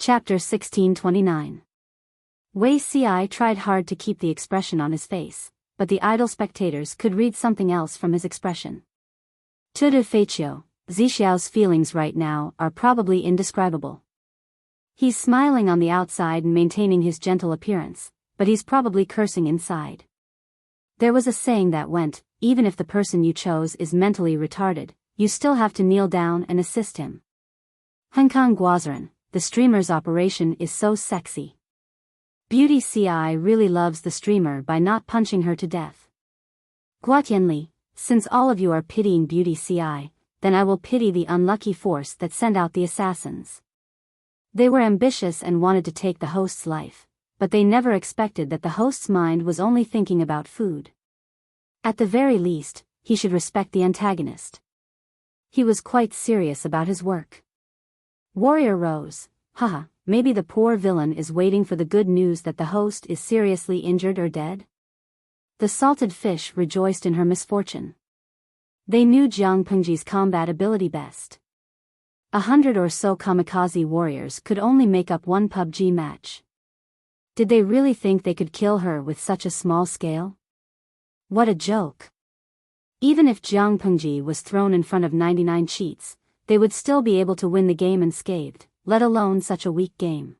Chapter 1629. Wei Ci tried hard to keep the expression on his face, but the idle spectators could read something else from his expression. Tout de fait, Zixiao's feelings right now are probably indescribable. He's smiling on the outside and maintaining his gentle appearance, but he's probably cursing inside. There was a saying that went, even if the person you chose is mentally retarded, you still have to kneel down and assist him. Hong Kong Guazaran, the streamer's operation is so sexy. Beauty Ci really loves the streamer by not punching her to death. Guatianli, since all of you are pitying Beauty Ci, then I will pity the unlucky force that sent out the assassins. They were ambitious and wanted to take the host's life, but they never expected that the host's mind was only thinking about food. At the very least, he should respect the antagonist. He was quite serious about his work. Warrior rose. Haha, maybe the poor villain is waiting for the good news that the host is seriously injured or dead? The salted fish rejoiced in her misfortune. They knew Jiang Pengji's combat ability best. 100 or so kamikaze warriors could only make up one PUBG match. Did they really think they could kill her with such a small scale? What a joke. Even if Jiang Pengji was thrown in front of 99 cheats, they would still be able to win the game unscathed, let alone such a weak game.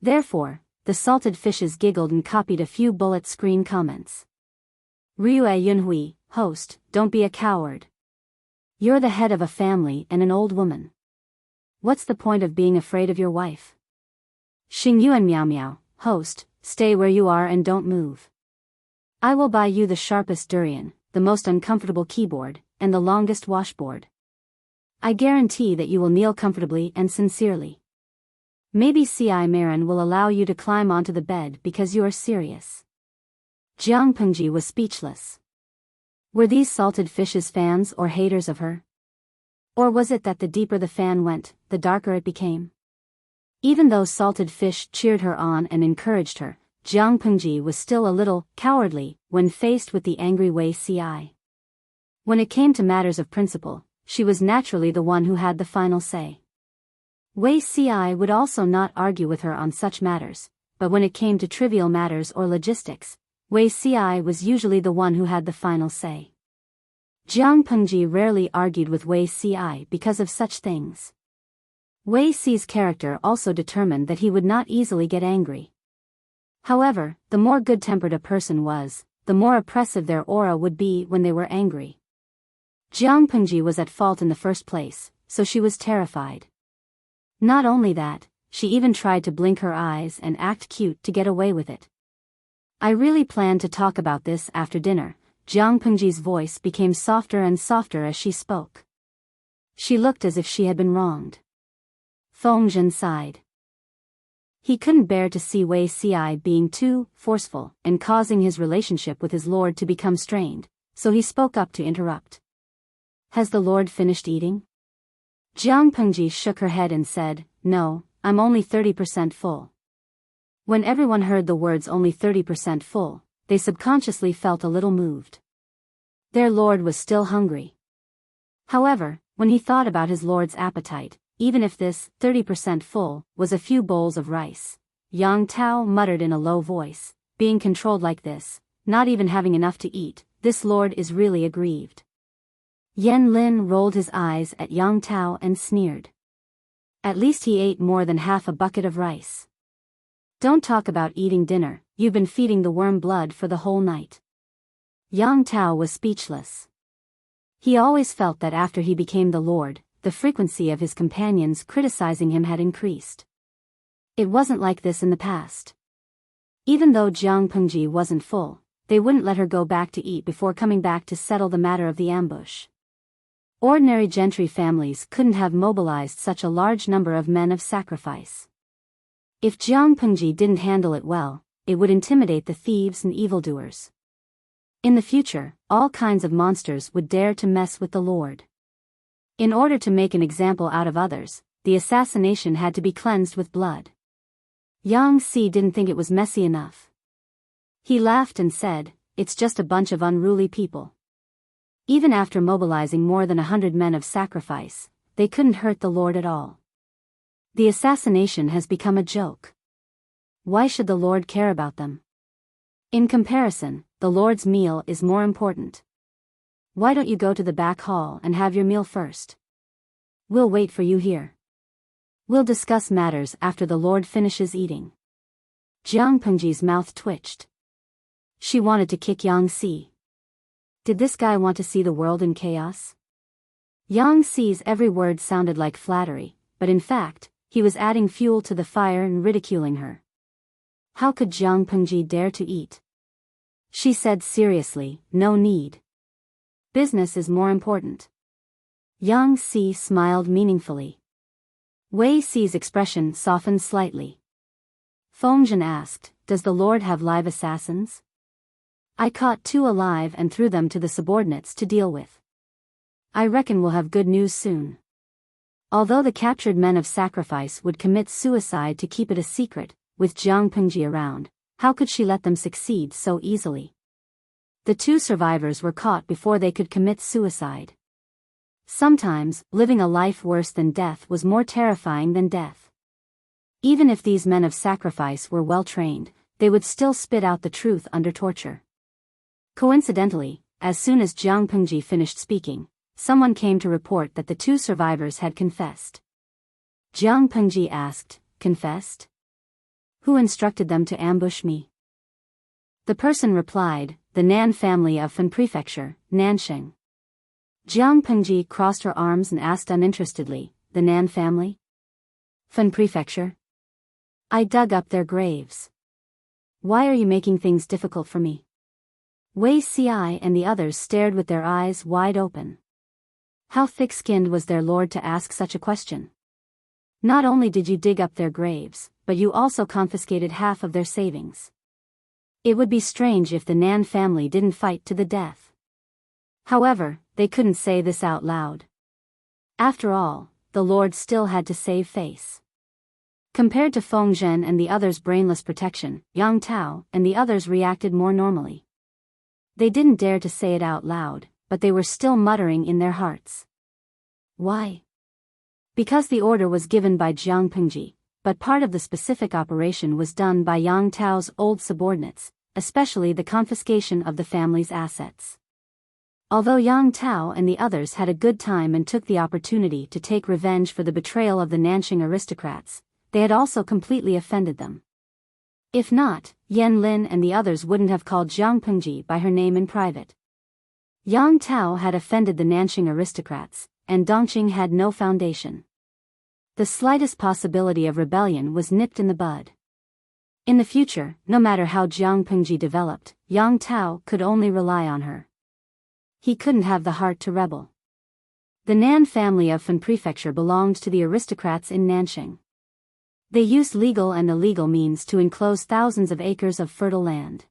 Therefore, the salted fishes giggled and copied a few bullet screen comments. Ryu Yunhui, host, don't be a coward. You're the head of a family and an old woman. What's the point of being afraid of your wife? Xing Yuan Miao Miao, host, stay where you are and don't move. I will buy you the sharpest durian, the most uncomfortable keyboard, and the longest washboard. I guarantee that you will kneel comfortably and sincerely. Maybe Ci Marin will allow you to climb onto the bed because you are serious. Jiang Pengji was speechless. Were these salted fishes fans or haters of her? Or was it that the deeper the fan went, the darker it became? Even though salted fish cheered her on and encouraged her, Jiang Pengji was still a little cowardly when faced with the angry Wei Ci. When it came to matters of principle, she was naturally the one who had the final say. Wei Ci would also not argue with her on such matters, but when it came to trivial matters or logistics, Wei Ci was usually the one who had the final say. Jiang Pengji rarely argued with Wei Ci because of such things. Wei Ci's character also determined that he would not easily get angry. However, the more good-tempered a person was, the more oppressive their aura would be when they were angry. Jiang Pengji was at fault in the first place, so she was terrified. Not only that, she even tried to blink her eyes and act cute to get away with it. I really planned to talk about this after dinner. Jiang Pengji's voice became softer and softer as she spoke. She looked as if she had been wronged. Feng Zhen sighed. He couldn't bear to see Wei Ci being too forceful and causing his relationship with his lord to become strained, so he spoke up to interrupt. Has the lord finished eating? Jiang Pengji shook her head and said, No, I'm only 30% full. When everyone heard the words only 30% full, they subconsciously felt a little moved. Their lord was still hungry. However, when he thought about his lord's appetite, even if this 30% full was a few bowls of rice, Yang Tao muttered in a low voice, being controlled like this, not even having enough to eat, this lord is really aggrieved. Yan Lin rolled his eyes at Yang Tao and sneered. At least he ate more than half a bucket of rice. Don't talk about eating dinner, you've been feeding the worm blood for the whole night. Yang Tao was speechless. He always felt that after he became the lord, the frequency of his companions criticizing him had increased. It wasn't like this in the past. Even though Jiang Pengji wasn't full, they wouldn't let her go back to eat before coming back to settle the matter of the ambush. Ordinary gentry families couldn't have mobilized such a large number of men of sacrifice. If Jiang Pengji didn't handle it well, it would intimidate the thieves and evildoers. In the future, all kinds of monsters would dare to mess with the lord. In order to make an example out of others, the assassination had to be cleansed with blood. Yang Si didn't think it was messy enough. He laughed and said, It's just a bunch of unruly people. Even after mobilizing more than 100 men of sacrifice, they couldn't hurt the lord at all. The assassination has become a joke. Why should the Lord care about them? In comparison, the Lord's meal is more important. Why don't you go to the back hall and have your meal first? We'll wait for you here. We'll discuss matters after the Lord finishes eating. Jiang Pengji's mouth twitched. She wanted to kick Yang Si. Did this guy want to see the world in chaos? Yang Si's every word sounded like flattery, but in fact, he was adding fuel to the fire and ridiculing her. How could Jiang Pengji dare to eat? She said seriously, no need. Business is more important. Yang Si smiled meaningfully. Wei Si's expression softened slightly. Fengzhen asked, does the Lord have live assassins? I caught 2 alive and threw them to the subordinates to deal with. I reckon we'll have good news soon. Although the captured men of sacrifice would commit suicide to keep it a secret, with Jiang Pengji around, how could she let them succeed so easily? The 2 survivors were caught before they could commit suicide. Sometimes, living a life worse than death was more terrifying than death. Even if these men of sacrifice were well trained, they would still spit out the truth under torture. Coincidentally, as soon as Jiang Pengji finished speaking, someone came to report that the 2 survivors had confessed. Jiang Pengji asked, confessed? Who instructed them to ambush me? The person replied, the Nan family of Fen Prefecture, Nansheng. Jiang Pengji crossed her arms and asked uninterestedly, the Nan family? Fen Prefecture? I dug up their graves. Why are you making things difficult for me? Wei Si and the others stared with their eyes wide open. How thick-skinned was their lord to ask such a question? Not only did you dig up their graves, but you also confiscated half of their savings. It would be strange if the Nan family didn't fight to the death. However, they couldn't say this out loud. After all, the Lord still had to save face. Compared to Fengzhen and the others' brainless protection, Yang Tao and the others reacted more normally. They didn't dare to say it out loud, but they were still muttering in their hearts. Why? Because the order was given by Jiang Pengji, but part of the specific operation was done by Yang Tao's old subordinates, especially the confiscation of the family's assets. Although Yang Tao and the others had a good time and took the opportunity to take revenge for the betrayal of the Nanxing aristocrats, they had also completely offended them. If not, Yan Lin and the others wouldn't have called Jiang Pengji by her name in private. Yang Tao had offended the Nanxing aristocrats, and Dongqing had no foundation. The slightest possibility of rebellion was nipped in the bud. In the future, no matter how Jiang Pengji developed, Yang Tao could only rely on her. He couldn't have the heart to rebel. The Nan family of Fen Prefecture belonged to the aristocrats in Nanxing. They used legal and illegal means to enclose thousands of acres of fertile land.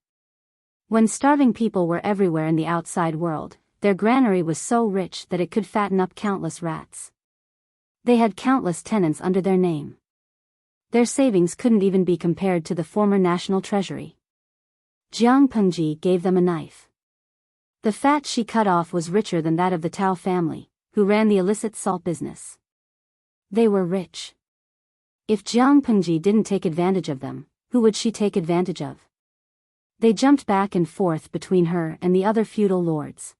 When starving people were everywhere in the outside world, their granary was so rich that it could fatten up countless rats. They had countless tenants under their name. Their savings couldn't even be compared to the former national treasury. Jiang Pengji gave them a knife. The fat she cut off was richer than that of the Tao family, who ran the illicit salt business. They were rich. If Jiang Pengji didn't take advantage of them, who would she take advantage of? They jumped back and forth between her and the other feudal lords.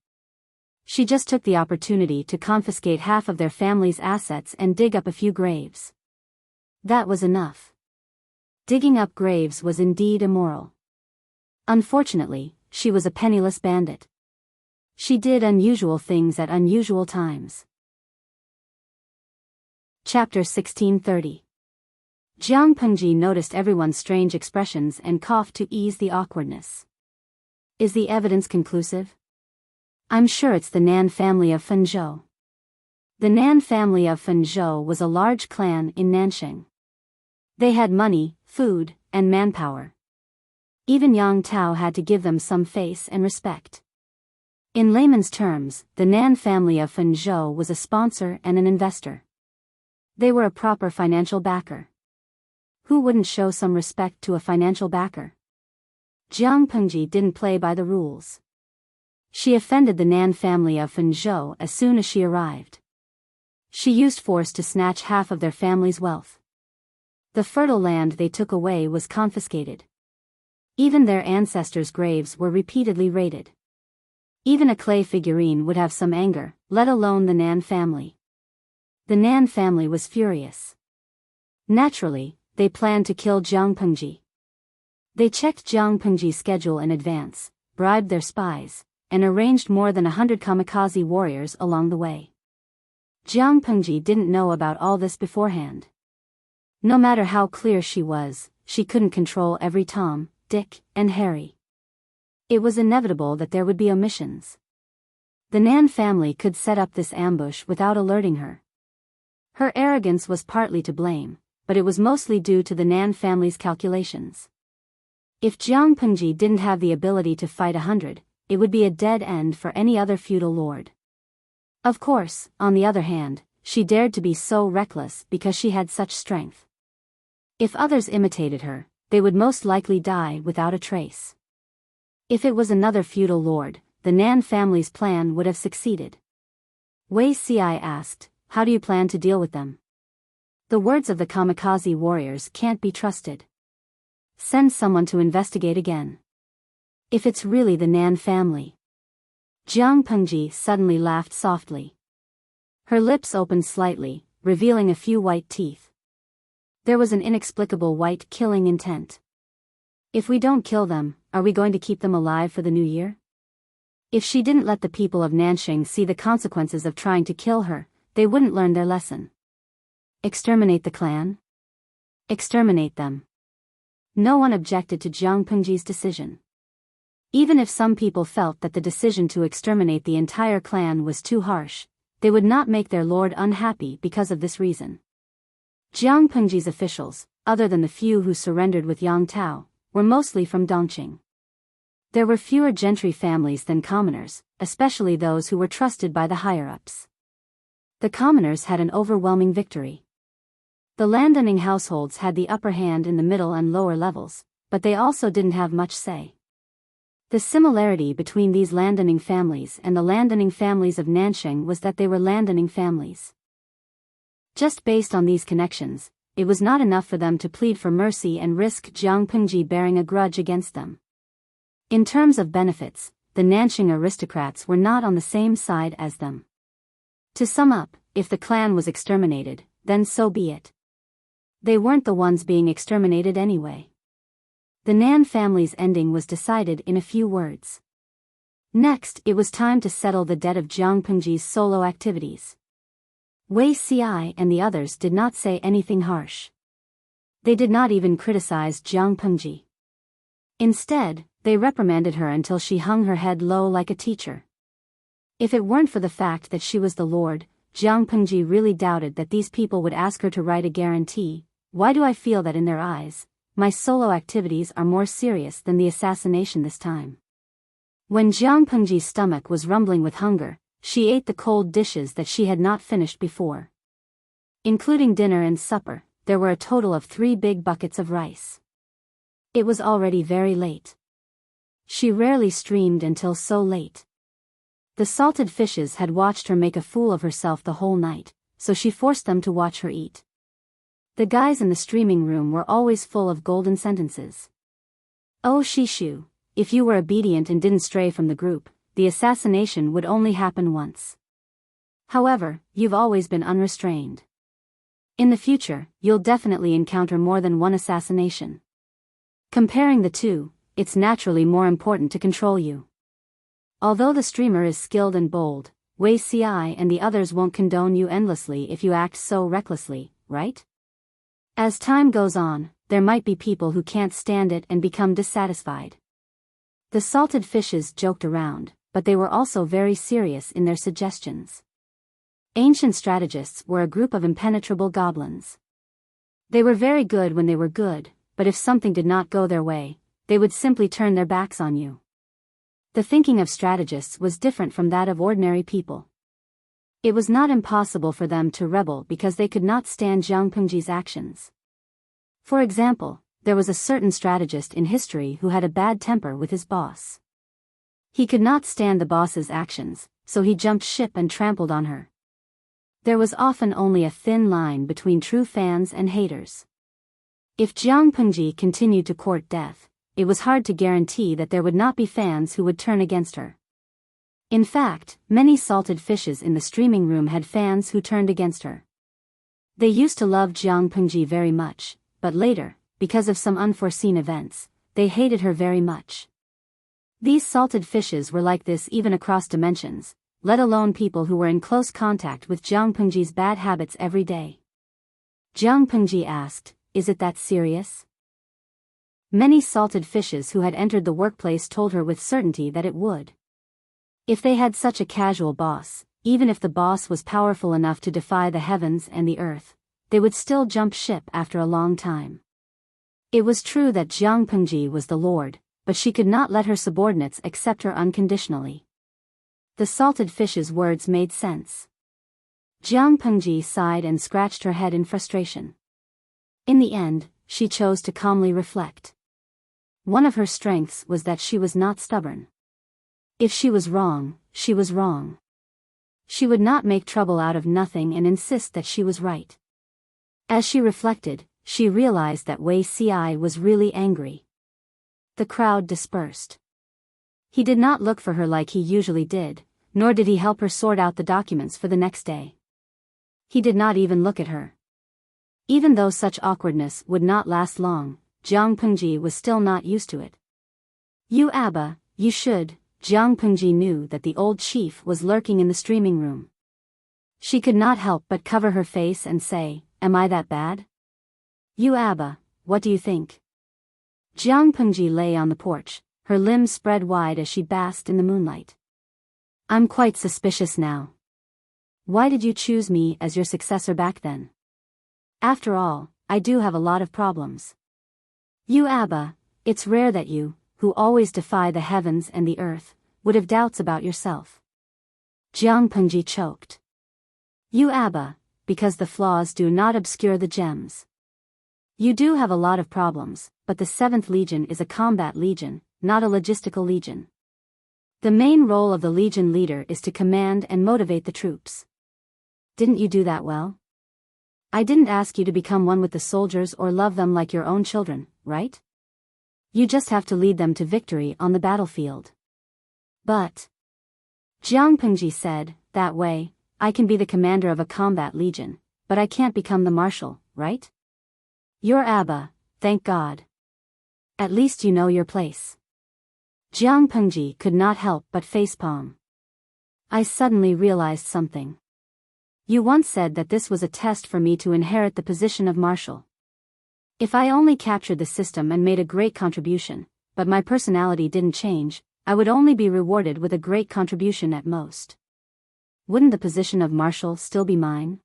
She just took the opportunity to confiscate half of their family's assets and dig up a few graves. That was enough. Digging up graves was indeed immoral. Unfortunately, she was a penniless bandit. She did unusual things at unusual times. Chapter 1630. Jiang Pengji noticed everyone's strange expressions and coughed to ease the awkwardness. Is the evidence conclusive? I'm sure it's the Nan family of Fenzhou. The Nan family of Fenzhou was a large clan in Nanxing. They had money, food, and manpower. Even Yang Tao had to give them some face and respect. In layman's terms, the Nan family of Fenzhou was a sponsor and an investor. They were a proper financial backer. Who wouldn't show some respect to a financial backer? Jiang Pengji didn't play by the rules. She offended the Nan family of Fenzhou as soon as she arrived. She used force to snatch half of their family's wealth. The fertile land they took away was confiscated. Even their ancestors' graves were repeatedly raided. Even a clay figurine would have some anger, let alone the Nan family. The Nan family was furious. Naturally, they planned to kill Jiang Pengji. They checked Jiang Pengji's schedule in advance, bribed their spies, and arranged more than 100 kamikaze warriors along the way. Jiang Pengji didn't know about all this beforehand. No matter how clear she was, she couldn't control every Tom, Dick, and Harry. It was inevitable that there would be omissions. The Nan family could set up this ambush without alerting her. Her arrogance was partly to blame, but it was mostly due to the Nan family's calculations. If Jiang Pengji didn't have the ability to fight 100, it would be a dead end for any other feudal lord. Of course, on the other hand, she dared to be so reckless because she had such strength. If others imitated her, they would most likely die without a trace. If it was another feudal lord, the Nan family's plan would have succeeded. Wei Ci asked, "How do you plan to deal with them?" "The words of the kamikaze warriors can't be trusted. Send someone to investigate again. If it's really the Nan family." Jiang Pengji suddenly laughed softly. Her lips opened slightly, revealing a few white teeth. There was an inexplicable white killing intent. "If we don't kill them, are we going to keep them alive for the new year?" If she didn't let the people of Nanxing see the consequences of trying to kill her, they wouldn't learn their lesson. Exterminate the clan? Exterminate them. No one objected to Jiang Pengji's decision. Even if some people felt that the decision to exterminate the entire clan was too harsh, they would not make their lord unhappy because of this reason. Jiang Pengji's officials, other than the few who surrendered with Yang Tao, were mostly from Dongqing. There were fewer gentry families than commoners, especially those who were trusted by the higher-ups. The commoners had an overwhelming victory. The landowning households had the upper hand in the middle and lower levels, but they also didn't have much say. The similarity between these landowning families and the landowning families of Nanxing was that they were landowning families. Just based on these connections, it was not enough for them to plead for mercy and risk Jiang Pengji bearing a grudge against them. In terms of benefits, the Nanxing aristocrats were not on the same side as them. To sum up, if the clan was exterminated, then so be it. They weren't the ones being exterminated anyway. The Nan family's ending was decided in a few words. Next, it was time to settle the debt of Jiang Pengji's solo activities. Wei Ci and the others did not say anything harsh. They did not even criticize Jiang Pengji. Instead, they reprimanded her until she hung her head low like a teacher. If it weren't for the fact that she was the lord, Jiang Pengji really doubted that these people would ask her to write a guarantee. Why do I feel that in their eyes, my solo activities are more serious than the assassination this time? When Jiang Pengji's stomach was rumbling with hunger, she ate the cold dishes that she had not finished before. Including dinner and supper, there were a total of 3 big buckets of rice. It was already very late. She rarely streamed until so late. The salted fishes had watched her make a fool of herself the whole night, so she forced them to watch her eat. The guys in the streaming room were always full of golden sentences. "Oh Shishu, if you were obedient and didn't stray from the group, the assassination would only happen once. However, you've always been unrestrained. In the future, you'll definitely encounter more than one assassination. Comparing the two, it's naturally more important to control you." Although the streamer is skilled and bold, Wei Ci and the others won't condone you endlessly if you act so recklessly, right? As time goes on, there might be people who can't stand it and become dissatisfied. The salted fishes joked around, but they were also very serious in their suggestions. Ancient strategists were a group of impenetrable goblins. They were very good when they were good, but if something did not go their way, they would simply turn their backs on you. The thinking of strategists was different from that of ordinary people. It was not impossible for them to rebel because they could not stand Jiang Pengji's actions. For example, there was a certain strategist in history who had a bad temper with his boss. He could not stand the boss's actions, so he jumped ship and trampled on her. There was often only a thin line between true fans and haters. If Jiang Pengji continued to court death, it was hard to guarantee that there would not be fans who would turn against her. In fact, many salted fishes in the streaming room had fans who turned against her. They used to love Jiang Pengji very much, but later, because of some unforeseen events, they hated her very much. These salted fishes were like this even across dimensions, let alone people who were in close contact with Jiang Pengji's bad habits every day. Jiang Pengji asked, "Is it that serious?" Many salted fishes who had entered the workplace told her with certainty that it would. If they had such a casual boss, even if the boss was powerful enough to defy the heavens and the earth, they would still jump ship after a long time. It was true that Jiang Pengji was the lord, but she could not let her subordinates accept her unconditionally. The salted fish's words made sense. Jiang Pengji sighed and scratched her head in frustration. In the end, she chose to calmly reflect. One of her strengths was that she was not stubborn. If she was wrong, she was wrong. She would not make trouble out of nothing and insist that she was right. As she reflected, she realized that Wei Ci was really angry. The crowd dispersed. He did not look for her like he usually did, nor did he help her sort out the documents for the next day. He did not even look at her. Even though such awkwardness would not last long, Jiang Pengji was still not used to it. "You Abba, you should." Jiang Pengji knew that the old chief was lurking in the streaming room. She could not help but cover her face and say, "Am I that bad?" "You Abba, what do you think?" Jiang Pengji lay on the porch, her limbs spread wide as she basked in the moonlight. "I'm quite suspicious now. Why did you choose me as your successor back then? After all, I do have a lot of problems." "You Abba, it's rare that you, who always defy the heavens and the earth, would have doubts about yourself." Jiang Pengji choked. "You Abba, because the flaws do not obscure the gems. You do have a lot of problems, but the 7th Legion is a combat legion, not a logistical legion. The main role of the legion leader is to command and motivate the troops. Didn't you do that well? I didn't ask you to become one with the soldiers or love them like your own children, right? You just have to lead them to victory on the battlefield." "But," Jiang Pengji said, "that way, I can be the commander of a combat legion, but I can't become the marshal, right? You're Abba, thank God. At least you know your place." Jiang Pengji could not help but facepalm. "I suddenly realized something. You once said that this was a test for me to inherit the position of marshal. If I only captured the system and made a great contribution, but my personality didn't change, I would only be rewarded with a great contribution at most. Wouldn't the position of marshal still be mine?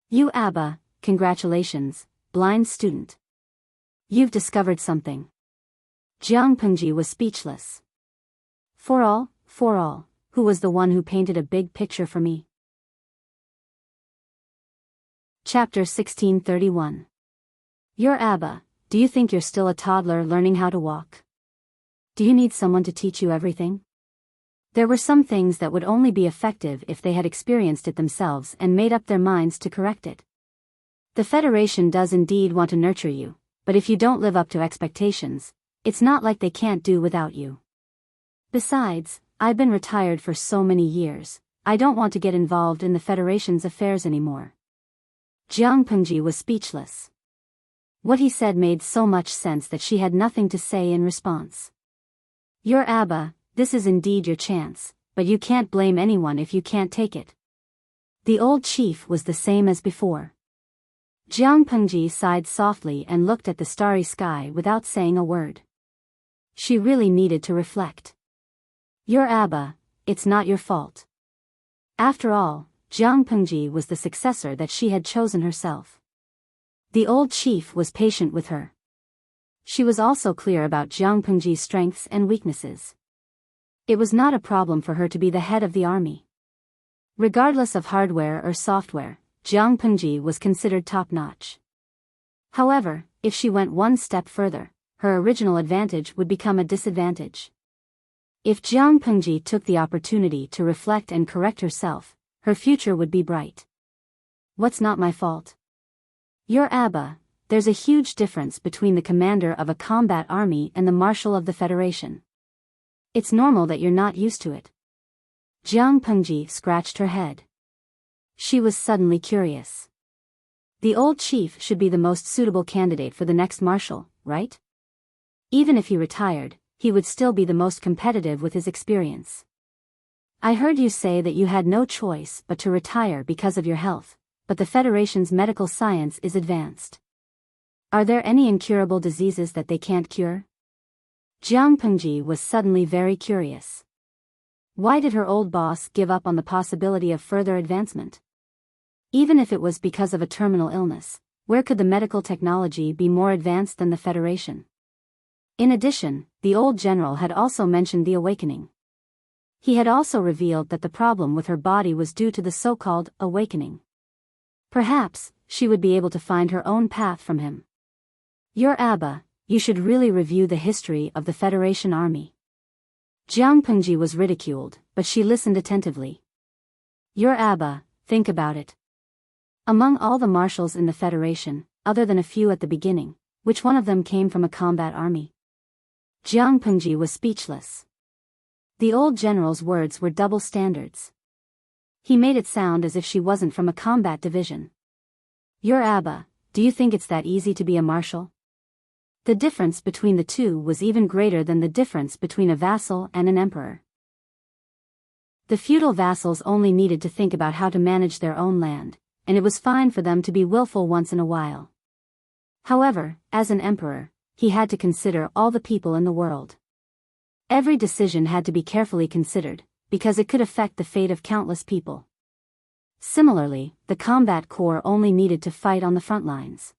You Abba, congratulations, blind student. You've discovered something." Jiang Pengji was speechless. For all, who was the one who painted a big picture for me?" Chapter 1631. "You're Abba, do you think you're still a toddler learning how to walk? Do you need someone to teach you everything?" There were some things that would only be effective if they had experienced it themselves and made up their minds to correct it. The Federation does indeed want to nurture you, but if you don't live up to expectations, it's not like they can't do without you. Besides, I've been retired for so many years, I don't want to get involved in the Federation's affairs anymore." Jiang Pengji was speechless. What he said made so much sense that she had nothing to say in response. "You're Abba, this is indeed your chance, but you can't blame anyone if you can't take it." The old chief was the same as before. Jiang Pengji sighed softly and looked at the starry sky without saying a word. She really needed to reflect. "You're Abba, it's not your fault." After all, Jiang Pengji was the successor that she had chosen herself. The old chief was patient with her. She was also clear about Jiang Pengji's strengths and weaknesses. It was not a problem for her to be the head of the army. Regardless of hardware or software, Jiang Pengji was considered top-notch. However, if she went one step further, her original advantage would become a disadvantage. If Jiang Pengji took the opportunity to reflect and correct herself, her future would be bright. "What's not my fault?" "You're Abba, there's a huge difference between the commander of a combat army and the marshal of the Federation. It's normal that you're not used to it. Jiang Pengji scratched her head. She was suddenly curious. The old chief should be the most suitable candidate for the next marshal, right? Even if he retired, he would still be the most competitive with his experience. I heard you say that you had no choice but to retire because of your health, but the Federation's medical science is advanced. Are there any incurable diseases that they can't cure? Jiang Pengji was suddenly very curious. Why did her old boss give up on the possibility of further advancement? Even if it was because of a terminal illness, where could the medical technology be more advanced than the Federation? In addition, the old general had also mentioned the awakening. He had also revealed that the problem with her body was due to the so-called awakening. Perhaps, she would be able to find her own path from him. Your Abba, you should really review the history of the Federation army. Jiang Pengji was ridiculed, but she listened attentively. Your Abba, think about it. Among all the marshals in the Federation, other than a few at the beginning, which one of them came from a combat army? Jiang Pengji was speechless. The old general's words were double standards. He made it sound as if she wasn't from a combat division. Your Abba, do you think it's that easy to be a marshal? The difference between the two was even greater than the difference between a vassal and an emperor. The feudal vassals only needed to think about how to manage their own land, and it was fine for them to be willful once in a while. However, as an emperor, he had to consider all the people in the world. Every decision had to be carefully considered, because it could affect the fate of countless people. Similarly, the combat corps only needed to fight on the front lines.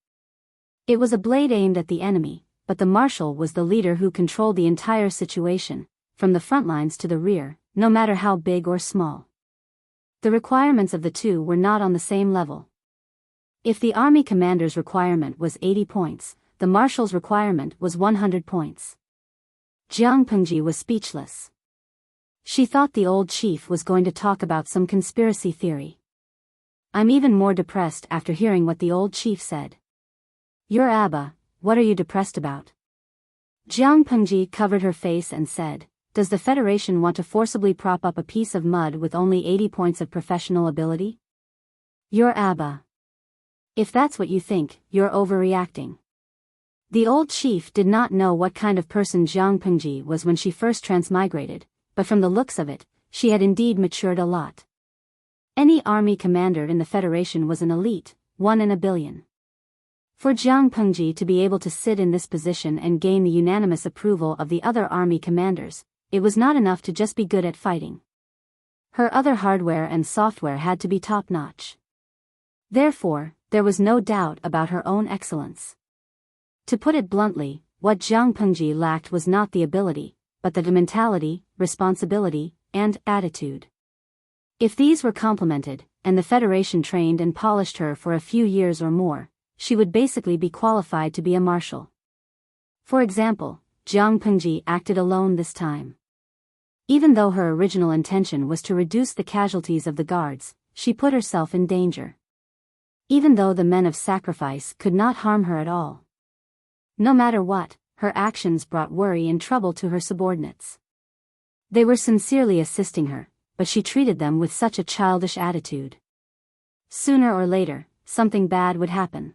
It was a blade aimed at the enemy, but the marshal was the leader who controlled the entire situation, from the front lines to the rear, no matter how big or small. The requirements of the two were not on the same level. If the army commander's requirement was 80 points, the marshal's requirement was 100 points. Jiang Pengji was speechless. She thought the old chief was going to talk about some conspiracy theory. I'm even more depressed after hearing what the old chief said. Your Abba, what are you depressed about? Jiang Pengji covered her face and said, does the Federation want to forcibly prop up a piece of mud with only 80 points of professional ability? Your Abba. If that's what you think, you're overreacting. The old chief did not know what kind of person Jiang Pengji was when she first transmigrated, but from the looks of it, she had indeed matured a lot. Any army commander in the Federation was an elite, one in a billion. For Jiang Pengji to be able to sit in this position and gain the unanimous approval of the other army commanders, it was not enough to just be good at fighting. Her other hardware and software had to be top-notch. Therefore, there was no doubt about her own excellence. To put it bluntly, what Jiang Pengji lacked was not the ability, but the mentality, responsibility, and attitude. If these were complemented, and the Federation trained and polished her for a few years or more, she would basically be qualified to be a marshal. For example, Jiang Pengji acted alone this time. Even though her original intention was to reduce the casualties of the guards, she put herself in danger. Even though the men of sacrifice could not harm her at all. No matter what, her actions brought worry and trouble to her subordinates. They were sincerely assisting her, but she treated them with such a childish attitude. Sooner or later, something bad would happen.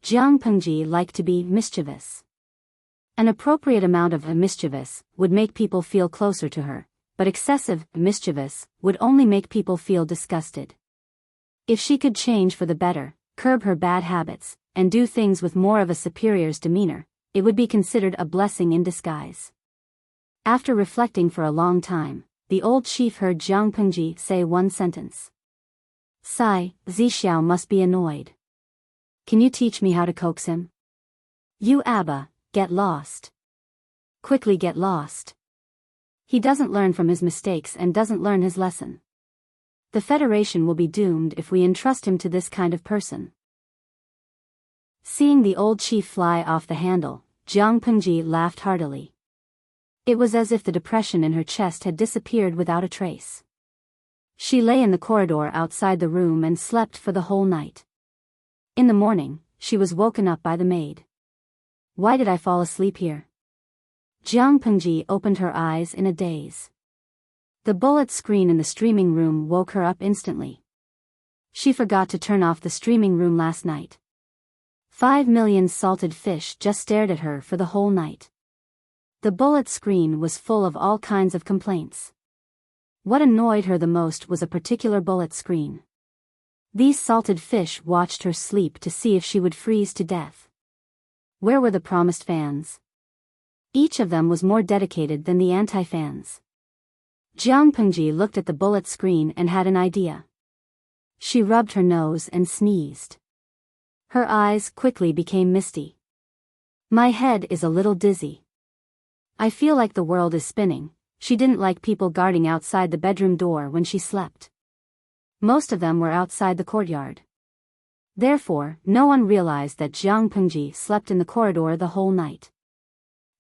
Jiang Pengji liked to be mischievous. An appropriate amount of mischievous would make people feel closer to her, but excessive mischievous would only make people feel disgusted. If she could change for the better, curb her bad habits, and do things with more of a superior's demeanor, it would be considered a blessing in disguise. After reflecting for a long time, the old chief heard Jiang Pengji say one sentence. Sigh, Zixiao must be annoyed. Can you teach me how to coax him? You Abba, get lost. Quickly get lost. He doesn't learn from his mistakes and doesn't learn his lesson. The Federation will be doomed if we entrust him to this kind of person. Seeing the old chief fly off the handle, Jiang Pengji laughed heartily. It was as if the depression in her chest had disappeared without a trace. She lay in the corridor outside the room and slept for the whole night. In the morning, she was woken up by the maid. Why did I fall asleep here? Jiang Pengji opened her eyes in a daze. The bullet screen in the streaming room woke her up instantly. She forgot to turn off the streaming room last night. 5 million salted fish just stared at her for the whole night. The bullet screen was full of all kinds of complaints. What annoyed her the most was a particular bullet screen. These salted fish watched her sleep to see if she would freeze to death. Where were the promised fans? Each of them was more dedicated than the anti-fans. Jiang Pengji looked at the bullet screen and had an idea. She rubbed her nose and sneezed. Her eyes quickly became misty. My head is a little dizzy. I feel like the world is spinning. She didn't like people guarding outside the bedroom door when she slept. Most of them were outside the courtyard. Therefore, no one realized that Jiang Pengji slept in the corridor the whole night.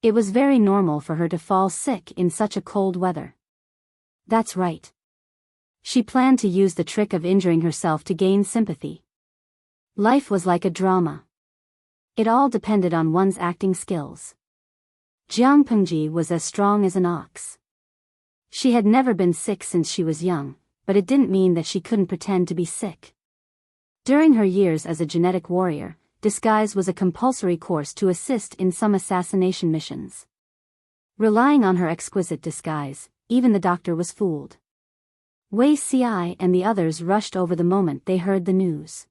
It was very normal for her to fall sick in such a cold weather. That's right. She planned to use the trick of injuring herself to gain sympathy. Life was like a drama. It all depended on one's acting skills. Jiang Pengji was as strong as an ox. She had never been sick since she was young, but it didn't mean that she couldn't pretend to be sick. During her years as a genetic warrior, disguise was a compulsory course to assist in some assassination missions. Relying on her exquisite disguise, even the doctor was fooled. Wei Xi and the others rushed over the moment they heard the news.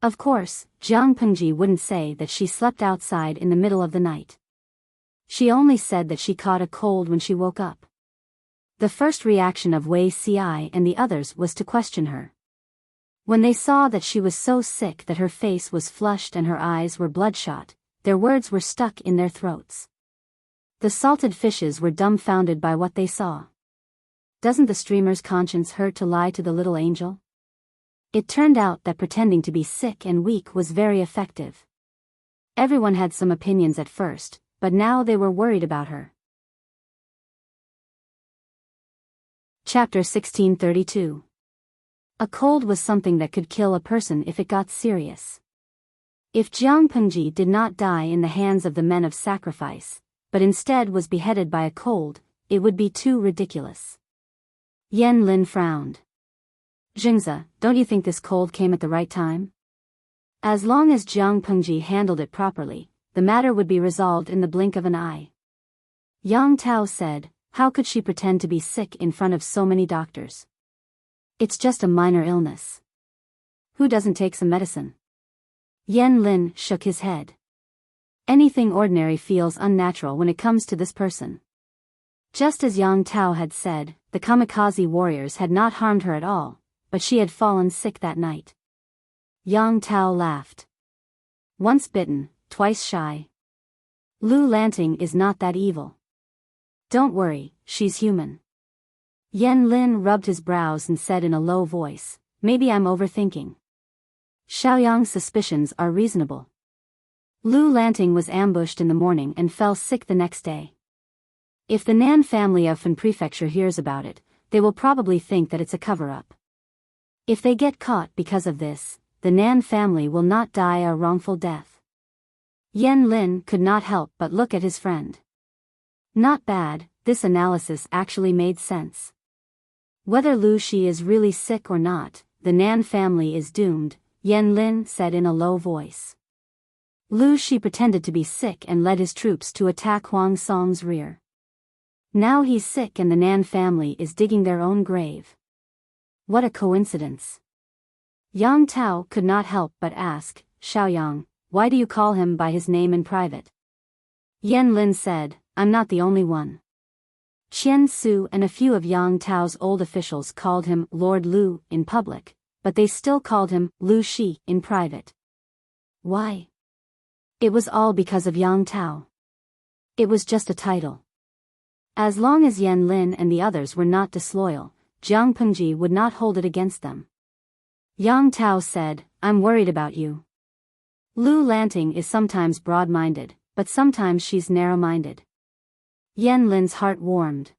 Of course, Jiang Pengji wouldn't say that she slept outside in the middle of the night. She only said that she caught a cold when she woke up. The first reaction of Wei Xi and the others was to question her. When they saw that she was so sick that her face was flushed and her eyes were bloodshot, their words were stuck in their throats. The salted fishes were dumbfounded by what they saw. Doesn't the streamer's conscience hurt to lie to the little angel? It turned out that pretending to be sick and weak was very effective. Everyone had some opinions at first, but now they were worried about her. Chapter 1632. A cold was something that could kill a person if it got serious. If Jiang Pengji did not die in the hands of the men of sacrifice, but instead was beheaded by a cold, it would be too ridiculous. Yan Lin frowned. Jingzi, don't you think this cold came at the right time? As long as Jiang Pengji handled it properly, the matter would be resolved in the blink of an eye. Yang Tao said, how could she pretend to be sick in front of so many doctors? It's just a minor illness. Who doesn't take some medicine? Yan Lin shook his head. Anything ordinary feels unnatural when it comes to this person. Just as Yang Tao had said, the kamikaze warriors had not harmed her at all, but she had fallen sick that night. Yang Tao laughed. Once bitten, twice shy. Lu Lanting is not that evil. Don't worry, she's human. Yan Lin rubbed his brows and said in a low voice, maybe I'm overthinking. Xiaoyang's suspicions are reasonable. Lu Lanting was ambushed in the morning and fell sick the next day. If the Nan family of Fan Prefecture hears about it, they will probably think that it's a cover-up. If they get caught because of this, the Nan family will not die a wrongful death. Yan Lin could not help but look at his friend. Not bad, this analysis actually made sense. Whether Lu Shi is really sick or not, the Nan family is doomed, Yan Lin said in a low voice. Lu Shi pretended to be sick and led his troops to attack Huang Song's rear. Now he's sick and the Nan family is digging their own grave. What a coincidence. Yang Tao could not help but ask, Xiaoyang, why do you call him by his name in private? Yan Lin said, I'm not the only one. Qian Su and a few of Yang Tao's old officials called him Lord Lu in public, but they still called him Lu Shi in private. Why? It was all because of Yang Tao. It was just a title. As long as Yan Lin and the others were not disloyal, Jiang Pengji would not hold it against them. Yang Tao said, I'm worried about you. Lu Lanting is sometimes broad-minded, but sometimes she's narrow-minded. Yan Lin's heart warmed.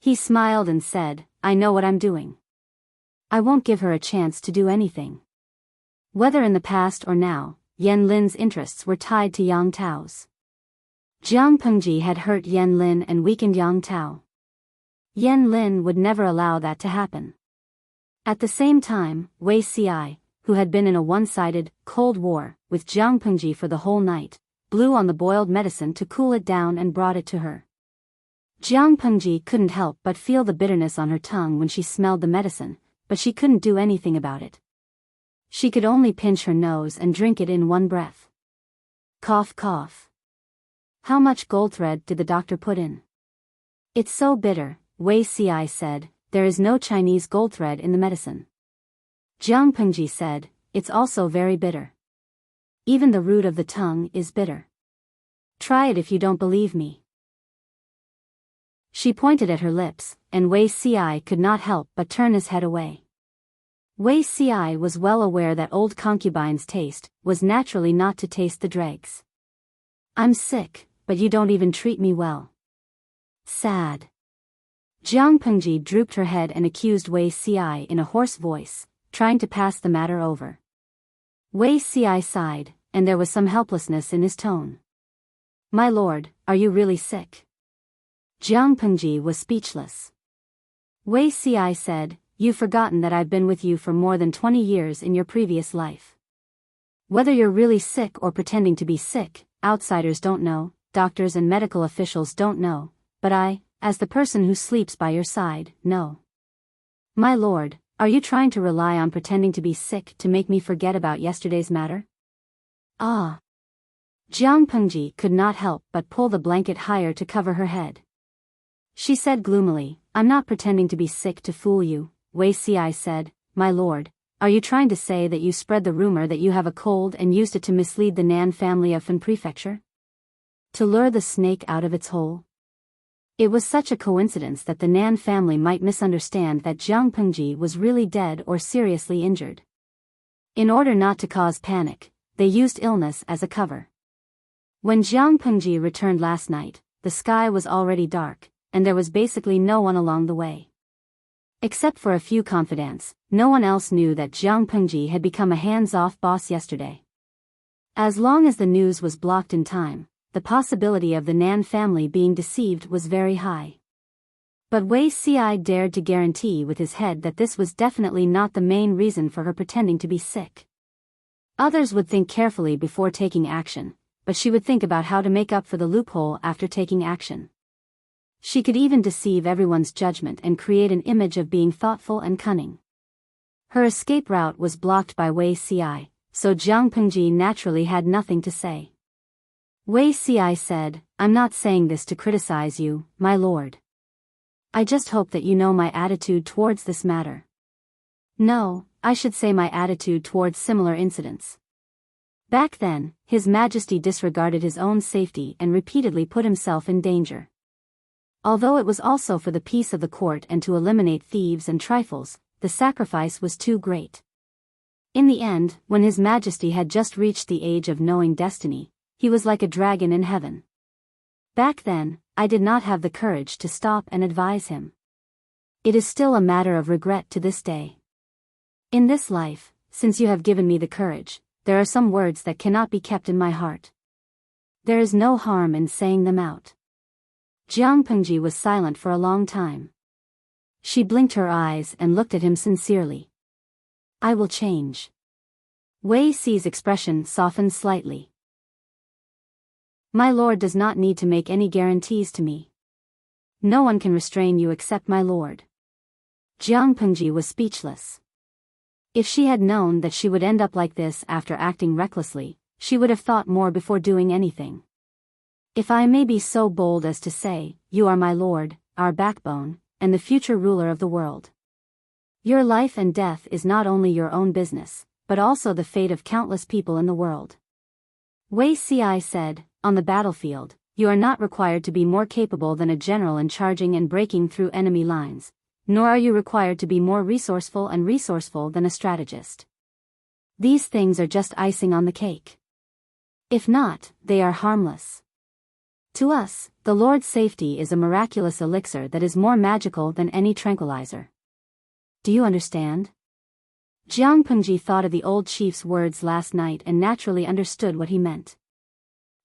He smiled and said, I know what I'm doing. I won't give her a chance to do anything. Whether in the past or now, Yan Lin's interests were tied to Yang Tao's. Jiang Pengji had hurt Yan Lin and weakened Yang Tao. Yan Lin would never allow that to happen. At the same time, Wei Ci, who had been in a one-sided, cold war, with Jiang Pengji for the whole night, blew on the boiled medicine to cool it down and brought it to her. Jiang Pengji couldn't help but feel the bitterness on her tongue when she smelled the medicine, but she couldn't do anything about it. She could only pinch her nose and drink it in one breath. Cough cough. How much gold thread did the doctor put in? It's so bitter, Wei Ci said, there is no Chinese gold thread in the medicine. Jiang Pengji said, it's also very bitter. Even the root of the tongue is bitter. Try it if you don't believe me. She pointed at her lips, and Wei Ci could not help but turn his head away. Wei Ci was well aware that old concubine's taste was naturally not to taste the dregs. I'm sick, but you don't even treat me well. Sad. Jiang Pengji drooped her head and accused Wei Ci in a hoarse voice, trying to pass the matter over. Wei Ci sighed, and there was some helplessness in his tone. My lord, are you really sick? Jiang Pengji was speechless. Wei Ci said, you've forgotten that I've been with you for more than 20 years in your previous life. Whether you're really sick or pretending to be sick, outsiders don't know, doctors and medical officials don't know, but I, as the person who sleeps by your side, know. My lord, are you trying to rely on pretending to be sick to make me forget about yesterday's matter? Ah. Jiang Pengji could not help but pull the blanket higher to cover her head. She said gloomily, I'm not pretending to be sick to fool you, Wei Ci said, my lord, are you trying to say that you spread the rumor that you have a cold and used it to mislead the Nan family of Fen Prefecture? To lure the snake out of its hole? It was such a coincidence that the Nan family might misunderstand that Jiang Pengji was really dead or seriously injured. In order not to cause panic, they used illness as a cover. When Jiang Pengji returned last night, the sky was already dark, and there was basically no one along the way. Except for a few confidants, no one else knew that Jiang Pengji had become a hands-off boss yesterday. As long as the news was blocked in time, the possibility of the Nan family being deceived was very high. But Wei Ci dared to guarantee with his head that this was definitely not the main reason for her pretending to be sick. Others would think carefully before taking action, but she would think about how to make up for the loophole after taking action. She could even deceive everyone's judgment and create an image of being thoughtful and cunning. Her escape route was blocked by Wei Ci, so Jiang Pengji naturally had nothing to say. Wei Ci said, I'm not saying this to criticize you, my lord. I just hope that you know my attitude towards this matter. No, I should say my attitude towards similar incidents. Back then, His Majesty disregarded his own safety and repeatedly put himself in danger. Although it was also for the peace of the court and to eliminate thieves and trifles, the sacrifice was too great. In the end, when His Majesty had just reached the age of knowing destiny, he was like a dragon in heaven. Back then, I did not have the courage to stop and advise him. It is still a matter of regret to this day. In this life, since you have given me the courage, there are some words that cannot be kept in my heart. There is no harm in saying them out. Jiang Pengji was silent for a long time. She blinked her eyes and looked at him sincerely. I will change. Wei Ci's expression softened slightly. My lord does not need to make any guarantees to me. No one can restrain you except my lord. Jiang Pengji was speechless. If she had known that she would end up like this after acting recklessly, she would have thought more before doing anything. If I may be so bold as to say, you are my lord, our backbone, and the future ruler of the world. Your life and death is not only your own business, but also the fate of countless people in the world. Wei Ci said, on the battlefield, you are not required to be more capable than a general in charging and breaking through enemy lines, nor are you required to be more resourceful than a strategist. These things are just icing on the cake. If not, they are harmless. To us, the Lord's safety is a miraculous elixir that is more magical than any tranquilizer. Do you understand? Jiang Pengji thought of the old chief's words last night and naturally understood what he meant.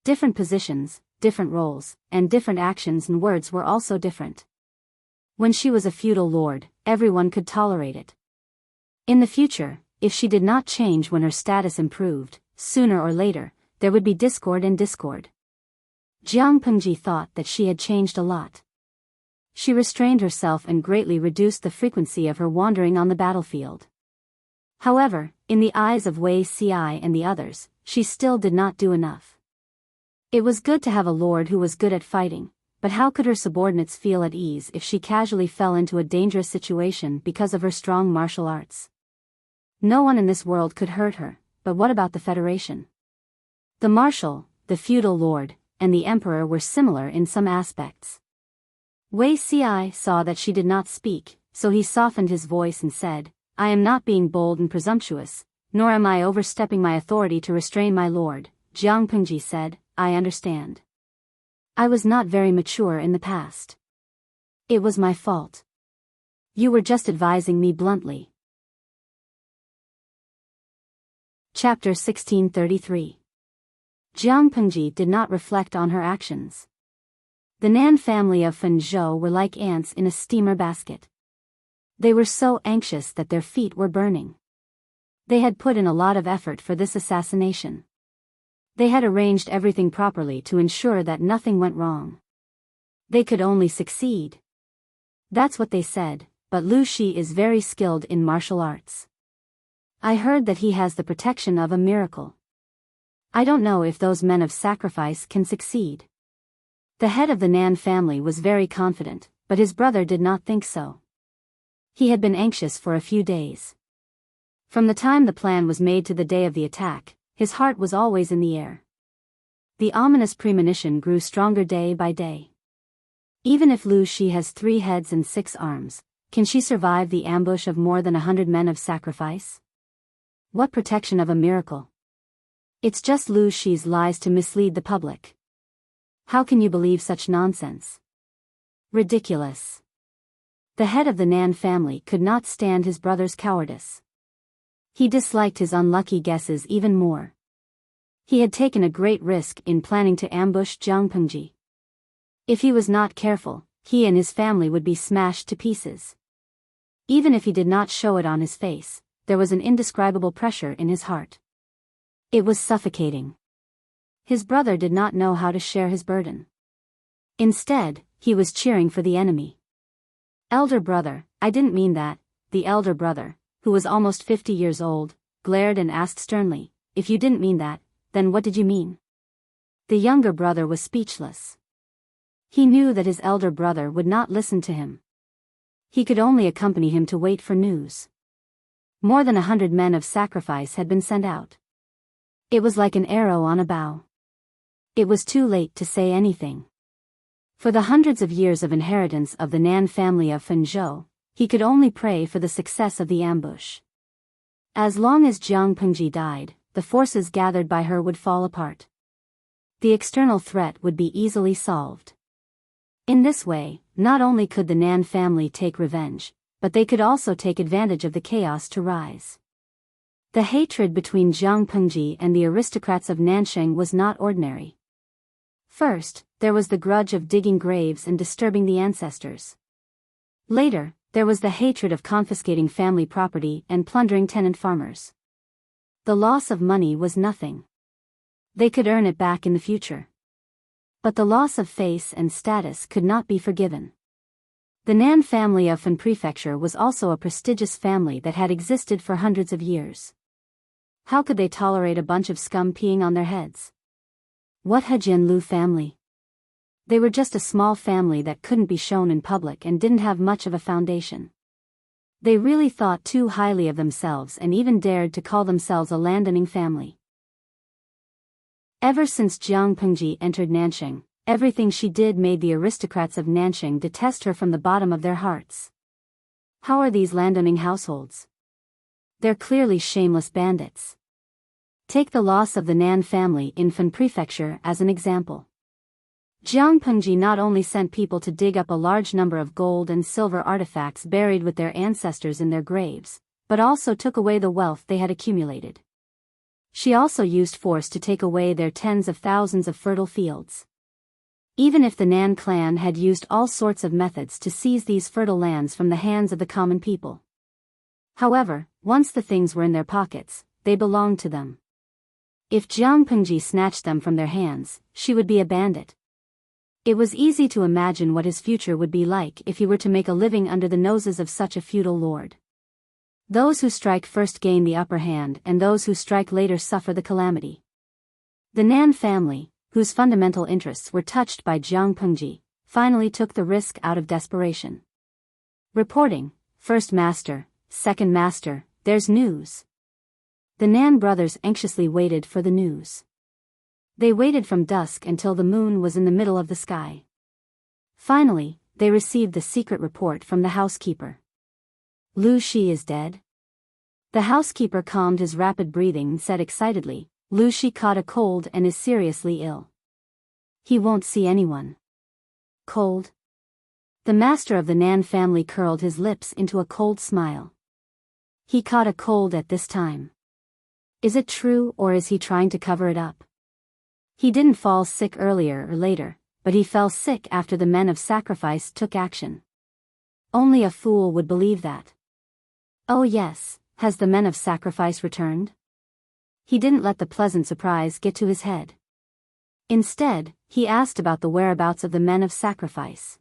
Different positions, different roles, and different actions and words were also different. When she was a feudal lord, everyone could tolerate it. In the future, if she did not change when her status improved, sooner or later, there would be discord and discord. Jiang Pengji thought that she had changed a lot. She restrained herself and greatly reduced the frequency of her wandering on the battlefield. However, in the eyes of Wei Ci and the others, she still did not do enough. It was good to have a lord who was good at fighting, but how could her subordinates feel at ease if she casually fell into a dangerous situation because of her strong martial arts? No one in this world could hurt her, but what about the Federation? The marshal, the feudal lord, and the emperor were similar in some aspects. Wei Ci saw that she did not speak, so he softened his voice and said, "I am not being bold and presumptuous, nor am I overstepping my authority to restrain my lord." Jiang Pengji said, "I understand. I was not very mature in the past. It was my fault. You were just advising me bluntly." Chapter 1633. Jiang Pengji did not reflect on her actions. The Nan family of Fenzhou were like ants in a steamer basket. They were so anxious that their feet were burning. They had put in a lot of effort for this assassination. They had arranged everything properly to ensure that nothing went wrong. They could only succeed. That's what they said, but Lu Shi is very skilled in martial arts. I heard that he has the protection of a miracle. I don't know if those men of sacrifice can succeed. The head of the Nan family was very confident, but his brother did not think so. He had been anxious for a few days. From the time the plan was made to the day of the attack, his heart was always in the air. The ominous premonition grew stronger day by day. Even if Lu Shi has 3 heads and 6 arms, can she survive the ambush of more than 100 men of sacrifice? What protection of a miracle? It's just Lu Shi's lies to mislead the public. How can you believe such nonsense? Ridiculous. The head of the Nan family could not stand his brother's cowardice. He disliked his unlucky guesses even more. He had taken a great risk in planning to ambush Jiang Pengji. If he was not careful, he and his family would be smashed to pieces. Even if he did not show it on his face, there was an indescribable pressure in his heart. It was suffocating. His brother did not know how to share his burden. Instead, he was cheering for the enemy. "Elder brother, I didn't mean that." The elder brother, who was almost 50 years old, glared and asked sternly, "If you didn't mean that, then what did you mean?" The younger brother was speechless. He knew that his elder brother would not listen to him. He could only accompany him to wait for news. More than 100 men of sacrifice had been sent out. It was like an arrow on a bow. It was too late to say anything. For the hundreds of years of inheritance of the Nan family of Fenzhou, he could only pray for the success of the ambush. As long as Jiang Pengji died, the forces gathered by her would fall apart. The external threat would be easily solved. In this way, not only could the Nan family take revenge, but they could also take advantage of the chaos to rise. The hatred between Jiang Pengji and the aristocrats of Nansheng was not ordinary. First, there was the grudge of digging graves and disturbing the ancestors. Later, there was the hatred of confiscating family property and plundering tenant farmers. The loss of money was nothing. They could earn it back in the future. But the loss of face and status could not be forgiven. The Nan family of Fen Prefecture was also a prestigious family that had existed for hundreds of years. How could they tolerate a bunch of scum peeing on their heads? What Hejian Lu family? They were just a small family that couldn't be shown in public and didn't have much of a foundation. They really thought too highly of themselves and even dared to call themselves a landowning family. Ever since Jiang Pengji entered Nansheng, everything she did made the aristocrats of Nansheng detest her from the bottom of their hearts. How are these landowning households? They're clearly shameless bandits. Take the loss of the Nan family in Fen Prefecture as an example. Jiang Pengji not only sent people to dig up a large number of gold and silver artifacts buried with their ancestors in their graves, but also took away the wealth they had accumulated. She also used force to take away their tens of thousands of fertile fields. Even if the Nan clan had used all sorts of methods to seize these fertile lands from the hands of the common people. However, once the things were in their pockets, they belonged to them. If Jiang Pengji snatched them from their hands, she would be a bandit. It was easy to imagine what his future would be like if he were to make a living under the noses of such a feudal lord. Those who strike first gain the upper hand, and those who strike later suffer the calamity. The Nan family, whose fundamental interests were touched by Jiang Pengji, finally took the risk out of desperation. Reporting, First Master, Second Master, there's news. The Nan brothers anxiously waited for the news. They waited from dusk until the moon was in the middle of the sky. Finally, they received the secret report from the housekeeper. Lu Shi is dead? The housekeeper calmed his rapid breathing and said excitedly, Lu Shi caught a cold and is seriously ill. He won't see anyone. Cold? The master of the Nan family curled his lips into a cold smile. He caught a cold at this time. Is it true, or is he trying to cover it up? He didn't fall sick earlier or later, but he fell sick after the men of sacrifice took action. Only a fool would believe that. Oh yes, has the men of sacrifice returned? He didn't let the pleasant surprise get to his head. Instead, he asked about the whereabouts of the men of sacrifice.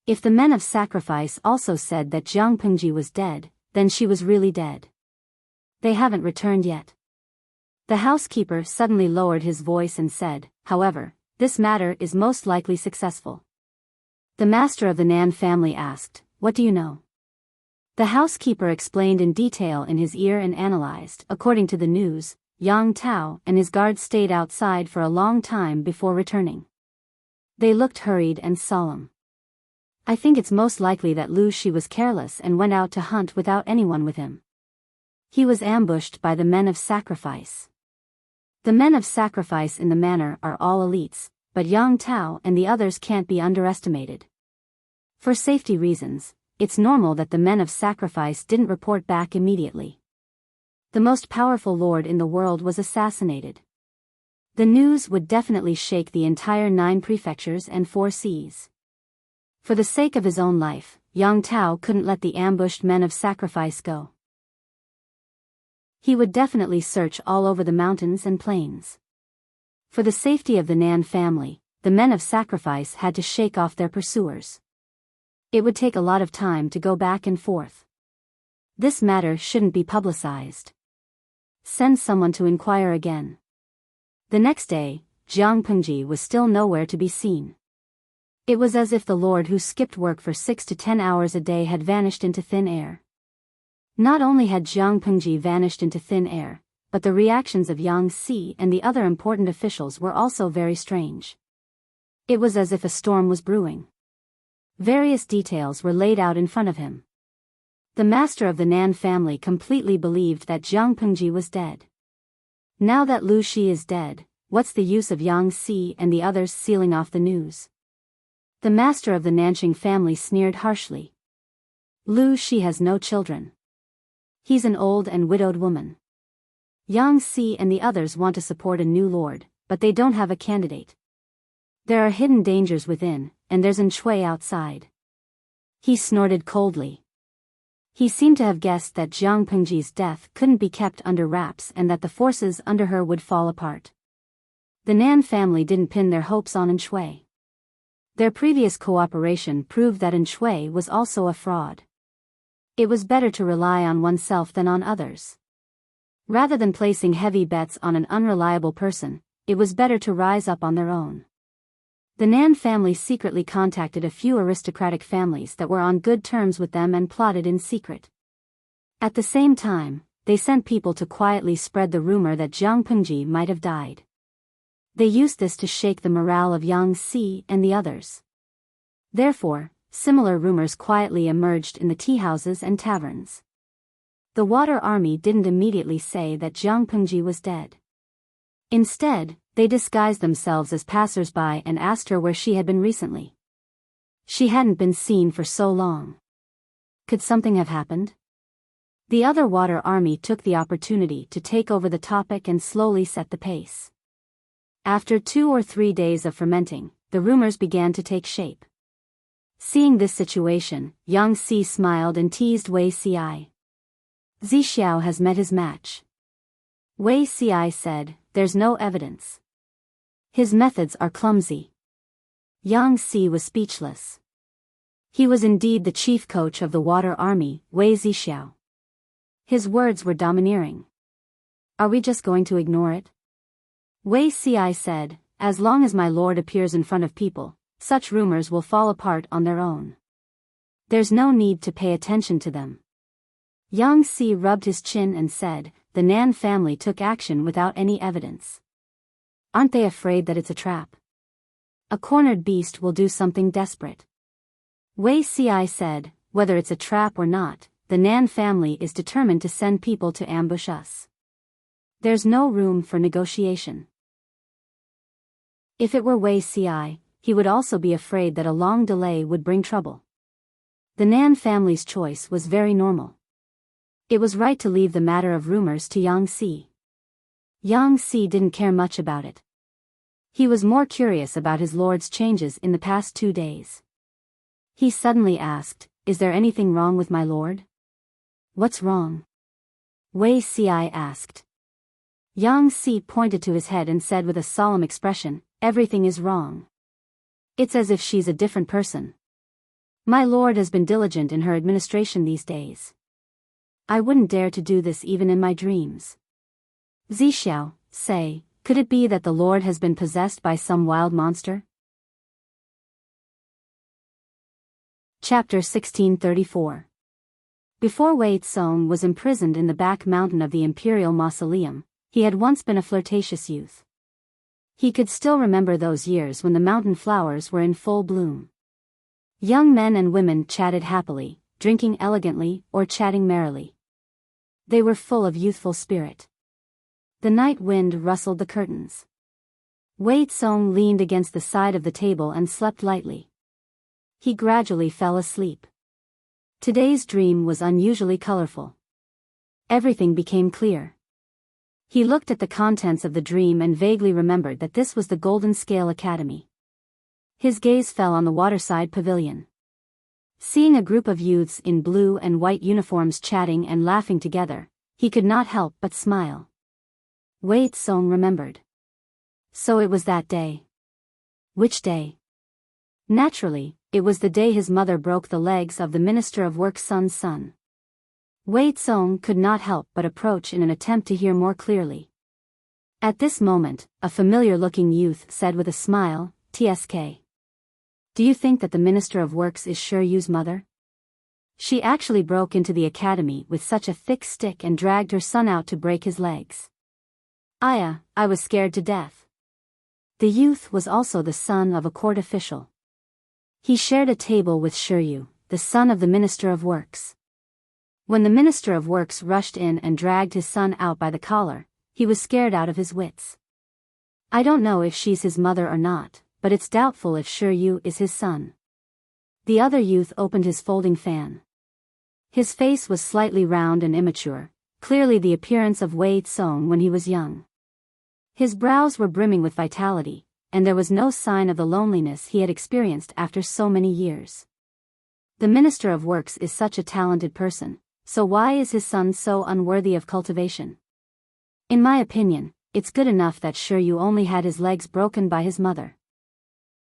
If the men of sacrifice also said that Jiang Pengji was dead, then she was really dead. They haven't returned yet. The housekeeper suddenly lowered his voice and said, however, this matter is most likely successful. The master of the Nan family asked, what do you know? The housekeeper explained in detail in his ear and analyzed. According to the news, Yang Tao and his guards stayed outside for a long time before returning. They looked hurried and solemn. I think it's most likely that Lu Shi was careless and went out to hunt without anyone with him. He was ambushed by the men of sacrifice. The men of sacrifice in the manor are all elites, but Yang Tao and the others can't be underestimated. For safety reasons, it's normal that the men of sacrifice didn't report back immediately. The most powerful lord in the world was assassinated. The news would definitely shake the entire 9 prefectures and 4 seas. For the sake of his own life, Yang Tao couldn't let the ambushed men of sacrifice go. He would definitely search all over the mountains and plains. For the safety of the Nan family, the men of sacrifice had to shake off their pursuers. It would take a lot of time to go back and forth. This matter shouldn't be publicized. Send someone to inquire again. The next day, Jiang Pengji was still nowhere to be seen. It was as if the lord who skipped work for 6 to 10 hours a day had vanished into thin air. Not only had Jiang Pengji vanished into thin air, but the reactions of Yang Si and the other important officials were also very strange. It was as if a storm was brewing. Various details were laid out in front of him. The master of the Nan family completely believed that Jiang Pengji was dead. Now that Lu Shi is dead, what's the use of Yang Si and the others sealing off the news? The master of the Nanqing family sneered harshly. Lu Shi has no children. He's an old and widowed woman. Yang Si and the others want to support a new lord, but they don't have a candidate. There are hidden dangers within, and there's Enchanting outside. He snorted coldly. He seemed to have guessed that Jiang Pengji's death couldn't be kept under wraps and that the forces under her would fall apart. The Nan family didn't pin their hopes on Enchanting. Their previous cooperation proved that Enchanting was also a fraud. It was better to rely on oneself than on others. Rather than placing heavy bets on an unreliable person, it was better to rise up on their own. The Nan family secretly contacted a few aristocratic families that were on good terms with them and plotted in secret. At the same time, they sent people to quietly spread the rumor that Jiang Pengji might have died. They used this to shake the morale of Yang Si and the others. Therefore, similar rumors quietly emerged in the teahouses and taverns. The Water Army didn't immediately say that Jiang Pengji was dead. Instead, they disguised themselves as passers-by and asked her where she had been recently. She hadn't been seen for so long. Could something have happened? The other water army took the opportunity to take over the topic and slowly set the pace. After 2 or 3 days of fermenting, the rumors began to take shape. Seeing this situation, Yang Si smiled and teased Wei Ci. Zixiao has met his match. Wei Ci said, there's no evidence. His methods are clumsy. Yang Si was speechless. He was indeed the chief coach of the water army, Wei Zixiao. His words were domineering. Are we just going to ignore it? Wei Ci said, as long as my lord appears in front of people, such rumors will fall apart on their own. There's no need to pay attention to them. Yang Si rubbed his chin and said, the Nan family took action without any evidence. Aren't they afraid that it's a trap? A cornered beast will do something desperate. Wei Ci said, whether it's a trap or not, the Nan family is determined to send people to ambush us. There's no room for negotiation. If it were Wei Ci, he would also be afraid that a long delay would bring trouble. The Nan family's choice was very normal. It was right to leave the matter of rumors to Yang Si. Yang Si didn't care much about it. He was more curious about his lord's changes in the past 2 days. He suddenly asked, is there anything wrong with my lord? What's wrong? Wei Ci asked. Yang Si pointed to his head and said with a solemn expression, everything is wrong. It's as if she's a different person. My lord has been diligent in her administration these days. I wouldn't dare to do this even in my dreams. Zixiao, say, could it be that the lord has been possessed by some wild monster? Chapter 1634. Before Wei Tsong was imprisoned in the back mountain of the imperial mausoleum, he had once been a flirtatious youth. He could still remember those years when the mountain flowers were in full bloom. Young men and women chatted happily, drinking elegantly or chatting merrily. They were full of youthful spirit. The night wind rustled the curtains. Wei Tsong leaned against the side of the table and slept lightly. He gradually fell asleep. Today's dream was unusually colorful. Everything became clear. He looked at the contents of the dream and vaguely remembered that this was the Golden Scale Academy. His gaze fell on the waterside pavilion. Seeing a group of youths in blue and white uniforms chatting and laughing together, he could not help but smile. Wei Tsong remembered. So it was that day. Which day? Naturally, it was the day his mother broke the legs of the Minister of Work's son's son. Wei Tsong could not help but approach in an attempt to hear more clearly. At this moment, a familiar-looking youth said with a smile, "Tsk. Do you think that the Minister of Works is Yu's mother? She actually broke into the academy with such a thick stick and dragged her son out to break his legs. I was scared to death." The youth was also the son of a court official. He shared a table with Yu, the son of the Minister of Works. When the Minister of Works rushed in and dragged his son out by the collar, he was scared out of his wits. I don't know if she's his mother or not, but it's doubtful if Yu is his son. The other youth opened his folding fan. His face was slightly round and immature, clearly the appearance of Wei Tsong when he was young. His brows were brimming with vitality, and there was no sign of the loneliness he had experienced after so many years. The Minister of Works is such a talented person, so why is his son so unworthy of cultivation? In my opinion, it's good enough that Yu only had his legs broken by his mother.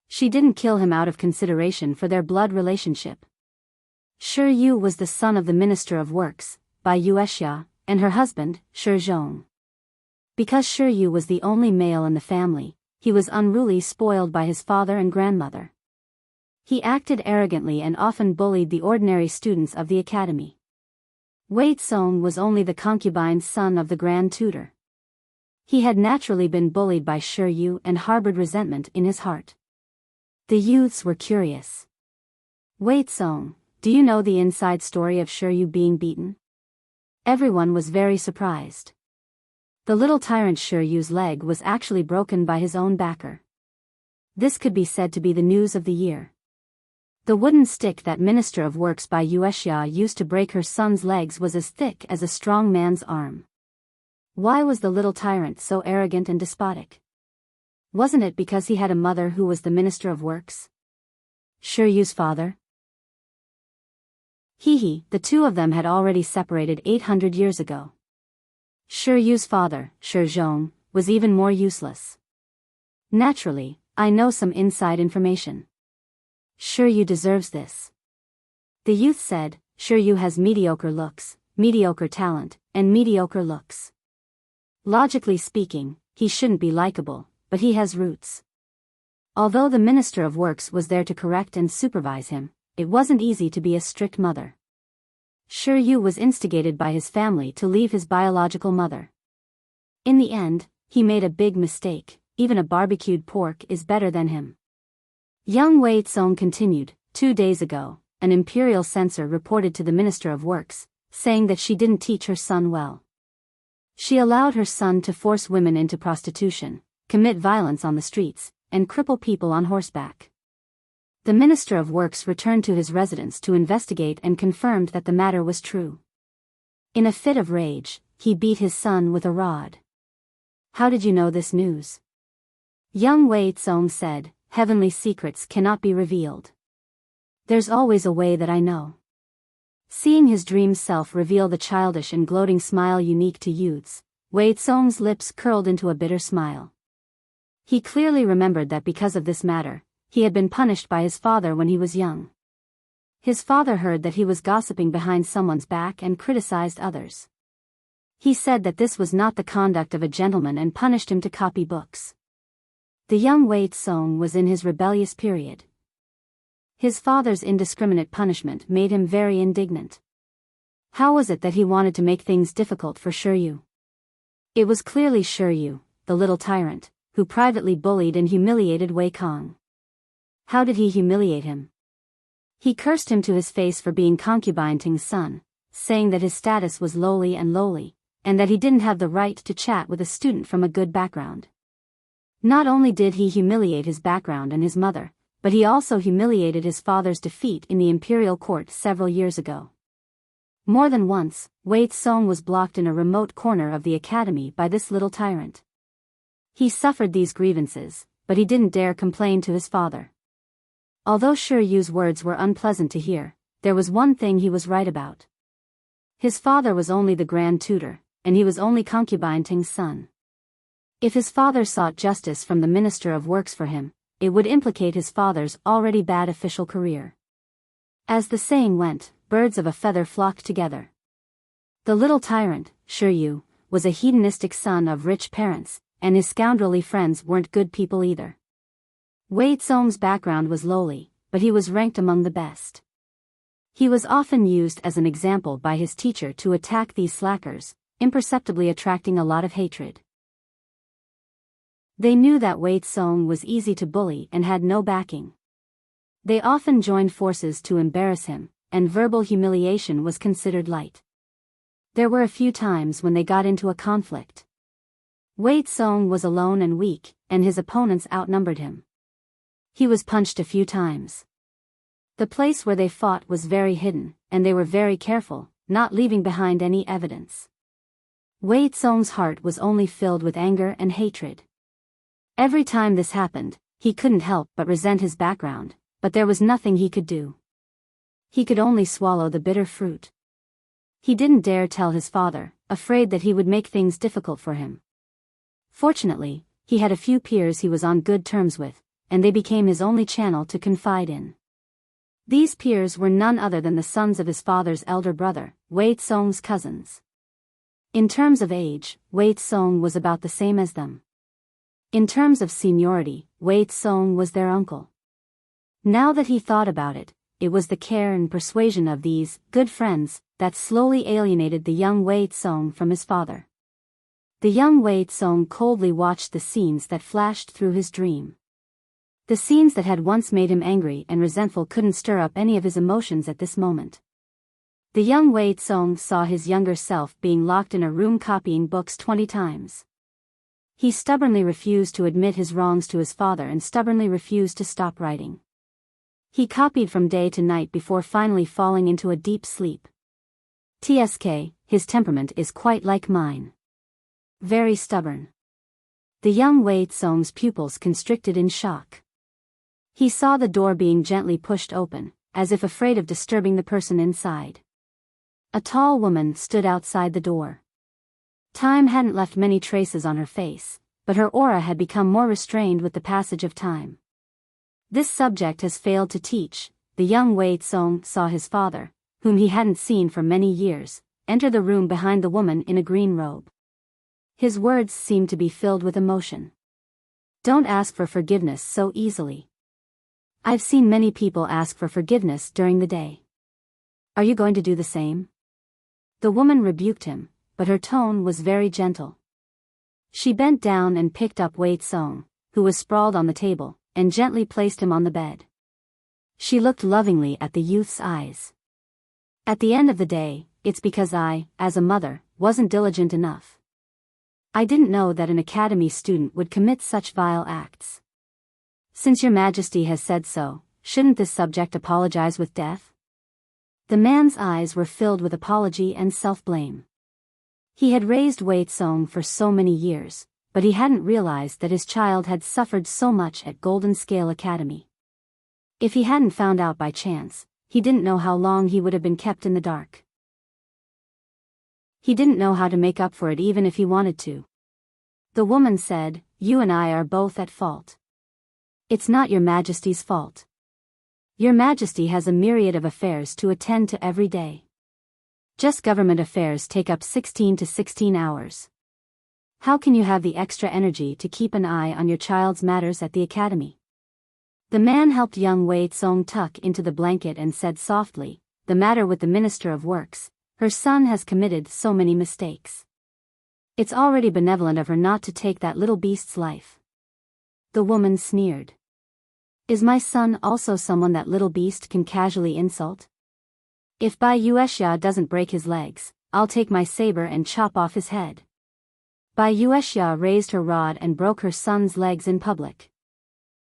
She didn't kill him out of consideration for their blood relationship. Yu was the son of the Minister of Works, Bai Yuexia, and her husband, Zhong. Because Yu was the only male in the family, he was unruly, spoiled by his father and grandmother. He acted arrogantly and often bullied the ordinary students of the academy. Wei Tsong was only the concubine's son of the grand tutor. He had naturally been bullied by Yu and harbored resentment in his heart. The youths were curious. Wei Tsong, do you know the inside story of Yu being beaten? Everyone was very surprised. The little tyrant Yu's leg was actually broken by his own backer. This could be said to be the news of the year. The wooden stick that Minister of Works by Yuexia used to break her son's legs was as thick as a strong man's arm. Why was the little tyrant so arrogant and despotic? Wasn't it because he had a mother who was the Minister of Works? Shiyu's father? The two of them had already separated 800 years ago. Shiyu's father, Shi Zhong, was even more useless. Naturally, I know some inside information. Shiyu deserves this. The youth said, Shiyu has mediocre looks, mediocre talent, and mediocre looks. Logically speaking, he shouldn't be likable, but he has roots. Although the Minister of Works was there to correct and supervise him, it wasn't easy to be a strict mother. Shiyu was instigated by his family to leave his biological mother. In the end, he made a big mistake. Even a barbecued pork is better than him. Young Wei Tsong continued, 2 days ago, an imperial censor reported to the Minister of Works, saying that she didn't teach her son well. She allowed her son to force women into prostitution, commit violence on the streets, and cripple people on horseback. The Minister of Works returned to his residence to investigate and confirmed that the matter was true. In a fit of rage, he beat his son with a rod. How did you know this news? Young Wei Tsong said, heavenly secrets cannot be revealed. There's always a way that I know. Seeing his dream self reveal the childish and gloating smile unique to youths, Wei Tsong's lips curled into a bitter smile. He clearly remembered that because of this matter, he had been punished by his father when he was young. His father heard that he was gossiping behind someone's back and criticized others. He said that this was not the conduct of a gentleman and punished him to copy books. The young Wei Tsong was in his rebellious period. His father's indiscriminate punishment made him very indignant. How was it that he wanted to make things difficult for Shiryu? It was clearly Shiryu, the little tyrant, who privately bullied and humiliated Wei Kong. How did he humiliate him? He cursed him to his face for being concubine Ting's son, saying that his status was lowly, and that he didn't have the right to chat with a student from a good background. Not only did he humiliate his background and his mother, but he also humiliated his father's defeat in the imperial court several years ago. More than once, Wei Tsong was blocked in a remote corner of the academy by this little tyrant. He suffered these grievances, but he didn't dare complain to his father. Although Shiryu's words were unpleasant to hear, there was one thing he was right about. His father was only the grand tutor, and he was only concubine Ting's son. If his father sought justice from the Minister of Works for him, it would implicate his father's already bad official career. As the saying went, birds of a feather flocked together. The little tyrant, Shiryu, was a hedonistic son of rich parents, and his scoundrelly friends weren't good people either. Wei Tsong's background was lowly, but he was ranked among the best. He was often used as an example by his teacher to attack these slackers, imperceptibly attracting a lot of hatred. They knew that Wei Tsong was easy to bully and had no backing. They often joined forces to embarrass him, and verbal humiliation was considered light. There were a few times when they got into a conflict. Wei Tsong was alone and weak, and his opponents outnumbered him. He was punched a few times. The place where they fought was very hidden, and they were very careful, not leaving behind any evidence. Wei Tsong's heart was only filled with anger and hatred. Every time this happened, he couldn't help but resent his background, but there was nothing he could do. He could only swallow the bitter fruit. He didn't dare tell his father, afraid that he would make things difficult for him. Fortunately, he had a few peers he was on good terms with, and they became his only channel to confide in. These peers were none other than the sons of his father's elder brother, Wei Tsong's cousins. In terms of age, Wei Tsong was about the same as them. In terms of seniority, Wei Tsong was their uncle. Now that he thought about it, it was the care and persuasion of these good friends that slowly alienated the young Wei Tsong from his father. The young Wei Tsong coldly watched the scenes that flashed through his dream. The scenes that had once made him angry and resentful couldn't stir up any of his emotions at this moment. The young Wei Tsong saw his younger self being locked in a room copying books 20 times. He stubbornly refused to admit his wrongs to his father and stubbornly refused to stop writing. He copied from day to night before finally falling into a deep sleep. TSK, his temperament is quite like mine. Very stubborn. The young Wei Tsong's pupils constricted in shock. He saw the door being gently pushed open, as if afraid of disturbing the person inside. A tall woman stood outside the door. Time hadn't left many traces on her face, but her aura had become more restrained with the passage of time. This subject has failed to teach. The young Wei Tsong saw his father, whom he hadn't seen for many years, enter the room behind the woman in a green robe. His words seemed to be filled with emotion. Don't ask for forgiveness so easily. I've seen many people ask for forgiveness during the day. Are you going to do the same? The woman rebuked him, but her tone was very gentle. She bent down and picked up Wei Tsong, who was sprawled on the table, and gently placed him on the bed. She looked lovingly at the youth's eyes. At the end of the day, it's because I, as a mother, wasn't diligent enough. I didn't know that an academy student would commit such vile acts. Since your majesty has said so, shouldn't this subject apologize with death? The man's eyes were filled with apology and self-blame. He had raised Wei Tsong for so many years, but he hadn't realized that his child had suffered so much at Golden Scale Academy. If he hadn't found out by chance, he didn't know how long he would have been kept in the dark. He didn't know how to make up for it even if he wanted to. The woman said, "You and I are both at fault. It's not your majesty's fault. Your majesty has a myriad of affairs to attend to every day. Just government affairs take up 16 to 16 hours. How can you have the extra energy to keep an eye on your child's matters at the academy?" The man helped young Wei Tsong tuck into the blanket and said softly, "The matter with the Minister of Works, her son has committed so many mistakes. It's already benevolent of her not to take that little beast's life." The woman sneered. "Is my son also someone that little beast can casually insult? If Bai Yuexia doesn't break his legs, I'll take my saber and chop off his head." Bai Yuexia raised her rod and broke her son's legs in public.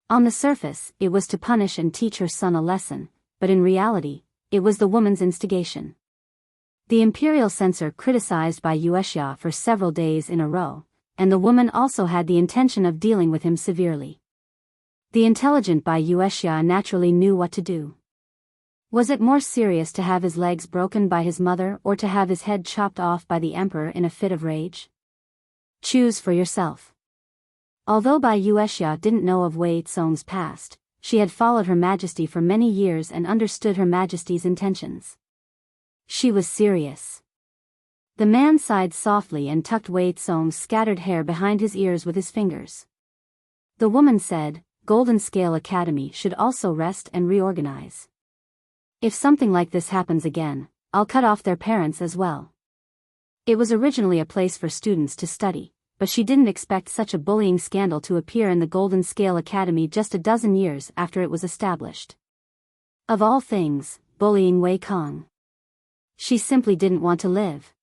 On the surface, it was to punish and teach her son a lesson, but in reality, it was the woman's instigation. The imperial censor criticized Bai Yuexia for several days in a row, and the woman also had the intention of dealing with him severely. The intelligent Bai Yuexia naturally knew what to do. Was it more serious to have his legs broken by his mother or to have his head chopped off by the emperor in a fit of rage? Choose for yourself. Although Bai Yuexia didn't know of Wei Tsong's past, she had followed Her Majesty for many years and understood Her Majesty's intentions. She was serious. The man sighed softly and tucked Wei Tsong's scattered hair behind his ears with his fingers. The woman said, "Golden Scale Academy should also rest and reorganize. If something like this happens again, I'll cut off their parents as well." It was originally a place for students to study, but she didn't expect such a bullying scandal to appear in the Golden Scale Academy just a dozen years after it was established. Of all things, bullying Wei Kong. She simply didn't want to live.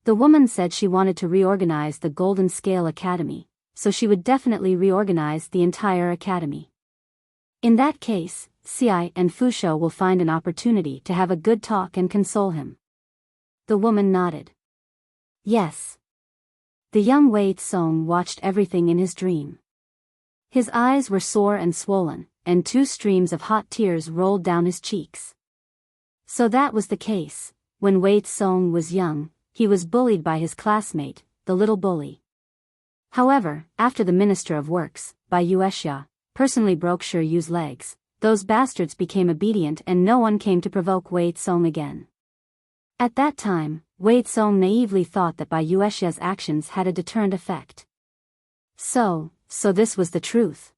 The woman said she wanted to reorganize the Golden Scale Academy, so she would definitely reorganize the entire academy. In that case, Ci and Fusho will find an opportunity to have a good talk and console him. The woman nodded. Yes. The young Wei Tsong watched everything in his dream. His eyes were sore and swollen, and 2 streams of hot tears rolled down his cheeks. So that was the case. When Wei Tsong was young, he was bullied by his classmate, the little bully. However, after the Minister of Works, Bai Yuexia, personally broke Shi Yu's legs, those bastards became obedient and no one came to provoke Wei Tsong again. At that time, Wei Tsong naively thought that Bai Yuexia's actions had a deterrent effect. So this was the truth.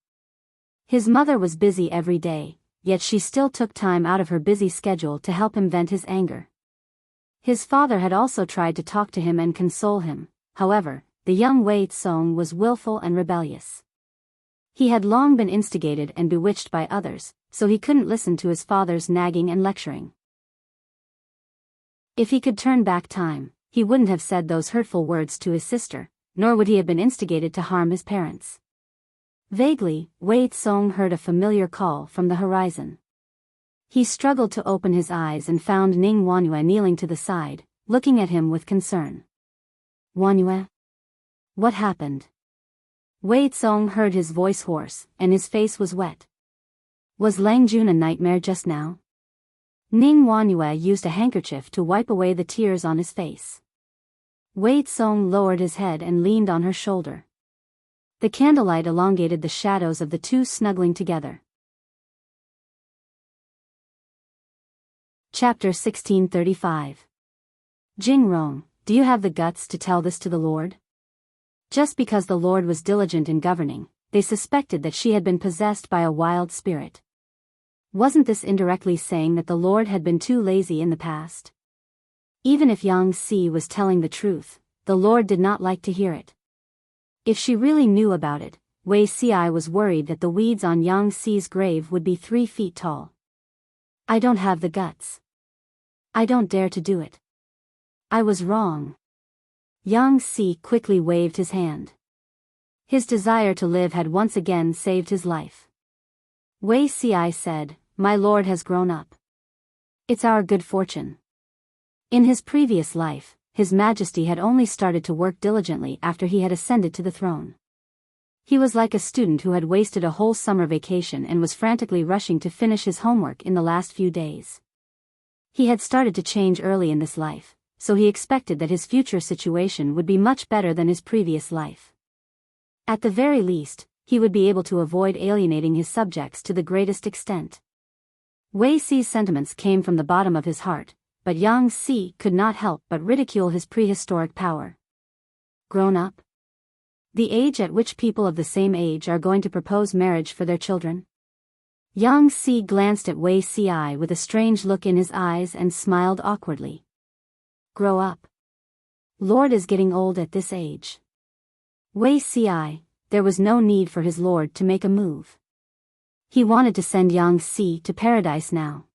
His mother was busy every day, yet she still took time out of her busy schedule to help him vent his anger. His father had also tried to talk to him and console him, however, the young Wei Tsong was willful and rebellious. He had long been instigated and bewitched by others, so he couldn't listen to his father's nagging and lecturing. If he could turn back time, he wouldn't have said those hurtful words to his sister, nor would he have been instigated to harm his parents. Vaguely, Wei Tsong heard a familiar call from the horizon. He struggled to open his eyes and found Ning Wanyue kneeling to the side, looking at him with concern. Wanyue? What happened? Wei Tsong heard his voice hoarse, and his face was wet. Was Lang Jun a nightmare just now? Ning Wanyue used a handkerchief to wipe away the tears on his face. Wei Tsong lowered his head and leaned on her shoulder. The candlelight elongated the shadows of the two snuggling together. Chapter 1635. Jing Rong, do you have the guts to tell this to the Lord? Just because the Lord was diligent in governing, they suspected that she had been possessed by a wild spirit. Wasn't this indirectly saying that the Lord had been too lazy in the past? Even if Yang Si was telling the truth, the Lord did not like to hear it. If she really knew about it, Wei Si was worried that the weeds on Yang Si's grave would be 3 feet tall. I don't have the guts. I don't dare to do it. I was wrong. Yang Si quickly waved his hand. His desire to live had once again saved his life. Wei Si said, "My lord has grown up. It's our good fortune." In his previous life, His Majesty had only started to work diligently after he had ascended to the throne. He was like a student who had wasted a whole summer vacation and was frantically rushing to finish his homework in the last few days. He had started to change early in this life, so he expected that his future situation would be much better than his previous life. At the very least, he would be able to avoid alienating his subjects to the greatest extent. Wei Si's sentiments came from the bottom of his heart, but Yang Si could not help but ridicule his prehistoric power. Grown up? The age at which people of the same age are going to propose marriage for their children? Yang Si glanced at Wei Si with a strange look in his eyes and smiled awkwardly. Grow up. Lord is getting old at this age. Wei Si, there was no need for his lord to make a move. He wanted to send Yang Si to paradise now.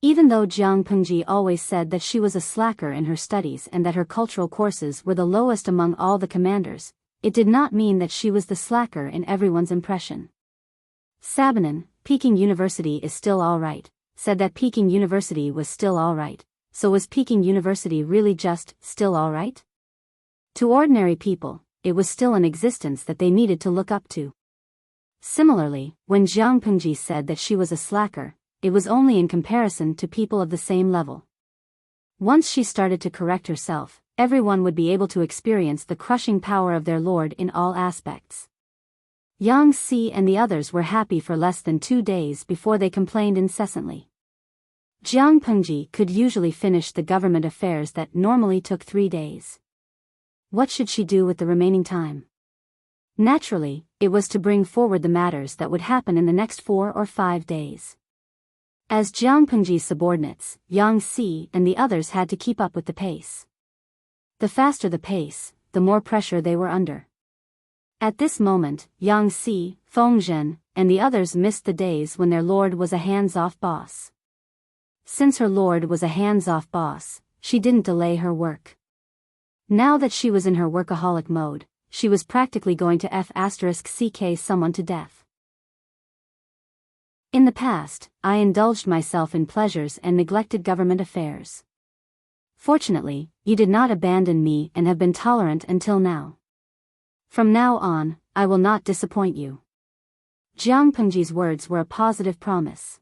Even though Jiang Pengji always said that she was a slacker in her studies and that her cultural courses were the lowest among all the commanders, it did not mean that she was the slacker in everyone's impression. Sabanan, Peking University is still alright, said that Peking University was still alright, so was Peking University really just still alright? To ordinary people, it was still an existence that they needed to look up to. Similarly, when Jiang Pengji said that she was a slacker, it was only in comparison to people of the same level. Once she started to correct herself, everyone would be able to experience the crushing power of their lord in all aspects. Yang Si and the others were happy for less than 2 days before they complained incessantly. Jiang Pengji could usually finish the government affairs that normally took 3 days. What should she do with the remaining time? Naturally, it was to bring forward the matters that would happen in the next 4 or 5 days. As Jiang Pengji's subordinates, Yang Si and the others had to keep up with the pace. The faster the pace, the more pressure they were under. At this moment, Yang Si, Feng Zhen, and the others missed the days when their lord was a hands-off boss. Since her lord was a hands-off boss, she didn't delay her work. Now that she was in her workaholic mode, she was practically going to f*ck someone to death. In the past, I indulged myself in pleasures and neglected government affairs. Fortunately, you did not abandon me and have been tolerant until now. From now on, I will not disappoint you. Jiang Pengji's words were a positive promise.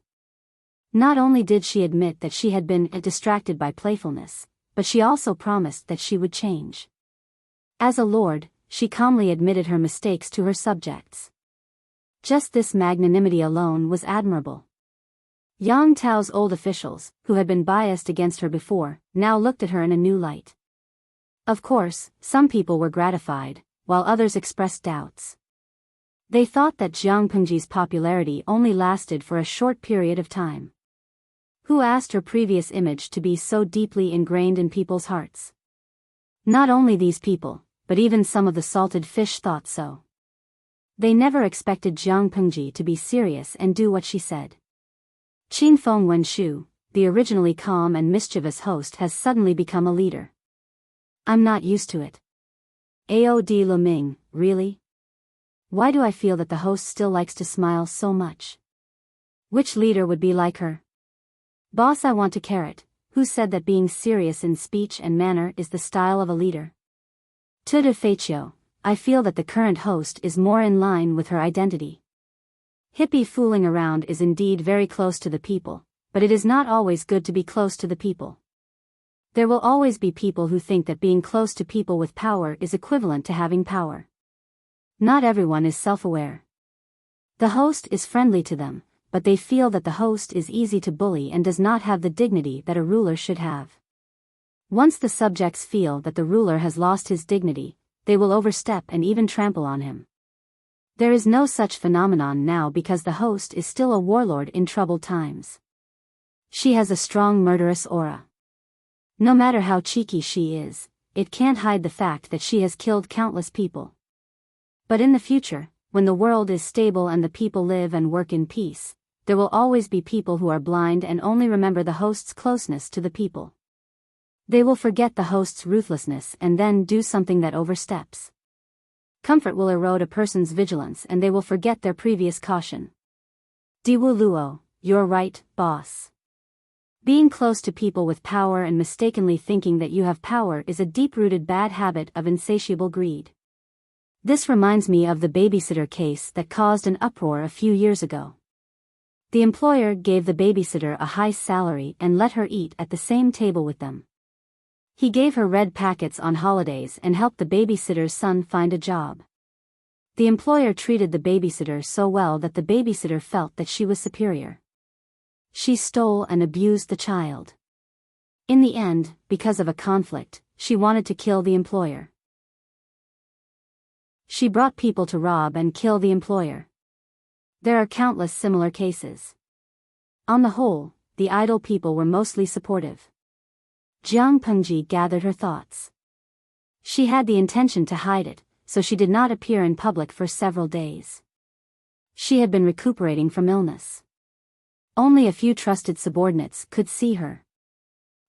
Not only did she admit that she had been distracted by playfulness, but she also promised that she would change. As a lord, she calmly admitted her mistakes to her subjects. Just this magnanimity alone was admirable. Yang Tao's old officials, who had been biased against her before, now looked at her in a new light. Of course, some people were gratified, while others expressed doubts. They thought that Jiang Pengji's popularity only lasted for a short period of time. Who asked her previous image to be so deeply ingrained in people's hearts? Not only these people, but even some of the salted fish thought so. They never expected Jiang Pengji to be serious and do what she said. Qin Feng Wenshu, the originally calm and mischievous host, has suddenly become a leader. I'm not used to it. Aod Luming, really? Why do I feel that the host still likes to smile so much? Which leader would be like her? Boss, I want to carrot. Who said that being serious in speech and manner is the style of a leader? Todo fecho, I feel that the current host is more in line with her identity. Hippie fooling around is indeed very close to the people, but it is not always good to be close to the people. There will always be people who think that being close to people with power is equivalent to having power. Not everyone is self-aware. The host is friendly to them, but they feel that the host is easy to bully and does not have the dignity that a ruler should have. Once the subjects feel that the ruler has lost his dignity, they will overstep and even trample on him. There is no such phenomenon now because the host is still a warlord in troubled times. She has a strong murderous aura. No matter how cheeky she is, it can't hide the fact that she has killed countless people. But in the future, when the world is stable and the people live and work in peace, there will always be people who are blind and only remember the host's closeness to the people. They will forget the host's ruthlessness and then do something that oversteps. Comfort will erode a person's vigilance and they will forget their previous caution. Diwu Luo, you're right, boss. Being close to people with power and mistakenly thinking that you have power is a deep-rooted bad habit of insatiable greed. This reminds me of the babysitter case that caused an uproar a few years ago. The employer gave the babysitter a high salary and let her eat at the same table with them. He gave her red packets on holidays and helped the babysitter's son find a job. The employer treated the babysitter so well that the babysitter felt that she was superior. She stole and abused the child. In the end, because of a conflict, she wanted to kill the employer. She brought people to rob and kill the employer. There are countless similar cases. On the whole, the idle people were mostly supportive. Jiang Pengji gathered her thoughts. She had the intention to hide it, so she did not appear in public for several days. She had been recuperating from illness. Only a few trusted subordinates could see her.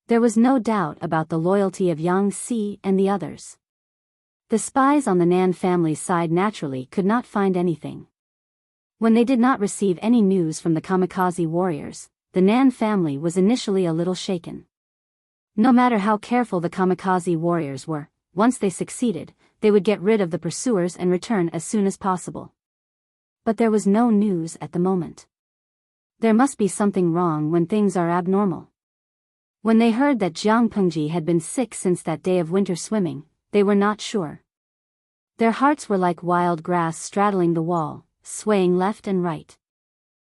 There was no doubt about the loyalty of Yang Si and the others. The spies on the Nan family's side naturally could not find anything. When they did not receive any news from the kamikaze warriors, the Nan family was initially a little shaken. No matter how careful the kamikaze warriors were, once they succeeded, they would get rid of the pursuers and return as soon as possible. But there was no news at the moment. There must be something wrong when things are abnormal. When they heard that Jiang Pengji had been sick since that day of winter swimming, they were not sure. Their hearts were like wild grass straddling the wall, swaying left and right.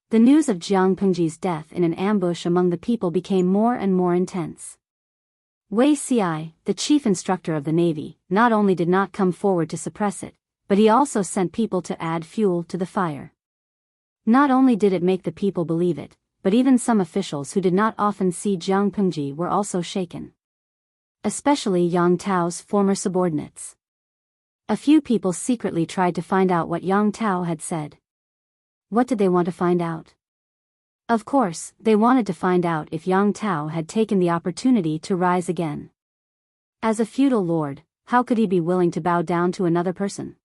The news of Jiang Pengji's death in an ambush among the people became more and more intense. Wei Ci, the chief instructor of the Navy, not only did not come forward to suppress it, but he also sent people to add fuel to the fire. Not only did it make the people believe it, but even some officials who did not often see Jiang Pengji were also shaken. Especially Yang Tao's former subordinates. A few people secretly tried to find out what Yang Tao had said. What did they want to find out? Of course, they wanted to find out if Yang Tao had taken the opportunity to rise again. As a feudal lord, how could he be willing to bow down to another person?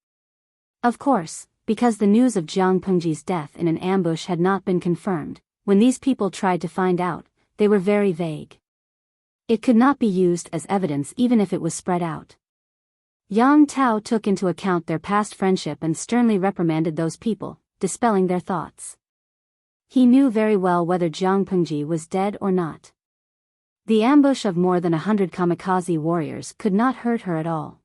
Of course, because the news of Jiang Pengji's death in an ambush had not been confirmed, when these people tried to find out, they were very vague. It could not be used as evidence even if it was spread out. Yang Tao took into account their past friendship and sternly reprimanded those people, dispelling their thoughts. He knew very well whether Jiang Pengji was dead or not. The ambush of more than 100 kamikaze warriors could not hurt her at all.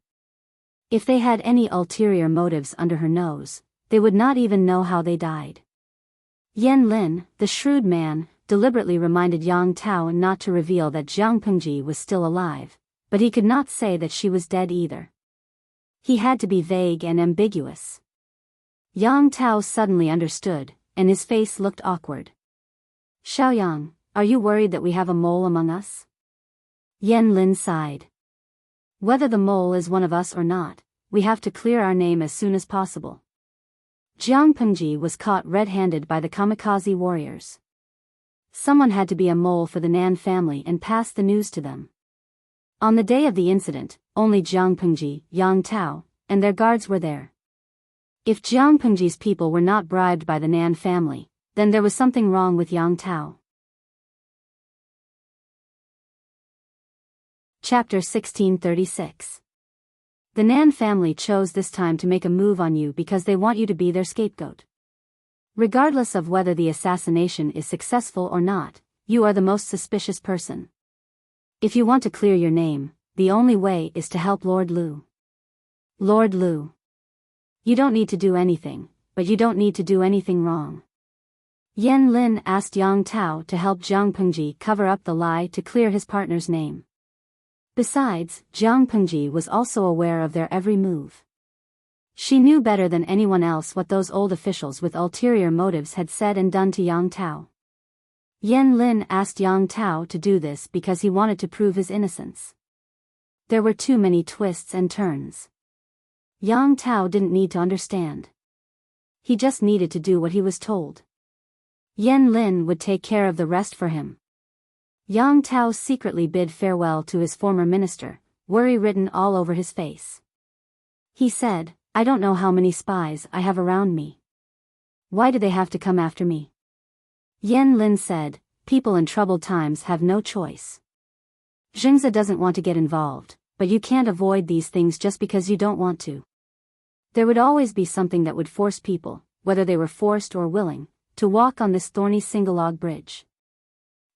If they had any ulterior motives under her nose, they would not even know how they died. Yan Lin, the shrewd man, deliberately reminded Yang Tao not to reveal that Jiang Pengji was still alive, but he could not say that she was dead either. He had to be vague and ambiguous. Yang Tao suddenly understood, and his face looked awkward. Xiaoyang, are you worried that we have a mole among us? Yan Lin sighed. Whether the mole is one of us or not, we have to clear our name as soon as possible. Jiang Pengji was caught red-handed by the kamikaze warriors. Someone had to be a mole for the Nan family and pass the news to them. On the day of the incident, only Jiang Pengji, Yang Tao, and their guards were there. If Jiang Pengji's people were not bribed by the Nan family, then there was something wrong with Yang Tao. Chapter 1636. The Nan family chose this time to make a move on you because they want you to be their scapegoat. Regardless of whether the assassination is successful or not, you are the most suspicious person. If you want to clear your name, the only way is to help Lord Lu. Lord Lu. You don't need to do anything, but you don't need to do anything wrong. Yan Lin asked Yang Tao to help Jiang Pengji cover up the lie to clear his partner's name. Besides, Jiang Pengji was also aware of their every move. She knew better than anyone else what those old officials with ulterior motives had said and done to Yang Tao. Yan Lin asked Yang Tao to do this because he wanted to prove his innocence. There were too many twists and turns. Yang Tao didn't need to understand. He just needed to do what he was told. Yan Lin would take care of the rest for him. Yang Tao secretly bid farewell to his former minister, worry written all over his face. He said, "I don't know how many spies I have around me. Why do they have to come after me?" Yan Lin said, "People in troubled times have no choice. Jingzi doesn't want to get involved, but you can't avoid these things just because you don't want to. There would always be something that would force people, whether they were forced or willing, to walk on this thorny single-log bridge.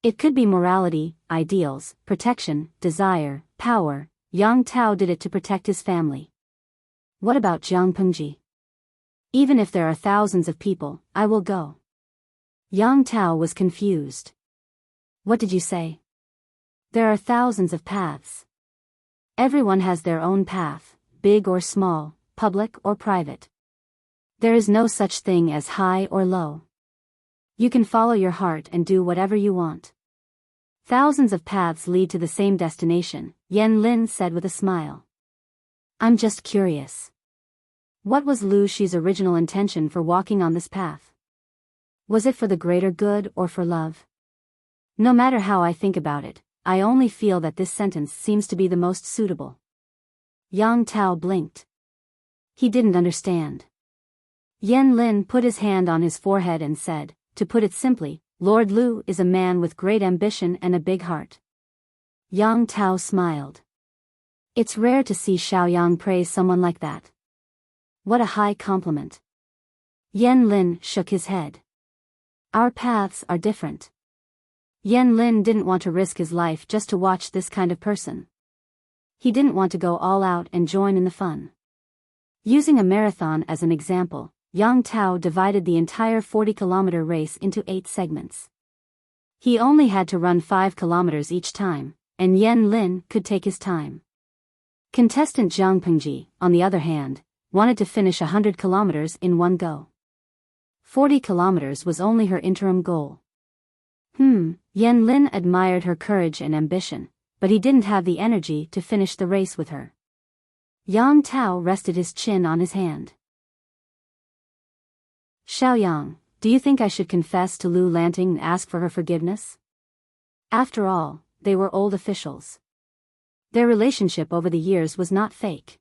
It could be morality, ideals, protection, desire, power. Yang Tao did it to protect his family. What about Jiang Pengji? Even if there are thousands of people, I will go." Yang Tao was confused. "What did you say?" "There are thousands of paths. Everyone has their own path, big or small, public or private. There is no such thing as high or low. You can follow your heart and do whatever you want. Thousands of paths lead to the same destination," Yan Lin said with a smile. "I'm just curious. What was Lu Shi's original intention for walking on this path? Was it for the greater good or for love? No matter how I think about it, I only feel that this sentence seems to be the most suitable." Yang Tao blinked. He didn't understand. Yan Lin put his hand on his forehead and said, "To put it simply, Lord Lu is a man with great ambition and a big heart." Yang Tao smiled. It's rare to see Xiaoyang praise someone like that. What a high compliment. Yan Lin shook his head. "Our paths are different." Yan Lin didn't want to risk his life just to watch this kind of person. He didn't want to go all out and join in the fun. Using a marathon as an example, Yang Tao divided the entire 40-kilometer race into 8 segments. He only had to run 5 kilometers each time, and Yan Lin could take his time. Contestant Jiang Pengji, on the other hand, wanted to finish 100 kilometers in one go. 40 kilometers was only her interim goal. Yan Lin admired her courage and ambition, but he didn't have the energy to finish the race with her. Yang Tao rested his chin on his hand. "Xiaoyang, do you think I should confess to Lu Lanting and ask for her forgiveness? After all, they were old officials. Their relationship over the years was not fake."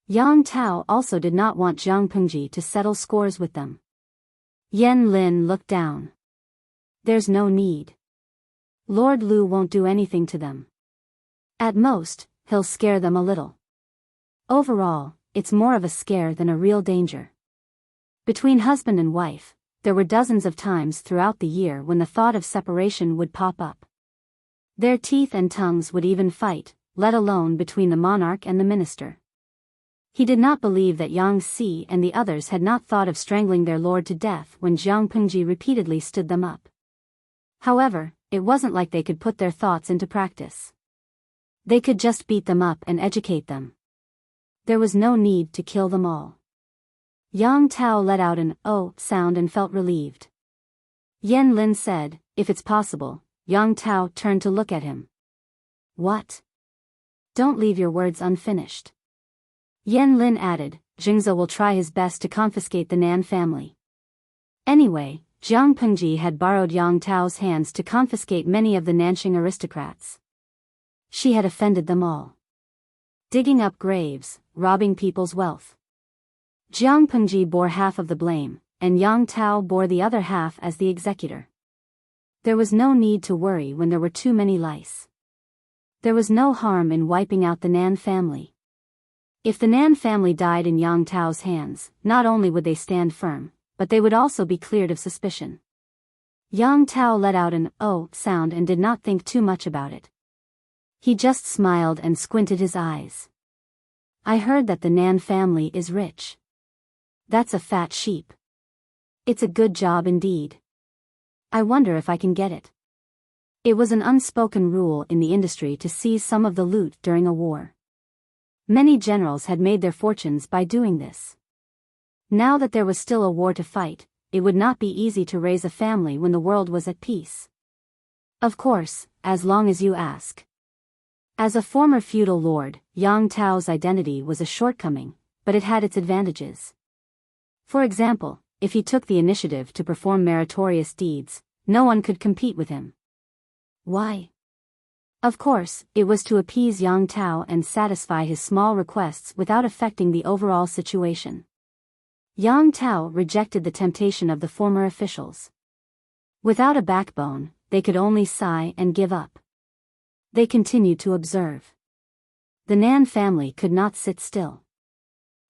Yang Tao also did not want Jiang Pengji to settle scores with them. Yan Lin looked down. "There's no need. Lord Lu won't do anything to them. At most, he'll scare them a little. Overall, it's more of a scare than a real danger." Between husband and wife, there were dozens of times throughout the year when the thought of separation would pop up. Their teeth and tongues would even fight, let alone between the monarch and the minister. He did not believe that Yang Si and the others had not thought of strangling their lord to death when Jiang Pengji repeatedly stood them up. However, it wasn't like they could put their thoughts into practice. They could just beat them up and educate them. There was no need to kill them all. Yang Tao let out an "oh" sound and felt relieved. Yan Lin said, "If it's possible." Yang Tao turned to look at him. "What?" "Don't leave your words unfinished." Yan Lin added, "Jingzi will try his best to confiscate the Nan family." Anyway, Jiang Pengji had borrowed Yang Tao's hands to confiscate many of the Nanxing aristocrats. She had offended them all. Digging up graves, robbing people's wealth. Jiang Pengji bore half of the blame, and Yang Tao bore the other half as the executor. There was no need to worry when there were too many lice. There was no harm in wiping out the Nan family. If the Nan family died in Yang Tao's hands, not only would they stand firm, but they would also be cleared of suspicion. Yang Tao let out an "oh" sound and did not think too much about it. He just smiled and squinted his eyes. I heard that the Nan family is rich. That's a fat sheep. It's a good job indeed. I wonder if I can get it. It was an unspoken rule in the industry to seize some of the loot during a war. Many generals had made their fortunes by doing this. Now that there was still a war to fight, it would not be easy to raise a family when the world was at peace. Of course, as long as you ask. As a former feudal lord, Yang Tao's identity was a shortcoming, but it had its advantages. For example, if he took the initiative to perform meritorious deeds, no one could compete with him. Why? Of course, it was to appease Yang Tao and satisfy his small requests without affecting the overall situation. Yang Tao rejected the temptation of the former officials. Without a backbone, they could only sigh and give up. They continued to observe. The Nan family could not sit still.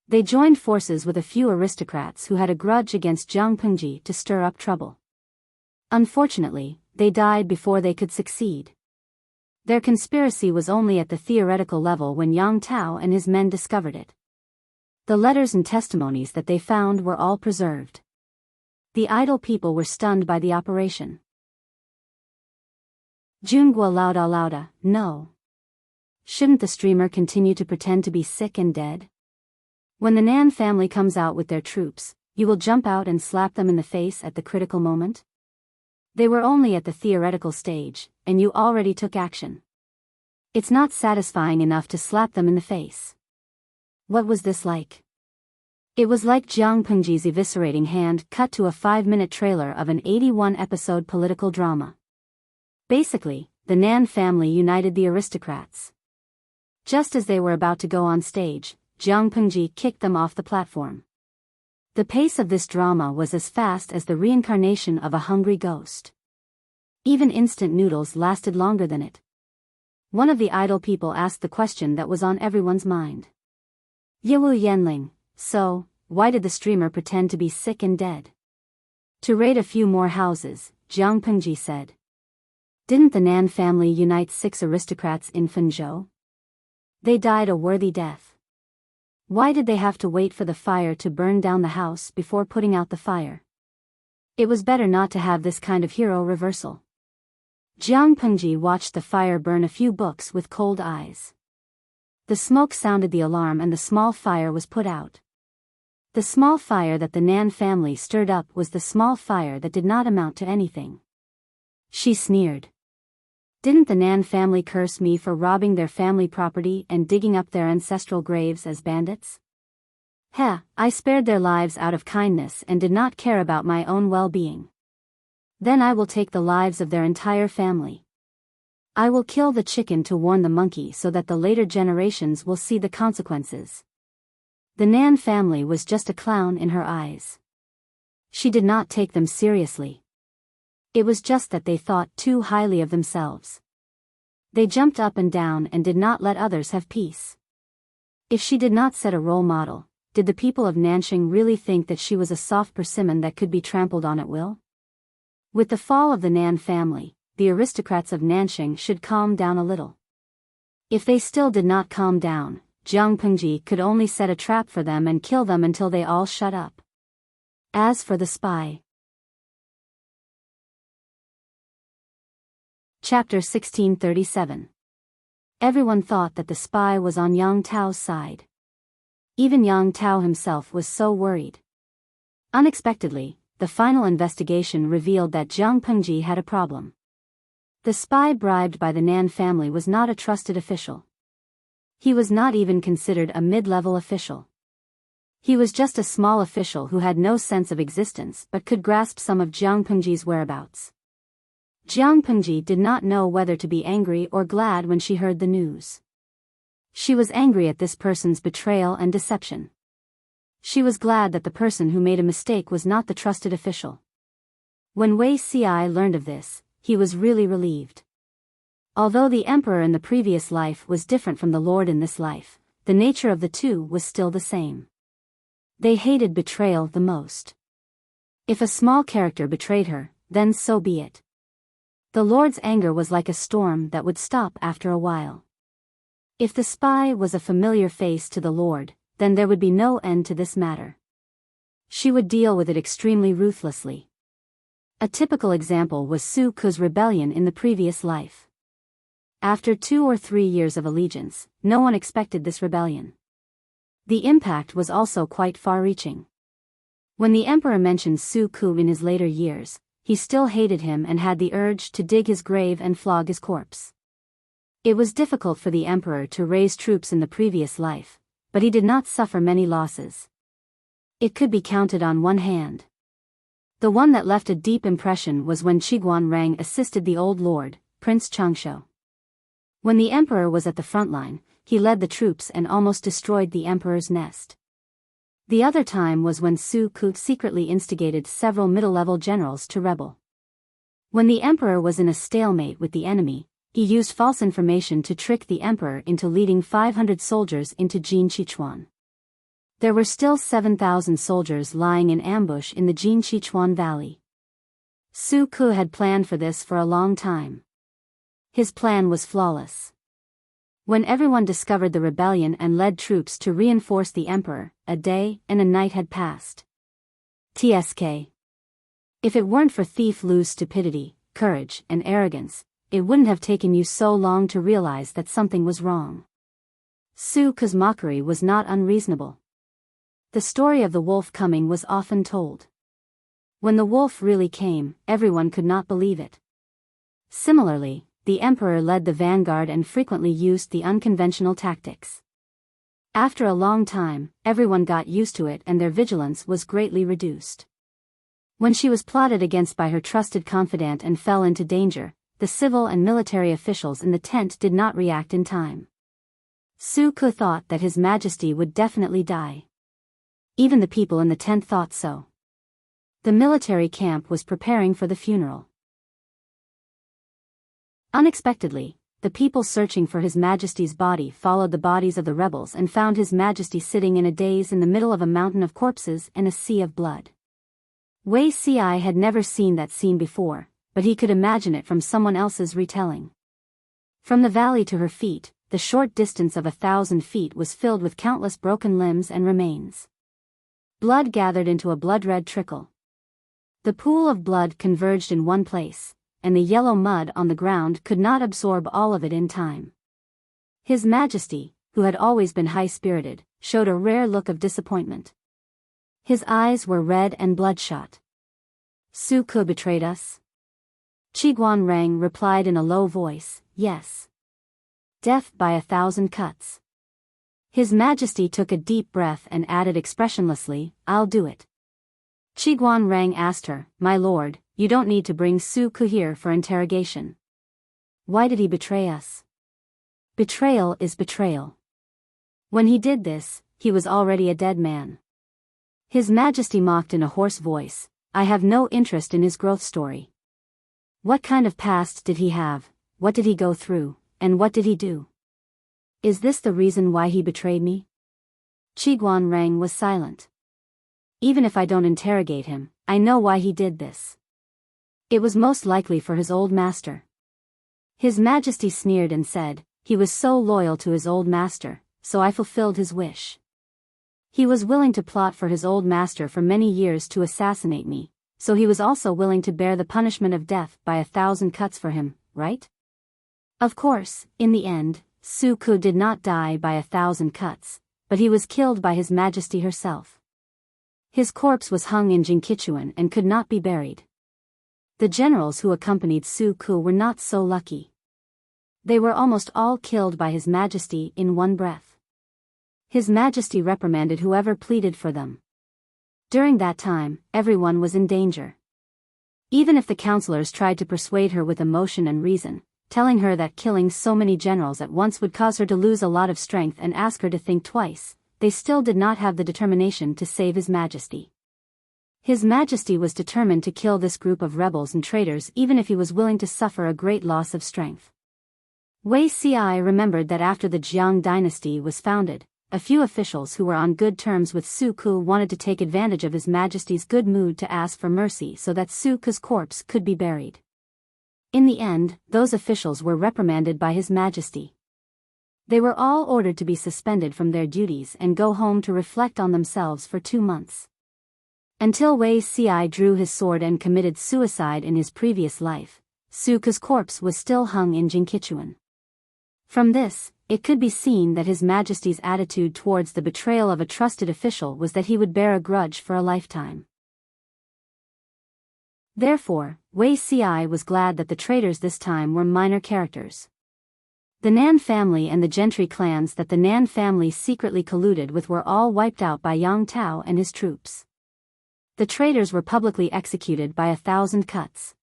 They joined forces with a few aristocrats who had a grudge against Zhang Pengji to stir up trouble. Unfortunately, they died before they could succeed. Their conspiracy was only at the theoretical level when Yang Tao and his men discovered it. The letters and testimonies that they found were all preserved. The idle people were stunned by the operation. Junguo lauda, no. Shouldn't the streamer continue to pretend to be sick and dead? When the Nan family comes out with their troops, you will jump out and slap them in the face at the critical moment? They were only at the theoretical stage, and you already took action. It's not satisfying enough to slap them in the face. What was this like? It was like Zhang Pengji's eviscerating hand cut to a 5-minute trailer of an 81-episode political drama. Basically, the Nan family united the aristocrats. Just as they were about to go on stage, Zhang Pengji kicked them off the platform. The pace of this drama was as fast as the reincarnation of a hungry ghost. Even instant noodles lasted longer than it. One of the idle people asked the question that was on everyone's mind. Yiwu Yanling, so, why did the streamer pretend to be sick and dead? To raid a few more houses, Zhang Pengji said. Didn't the Nan family unite 6 aristocrats in Fenzhou? They died a worthy death. Why did they have to wait for the fire to burn down the house before putting out the fire? It was better not to have this kind of hero reversal. Zhang Pengji watched the fire burn a few books with cold eyes. The smoke sounded the alarm and the small fire was put out. The small fire that the Nan family stirred up was the small fire that did not amount to anything. She sneered. Didn't the Nan family curse me for robbing their family property and digging up their ancestral graves as bandits? Heh, I spared their lives out of kindness and did not care about my own well-being. Then I will take the lives of their entire family. I will kill the chicken to warn the monkey so that the later generations will see the consequences. The Nan family was just a clown in her eyes. She did not take them seriously. It was just that they thought too highly of themselves. They jumped up and down and did not let others have peace. If she did not set a role model, did the people of Nanxing really think that she was a soft persimmon that could be trampled on at will? With the fall of the Nan family, the aristocrats of Nanxing should calm down a little. If they still did not calm down, Zhang Pengji could only set a trap for them and kill them until they all shut up. As for the spy. Chapter 1637. Everyone thought that the spy was on Yang Tao's side. Even Yang Tao himself was so worried. Unexpectedly, the final investigation revealed that Zhang Pengji had a problem. The spy bribed by the Nan family was not a trusted official. He was not even considered a mid-level official. He was just a small official who had no sense of existence but could grasp some of Zhang Pengji's whereabouts. Zhang Pengji did not know whether to be angry or glad when she heard the news. She was angry at this person's betrayal and deception. She was glad that the person who made a mistake was not the trusted official. When Wei Ci learned of this, he was really relieved. Although the emperor in the previous life was different from the lord in this life, the nature of the two was still the same. They hated betrayal the most. If a small character betrayed her, then so be it. The lord's anger was like a storm that would stop after a while. If the spy was a familiar face to the lord, then there would be no end to this matter. She would deal with it extremely ruthlessly. A typical example was Su Ku's rebellion in the previous life. After 2 or 3 years of allegiance, no one expected this rebellion. The impact was also quite far-reaching. When the emperor mentioned Su Ku in his later years, he still hated him and had the urge to dig his grave and flog his corpse. It was difficult for the emperor to raise troops in the previous life, but he did not suffer many losses. It could be counted on one hand. The one that left a deep impression was when Qiguan Rang assisted the old lord, Prince Changsho. When the emperor was at the front line, he led the troops and almost destroyed the emperor's nest. The other time was when Su Ku secretly instigated several middle-level generals to rebel. When the emperor was in a stalemate with the enemy, he used false information to trick the emperor into leading 500 soldiers into Jinqichuan. There were still 7,000 soldiers lying in ambush in the Jinqichuan Valley. Su Ku had planned for this for a long time. His plan was flawless. When everyone discovered the rebellion and led troops to reinforce the emperor, a day and a night had passed. TSK. If it weren't for Thief Lu's stupidity, courage, and arrogance, it wouldn't have taken you so long to realize that something was wrong. Su Ku's mockery was not unreasonable. The story of the wolf coming was often told. When the wolf really came, everyone could not believe it. Similarly, the emperor led the vanguard and frequently used the unconventional tactics. After a long time, everyone got used to it and their vigilance was greatly reduced. When she was plotted against by her trusted confidant and fell into danger, the civil and military officials in the tent did not react in time. Su Ku thought that His Majesty would definitely die. Even the people in the tent thought so. The military camp was preparing for the funeral. Unexpectedly, the people searching for His Majesty's body followed the bodies of the rebels and found His Majesty sitting in a daze in the middle of a mountain of corpses and a sea of blood. Wei Si had never seen that scene before, but he could imagine it from someone else's retelling. From the valley to her feet, the short distance of 1,000 feet was filled with countless broken limbs and remains. Blood gathered into a blood-red trickle. The pool of blood converged in one place, and the yellow mud on the ground could not absorb all of it in time. His Majesty, who had always been high-spirited, showed a rare look of disappointment. His eyes were red and bloodshot. Su Ku betrayed us? Qiguan Rang replied in a low voice, yes. Death by 1,000 cuts. His Majesty took a deep breath and added expressionlessly, I'll do it. Qiguan Rang asked her, My lord, you don't need to bring Su Ku here for interrogation. Why did he betray us? Betrayal is betrayal. When he did this, he was already a dead man. His Majesty mocked in a hoarse voice, I have no interest in his growth story. What kind of past did he have, what did he go through, and what did he do? Is this the reason why he betrayed me? Qiguan Rang was silent. Even if I don't interrogate him, I know why he did this. It was most likely for his old master. His Majesty sneered and said, he was so loyal to his old master, so I fulfilled his wish. He was willing to plot for his old master for many years to assassinate me, so he was also willing to bear the punishment of death by 1,000 cuts for him, right? Of course, in the end, Su Ku did not die by 1,000 cuts, but he was killed by His Majesty herself. His corpse was hung in Jinqichuan and could not be buried. The generals who accompanied Su Ku were not so lucky. They were almost all killed by His Majesty in one breath. His Majesty reprimanded whoever pleaded for them. During that time, everyone was in danger. Even if the counselors tried to persuade her with emotion and reason, telling her that killing so many generals at once would cause her to lose a lot of strength and ask her to think twice, they still did not have the determination to save His Majesty. His Majesty was determined to kill this group of rebels and traitors even if he was willing to suffer a great loss of strength. Wei Ci remembered that after the Jiang dynasty was founded, a few officials who were on good terms with Su Ke wanted to take advantage of His Majesty's good mood to ask for mercy so that Su Ke's corpse could be buried. In the end, those officials were reprimanded by His Majesty. They were all ordered to be suspended from their duties and go home to reflect on themselves for 2 months. Until Wei Ci drew his sword and committed suicide in his previous life, Su Ke's corpse was still hung in Jingqichuan. From this, it could be seen that His Majesty's attitude towards the betrayal of a trusted official was that he would bear a grudge for a lifetime. Therefore, Wei Ci was glad that the traitors this time were minor characters. The Nan family and the gentry clans that the Nan family secretly colluded with were all wiped out by Yang Tao and his troops. The traitors were publicly executed by 1,000 cuts.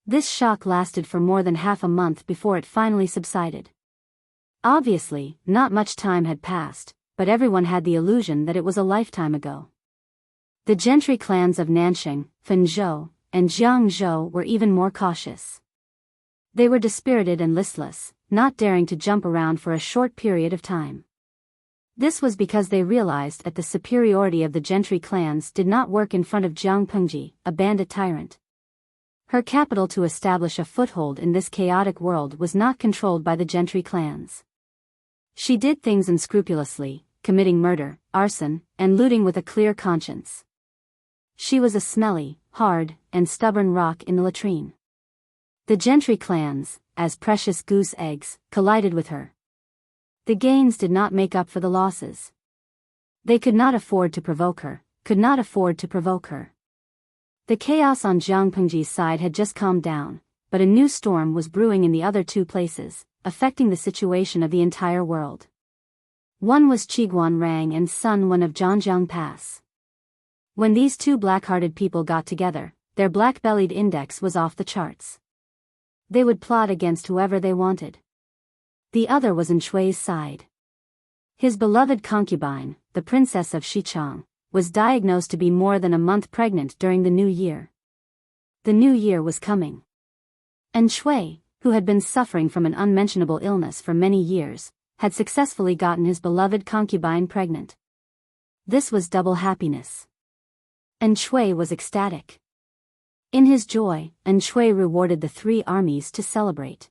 This shock lasted for more than half a month before it finally subsided. Obviously, not much time had passed, but everyone had the illusion that it was a lifetime ago. The gentry clans of Nansheng, Fenzhou, and Jiangzhou were even more cautious. They were dispirited and listless, not daring to jump around for a short period of time. This was because they realized that the superiority of the gentry clans did not work in front of Jiang Pengji, a bandit tyrant. Her capital to establish a foothold in this chaotic world was not controlled by the gentry clans. She did things unscrupulously, committing murder, arson, and looting with a clear conscience. She was a smelly, hard, and stubborn rock in the latrine. The gentry clans, as precious goose eggs, collided with her. The gains did not make up for the losses. They could not afford to provoke her, could not afford to provoke her. The chaos on Jiang Pengji's side had just calmed down, but a new storm was brewing in the other 2 places, affecting the situation of the entire world. One was Qiguan Rang and Sun Wen of Zhangjiang Pass. When these 2 black-hearted people got together, their black-bellied index was off the charts. They would plot against whoever they wanted. The other was Enchui's side. His beloved concubine, the princess of Xichang, was diagnosed to be more than a month pregnant during the new year. The new year was coming. Enchui, who had been suffering from an unmentionable illness for many years, had successfully gotten his beloved concubine pregnant. This was double happiness. Enchui was ecstatic. In his joy, Enchui rewarded the 3 armies to celebrate.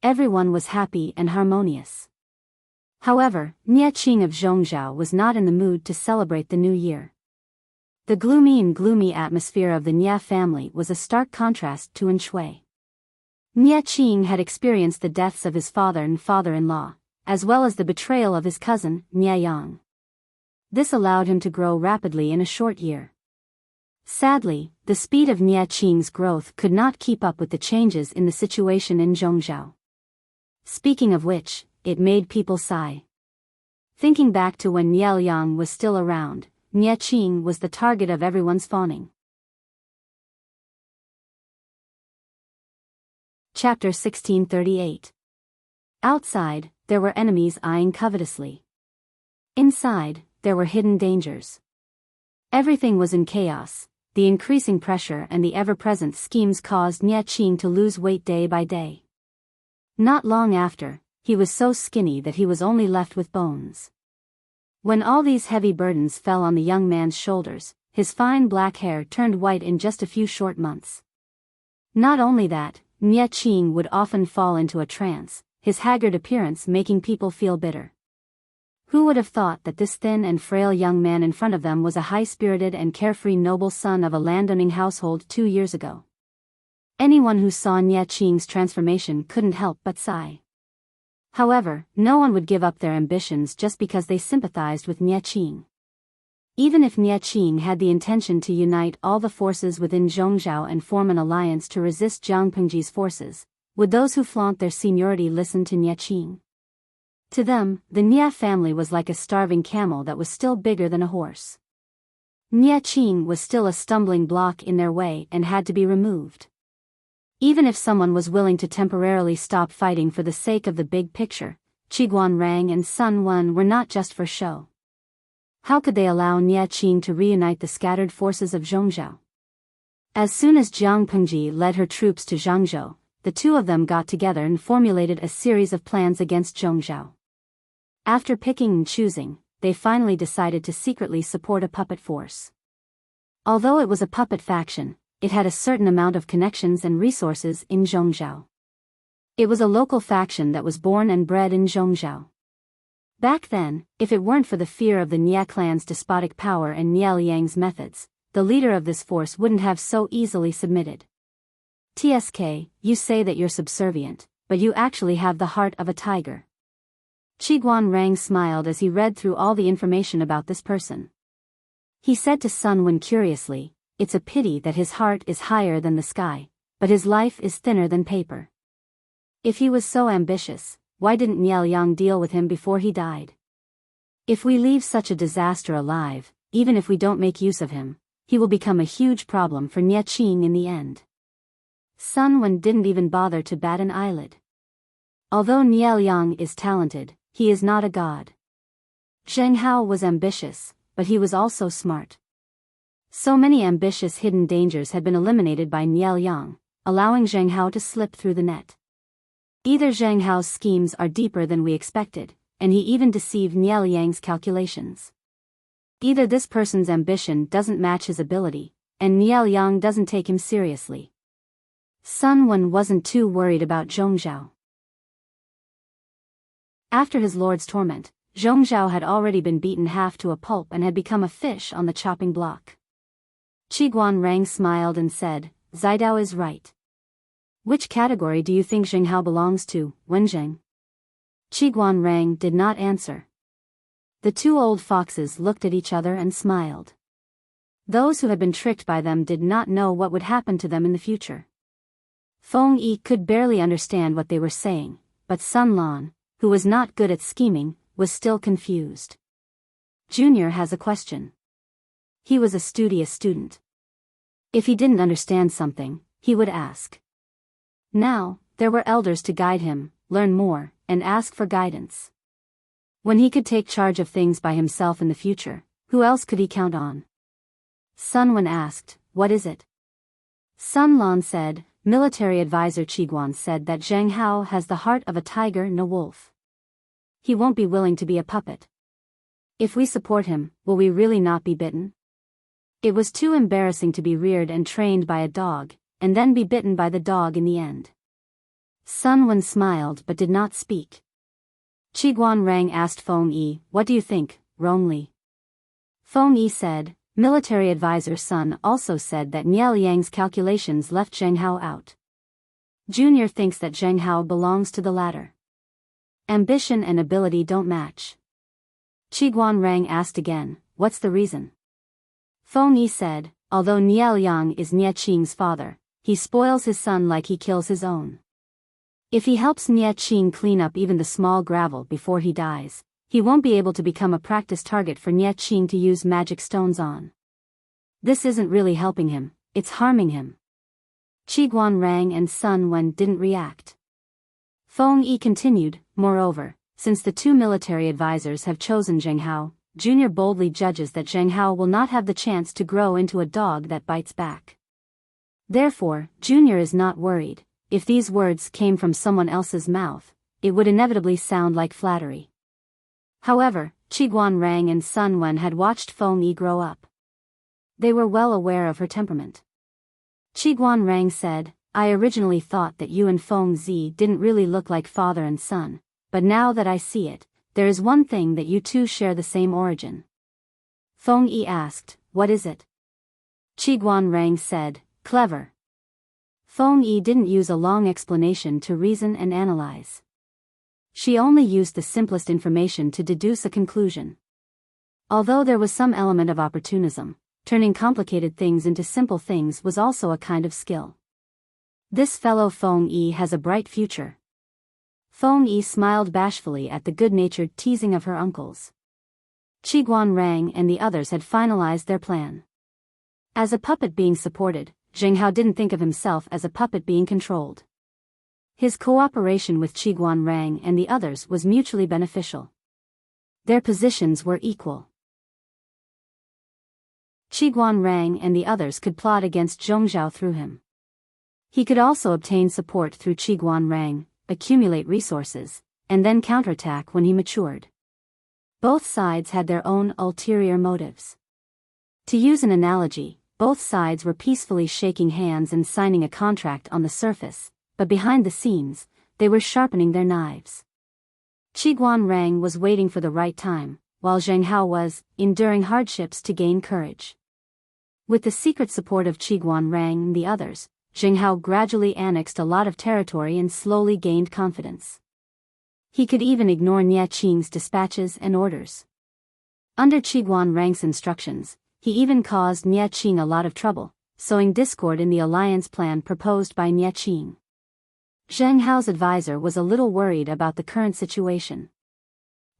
Everyone was happy and harmonious. However, Niaqing of Zhongzhou was not in the mood to celebrate the new year. The gloomy atmosphere of the Nia family was a stark contrast to Enchui. Niaqing had experienced the deaths of his father and father-in-law, as well as the betrayal of his cousin, Niayang. This allowed him to grow rapidly in a short year. Sadly, the speed of Niaqing's growth could not keep up with the changes in the situation in Zhongzhou. Speaking of which, it made people sigh. Thinking back to when Niayang was still around, Niaqing was the target of everyone's fawning. Chapter 1638. Outside, there were enemies eyeing covetously. Inside, there were hidden dangers. Everything was in chaos. The increasing pressure and the ever-present schemes caused Niaqing to lose weight day by day. Not long after, he was so skinny that he was only left with bones. When all these heavy burdens fell on the young man's shoulders, his fine black hair turned white in just a few short months. Not only that, Niaqing would often fall into a trance, his haggard appearance making people feel bitter. Who would have thought that this thin and frail young man in front of them was a high-spirited and carefree noble son of a landowning household 2 years ago? Anyone who saw Niaqing's transformation couldn't help but sigh. However, no one would give up their ambitions just because they sympathized with Niaqing. Even if Niaqing had the intention to unite all the forces within Zhongzhou and form an alliance to resist Jiang Pengji's forces, would those who flaunt their seniority listen to Niaqing? To them, the Nia family was like a starving camel that was still bigger than a horse. Niaqing was still a stumbling block in their way and had to be removed. Even if someone was willing to temporarily stop fighting for the sake of the big picture, Qiguan Rang and Sun Wen were not just for show. How could they allow Niaqing to reunite the scattered forces of Zhongzhou? As soon as Jiang Pengji led her troops to Zhangzhou, the two of them got together and formulated a series of plans against Zhongzhao. After picking and choosing, they finally decided to secretly support a puppet force. Although it was a puppet faction, it had a certain amount of connections and resources in Zhongzhao. It was a local faction that was born and bred in Zhongzhao. Back then, if it weren't for the fear of the Nia clan's despotic power and Niao Yang's methods, the leader of this force wouldn't have so easily submitted. TSK, you say that you're subservient, but you actually have the heart of a tiger. Qiguan Rang smiled as he read through all the information about this person. He said to Sun Wen curiously, it's a pity that his heart is higher than the sky, but his life is thinner than paper. If he was so ambitious, why didn't Niao Yang deal with him before he died? If we leave such a disaster alive, even if we don't make use of him, he will become a huge problem for Nie Qing in the end. Sun Wen didn't even bother to bat an eyelid. Although Niao Yang is talented, he is not a god. Zheng Hao was ambitious, but he was also smart. So many ambitious hidden dangers had been eliminated by Niao Yang, allowing Zheng Hao to slip through the net. Either Zheng Hao's schemes are deeper than we expected, and he even deceived Niao Yang's calculations. Either this person's ambition doesn't match his ability, and Niao Yang doesn't take him seriously. Sun Wen wasn't too worried about Zhongzhao. After his lord's torment, Zhongzhao had already been beaten half to a pulp and had become a fish on the chopping block. Qiguan Rang smiled and said, Zidao is right. Which category do you think Zheng Hao belongs to, Wenzheng? Qiguan Rang did not answer. The two old foxes looked at each other and smiled. Those who had been tricked by them did not know what would happen to them in the future. Feng Yi could barely understand what they were saying, but Sun Lan, who was not good at scheming, was still confused. Junior has a question. He was a studious student. If he didn't understand something, he would ask. Now, there were elders to guide him, learn more, and ask for guidance. When he could take charge of things by himself in the future, who else could he count on? Sun Wen asked, what is it? Sun Lan said, military advisor Qiguan said that Zheng Hao has the heart of a tiger and a wolf. He won't be willing to be a puppet. If we support him, will we really not be bitten? It was too embarrassing to be reared and trained by a dog, and then be bitten by the dog in the end. Sun Wen smiled but did not speak. Qiguan Rang asked Feng Yi, what do you think, Rongli? Feng Yi said, military advisor Sun also said that Niao Yang's calculations left Zheng Hao out. Junior thinks that Zheng Hao belongs to the latter. Ambition and ability don't match. Qiguan Rang asked again, what's the reason? Feng Yi said, although Niao Yang is Nie Qing's father, he spoils his son like he kills his own. If he helps Nie Qing clean up even the small gravel before he dies, he won't be able to become a practice target for Nie Qing to use magic stones on. This isn't really helping him, it's harming him. Qiguan Rang and Sun Wen didn't react. Feng Yi continued, moreover, since the two military advisors have chosen Zheng Hao, Junior boldly judges that Zheng Hao will not have the chance to grow into a dog that bites back. Therefore, Junior is not worried. If these words came from someone else's mouth, it would inevitably sound like flattery. However, Qiguan Rang and Sun Wen had watched Feng Yi grow up. They were well aware of her temperament. Qiguan Rang said, I originally thought that you and Feng Zi didn't really look like father and son, but now that I see it, there is one thing that you two share the same origin. Feng Yi asked, what is it? Qiguan Rang said, clever. Feng Yi didn't use a long explanation to reason and analyze. She only used the simplest information to deduce a conclusion. Although there was some element of opportunism, turning complicated things into simple things was also a kind of skill. This fellow Feng Yi has a bright future. Feng Yi smiled bashfully at the good-natured teasing of her uncles. Qiguan Rang and the others had finalized their plan. As a puppet being supported, Zheng Hao didn't think of himself as a puppet being controlled. His cooperation with Qiguan Rang and the others was mutually beneficial. Their positions were equal. Qiguan Rang and the others could plot against Zhongzhao through him. He could also obtain support through Qiguan Rang, accumulate resources, and then counterattack when he matured. Both sides had their own ulterior motives. To use an analogy, both sides were peacefully shaking hands and signing a contract on the surface, but behind the scenes, they were sharpening their knives. Qiguan Rang was waiting for the right time, while Zheng Hao was enduring hardships to gain courage. With the secret support of Qiguan Rang and the others, Zheng Hao gradually annexed a lot of territory and slowly gained confidence. He could even ignore Nie Qing's dispatches and orders. Under Qiguan Rang's instructions, he even caused Nie Qing a lot of trouble, sowing discord in the alliance plan proposed by Nie Qing. Zheng Hao's advisor was a little worried about the current situation.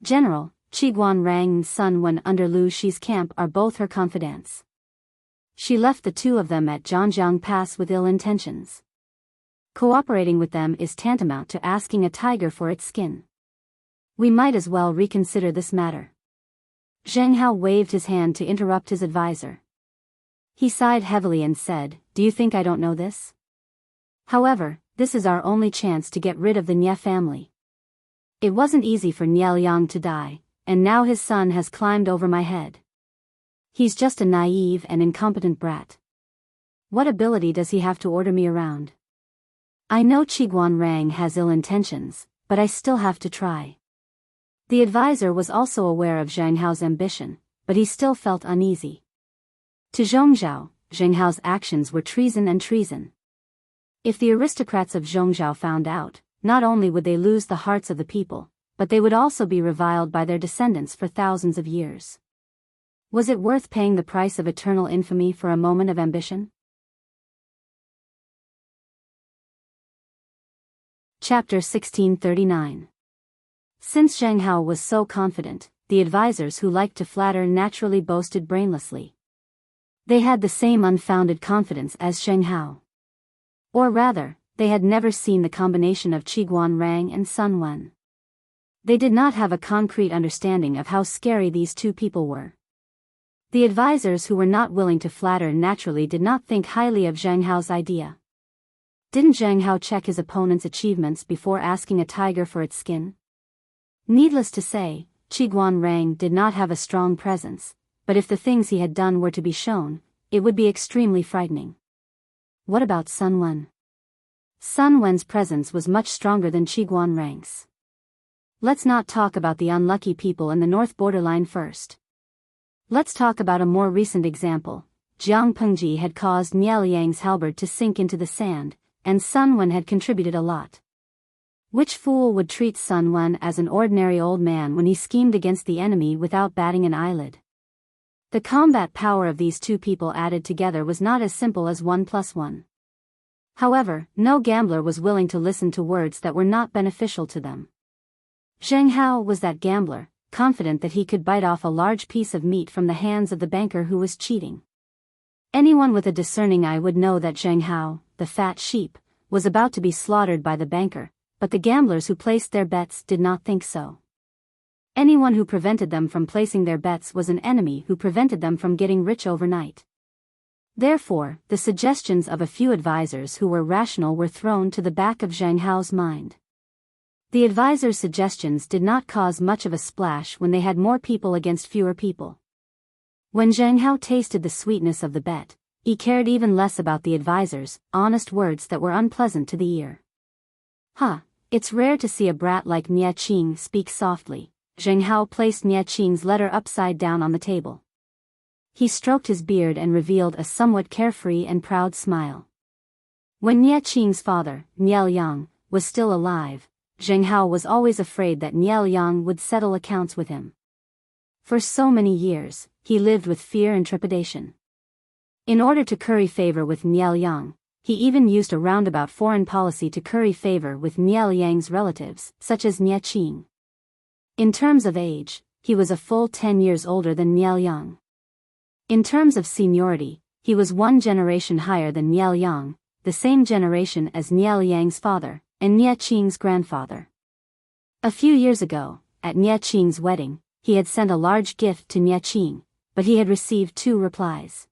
General, Qiguan Rang and Sun Wen under Lu Shi's camp are both her confidants. She left the two of them at Zhangjiang Pass with ill intentions. Cooperating with them is tantamount to asking a tiger for its skin. We might as well reconsider this matter. Zheng Hao waved his hand to interrupt his advisor. He sighed heavily and said, "Do you think I don't know this? However, this is our only chance to get rid of the Nie family. It wasn't easy for Nie Liang to die, and now his son has climbed over my head. He's just a naive and incompetent brat. What ability does he have to order me around? I know Qiguan Rang has ill intentions, but I still have to try." The advisor was also aware of Zheng Hao's ambition, but he still felt uneasy. To Zhongzhou, Zheng Hao's actions were treason and treason. If the aristocrats of Zhongzhou found out, not only would they lose the hearts of the people, but they would also be reviled by their descendants for thousands of years. Was it worth paying the price of eternal infamy for a moment of ambition? Chapter 1639. Since Zheng Hao was so confident, the advisors who liked to flatter naturally boasted brainlessly. They had the same unfounded confidence as Zheng Hao. Or rather, they had never seen the combination of Qiguan Rang and Sun Wen. They did not have a concrete understanding of how scary these two people were. The advisors who were not willing to flatter naturally did not think highly of Zheng Hao's idea. Didn't Zheng Hao check his opponent's achievements before asking a tiger for its skin? Needless to say, Qiguan Rang did not have a strong presence, but if the things he had done were to be shown, it would be extremely frightening. What about Sun Wen? Sun Wen's presence was much stronger than Qiguan Rang's. Let's not talk about the unlucky people in the north borderline first. Let's talk about a more recent example. Jiang Pengji had caused Nie Liang's halberd to sink into the sand, and Sun Wen had contributed a lot. Which fool would treat Sun Wen as an ordinary old man when he schemed against the enemy without batting an eyelid? The combat power of these two people added together was not as simple as 1 + 1. However, no gambler was willing to listen to words that were not beneficial to them. Zheng Hao was that gambler, confident that he could bite off a large piece of meat from the hands of the banker who was cheating. Anyone with a discerning eye would know that Zheng Hao, the fat sheep, was about to be slaughtered by the banker, but the gamblers who placed their bets did not think so. Anyone who prevented them from placing their bets was an enemy who prevented them from getting rich overnight. Therefore, the suggestions of a few advisors who were rational were thrown to the back of Zheng Hao's mind. The advisors' suggestions did not cause much of a splash when they had more people against fewer people. When Zheng Hao tasted the sweetness of the bet, he cared even less about the advisors' honest words that were unpleasant to the ear. It's rare to see a brat like Nie Qing speak softly. Zheng Hao placed Nie Qing's letter upside down on the table. He stroked his beard and revealed a somewhat carefree and proud smile. When Nie Qing's father, Nie Liang, was still alive, Zheng Hao was always afraid that Nie Liang would settle accounts with him. For so many years, he lived with fear and trepidation. In order to curry favor with Nie Liang, he even used a roundabout foreign policy to curry favor with Nie Liang's relatives, such as Nie Qing. In terms of age, he was a full 10 years older than Nie Liang. In terms of seniority, he was one generation higher than Nie Liang, the same generation as Nie Liang's father, and Nie Qing's grandfather. A few years ago, at Nie Qing's wedding, he had sent a large gift to Nie Qing, but he had received 2 replies.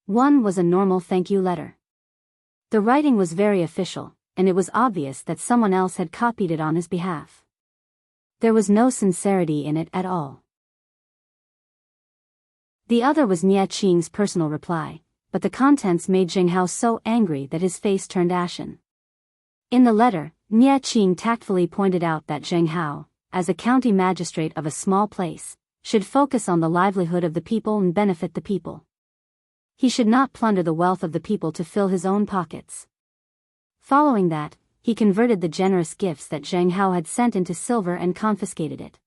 One was a normal thank you letter. The writing was very official, and it was obvious that someone else had copied it on his behalf. There was no sincerity in it at all. The other was Nie Qing's personal reply, but the contents made Zheng Hao so angry that his face turned ashen. In the letter, Nie Qing tactfully pointed out that Zheng Hao, as a county magistrate of a small place, should focus on the livelihood of the people and benefit the people. He should not plunder the wealth of the people to fill his own pockets. Following that, he converted the generous gifts that Zheng Hao had sent into silver and confiscated it.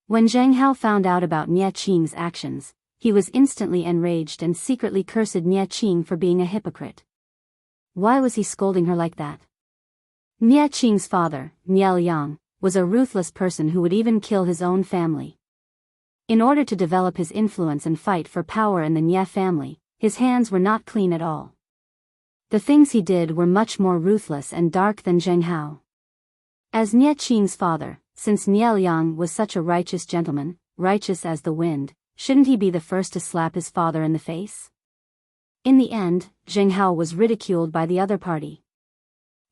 When Zheng Hao found out about Nie Qing's actions, he was instantly enraged and secretly cursed Nie Qing for being a hypocrite. Why was he scolding her like that? Nie Qing's father, Nie Liang, was a ruthless person who would even kill his own family. In order to develop his influence and fight for power in the Nie family, his hands were not clean at all. The things he did were much more ruthless and dark than Zheng Hao. As Nie Qing's father, since Nie Liang was such a righteous gentleman, righteous as the wind, shouldn't he be the first to slap his father in the face? In the end, Zheng Hao was ridiculed by the other party.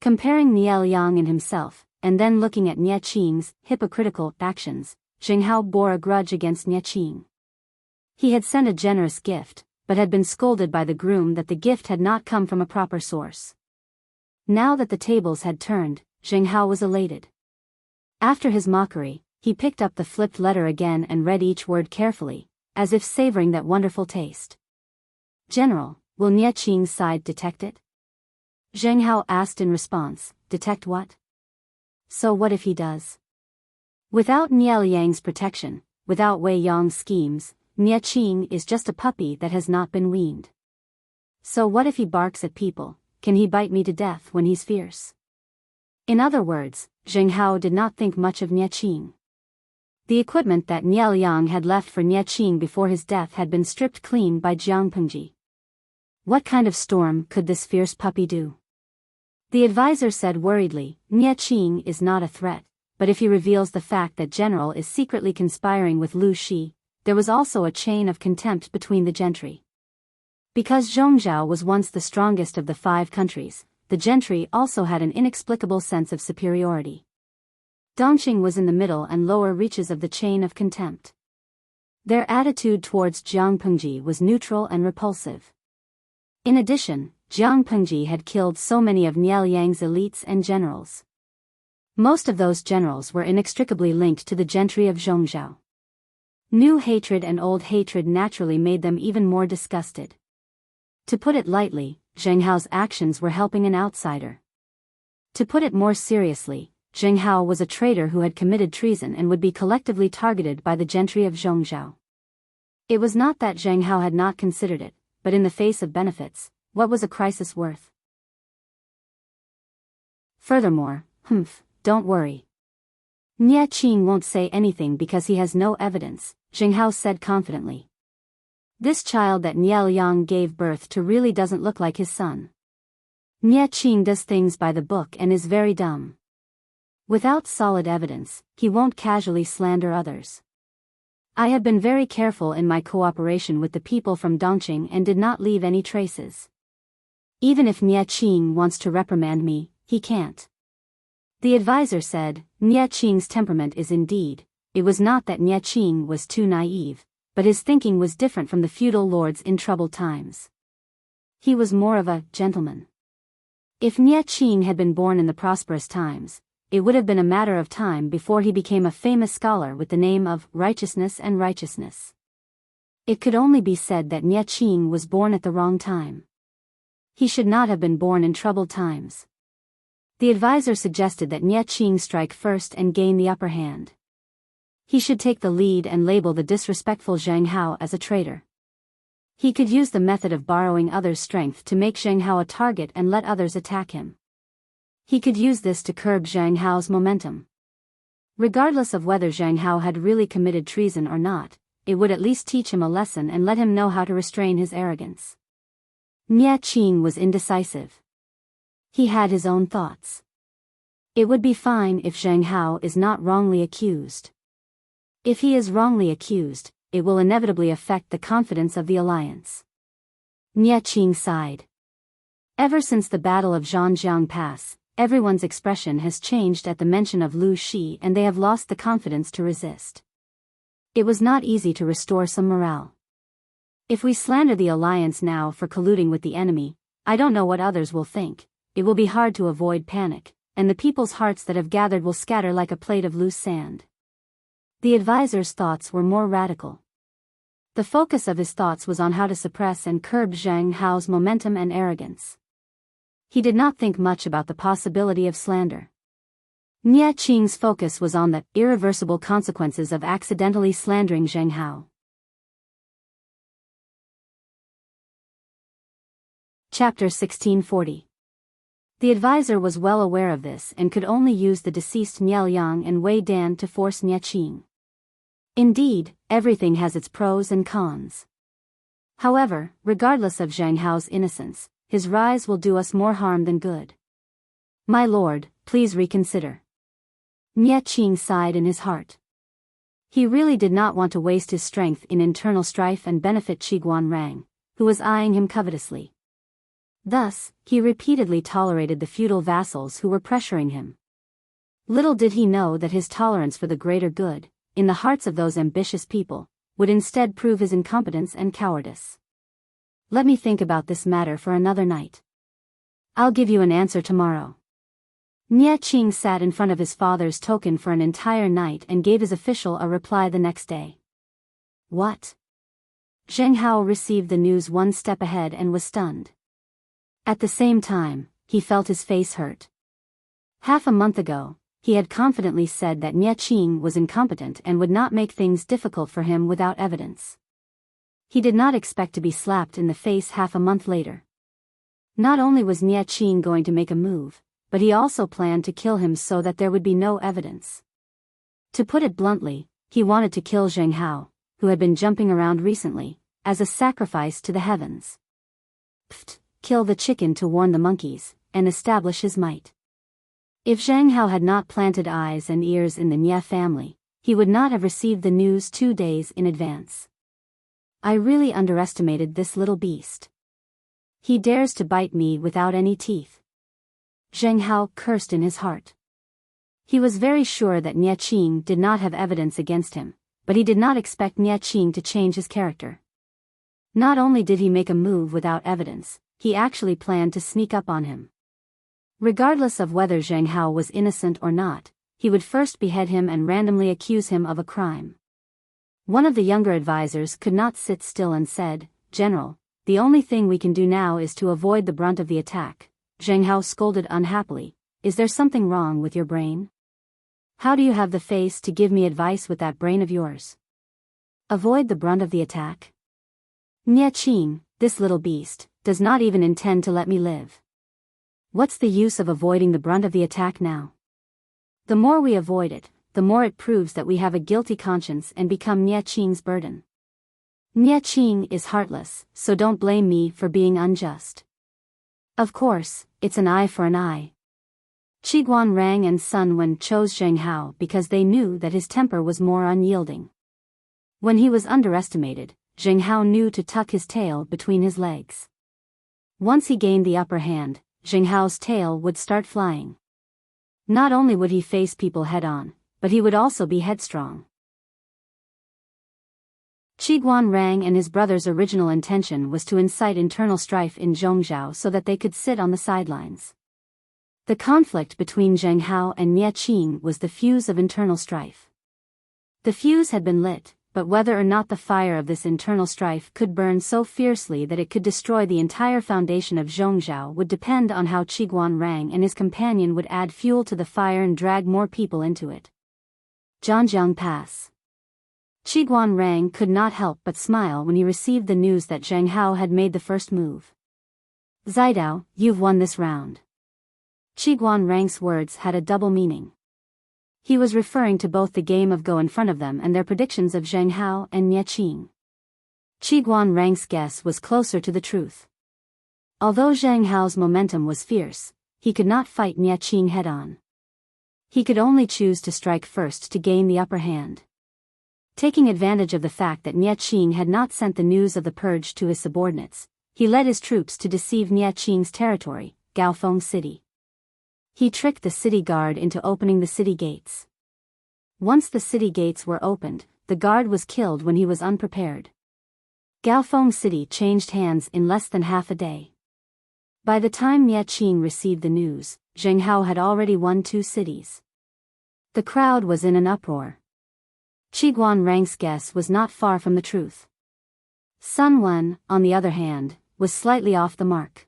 Comparing Nie Liang and himself, and then looking at Nie Qing's hypocritical actions, Zheng Hao bore a grudge against Nie Qing. He had sent a generous gift, but had been scolded by the groom that the gift had not come from a proper source. Now that the tables had turned, Zheng Hao was elated. After his mockery, he picked up the flipped letter again and read each word carefully, as if savoring that wonderful taste. "General, will Nie Qing's side detect it?" Zheng Hao asked in response. "Detect what?" "So what if he does?" Without Nie Liang's protection, without Wei Yang's schemes, Nie Qing is just a puppy that has not been weaned. So what if he barks at people? Can he bite me to death when he's fierce? In other words, Zheng Hao did not think much of Nie Qing. The equipment that Nie Liang had left for Nie Qing before his death had been stripped clean by Jiang Pengji. What kind of storm could this fierce puppy do? The advisor said worriedly, "Nie Qing is not a threat, but if he reveals the fact that General is secretly conspiring with Lu Shi, there was also a chain of contempt between the gentry. Because Zhongzhou was once the strongest of the 5 countries, the gentry also had an inexplicable sense of superiority. Dongqing was in the middle and lower reaches of the chain of contempt. Their attitude towards Jiang Pengji was neutral and repulsive. In addition, Jiang Pengji had killed so many of Nie Liang's elites and generals. Most of those generals were inextricably linked to the gentry of Zhongzhou. New hatred and old hatred naturally made them even more disgusted. To put it lightly, Zheng Hao's actions were helping an outsider. To put it more seriously, Zheng Hao was a traitor who had committed treason and would be collectively targeted by the gentry of Zhongzhou. It was not that Zheng Hao had not considered it, but in the face of benefits, what was a crisis worth? Furthermore, don't worry. Nie Qing won't say anything because he has no evidence, Zheng Hao said confidently. This child that Nie Liang gave birth to really doesn't look like his son. Nie Qing does things by the book and is very dumb. Without solid evidence, he won't casually slander others. I have been very careful in my cooperation with the people from Dongqing and did not leave any traces. Even if Nie Qing wants to reprimand me, he can't. The advisor said, Nie Qing's temperament is indeed, it was not that Nie Qing was too naive, but his thinking was different from the feudal lords in troubled times. He was more of a gentleman. If Nie Qing had been born in the prosperous times, it would have been a matter of time before he became a famous scholar with the name of Righteousness and Righteousness. It could only be said that Nie Qing was born at the wrong time. He should not have been born in troubled times. The advisor suggested that Nie Qing strike first and gain the upper hand. He should take the lead and label the disrespectful Zheng Hao as a traitor. He could use the method of borrowing others' strength to make Zheng Hao a target and let others attack him. He could use this to curb Zheng Hao's momentum. Regardless of whether Zheng Hao had really committed treason or not, it would at least teach him a lesson and let him know how to restrain his arrogance. Nie Qing was indecisive. He had his own thoughts. It would be fine if Zheng Hao is not wrongly accused. If he is wrongly accused, it will inevitably affect the confidence of the alliance. Nie Qing sighed. Ever since the Battle of Zhangjiang Pass, everyone's expression has changed at the mention of Lu Shi, and they have lost the confidence to resist. It was not easy to restore some morale. If we slander the alliance now for colluding with the enemy, I don't know what others will think. It will be hard to avoid panic, and the people's hearts that have gathered will scatter like a plate of loose sand. The advisor's thoughts were more radical. The focus of his thoughts was on how to suppress and curb Zhang Hao's momentum and arrogance. He did not think much about the possibility of slander. Nie Qing's focus was on the irreversible consequences of accidentally slandering Zhang Hao. Chapter 1640. The advisor was well aware of this and could only use the deceased Niao Yang and Wei Dan to force Nie Qing. Indeed, everything has its pros and cons. However, regardless of Zhang Hao's innocence, his rise will do us more harm than good. My lord, please reconsider. Nie Qing sighed in his heart. He really did not want to waste his strength in internal strife and benefit Qiguan Rang, who was eyeing him covetously. Thus, he repeatedly tolerated the feudal vassals who were pressuring him. Little did he know that his tolerance for the greater good, in the hearts of those ambitious people, would instead prove his incompetence and cowardice. Let me think about this matter for another night. I'll give you an answer tomorrow. Nie Qing sat in front of his father's token for an entire night and gave his official a reply the next day. What? Zhang Hao received the news one step ahead and was stunned. At the same time, he felt his face hurt. Half a month ago, he had confidently said that Nie Qing was incompetent and would not make things difficult for him without evidence. He did not expect to be slapped in the face half a month later. Not only was Nie Qing going to make a move, but he also planned to kill him so that there would be no evidence. To put it bluntly, he wanted to kill Zhang Hao, who had been jumping around recently, as a sacrifice to the heavens. Pfft, kill the chicken to warn the monkeys, and establish his might. If Zhang Hao had not planted eyes and ears in the Nie family, he would not have received the news 2 days in advance. I really underestimated this little beast. He dares to bite me without any teeth. Zhang Hao cursed in his heart. He was very sure that Nie Qing did not have evidence against him, but he did not expect Nie Qing to change his character. Not only did he make a move without evidence, he actually planned to sneak up on him. Regardless of whether Zhang Hao was innocent or not, he would first behead him and randomly accuse him of a crime. One of the younger advisors could not sit still and said, "General, the only thing we can do now is to avoid the brunt of the attack." Zhang Hao scolded unhappily. Is there something wrong with your brain? How do you have the face to give me advice with that brain of yours? Avoid the brunt of the attack? Nie Qing, this little beast, does not even intend to let me live. What's the use of avoiding the brunt of the attack now? The more we avoid it, the more it proves that we have a guilty conscience and become Nie Qing's burden. Nie Qing is heartless, so don't blame me for being unjust. Of course, it's an eye for an eye. Qiguan Rang and Sun Wen chose Zhang Hao because they knew that his temper was more unyielding. When he was underestimated, Zhang Hao knew to tuck his tail between his legs. Once he gained the upper hand, Zhang Hao's tail would start flying. Not only would he face people head-on, but he would also be headstrong. Qiguan Rang and his brother's original intention was to incite internal strife in Zhongzhou so that they could sit on the sidelines. The conflict between Zhang Hao and Nie Qing was the fuse of internal strife. The fuse had been lit, but whether or not the fire of this internal strife could burn so fiercely that it could destroy the entire foundation of Zhongzhou would depend on how Qiguan Rang and his companion would add fuel to the fire and drag more people into it. Zhangjiang Pass. Qiguan Rang could not help but smile when he received the news that Zhang Hao had made the first move. Zidao, you've won this round. Qiguan Rang's words had a double meaning. He was referring to both the game of Go in front of them and their predictions of Zhang Hao and Nie Qing. Qiguan Rang's guess was closer to the truth. Although Zhang Hao's momentum was fierce, he could not fight Nie Qing head-on. He could only choose to strike first to gain the upper hand. Taking advantage of the fact that Nie Qing had not sent the news of the purge to his subordinates, He led his troops to deceive Nie Qing's territory, Gaofeng City. He tricked the city guard into opening the city gates. Once the city gates were opened, the guard was killed when he was unprepared. Gaofeng City changed hands in less than half a day. By the time Nie Qing received the news, Zheng Hao had already won 2 cities. The crowd was in an uproar. Qiguan Rang's guess was not far from the truth. Sun Wen, on the other hand, was slightly off the mark.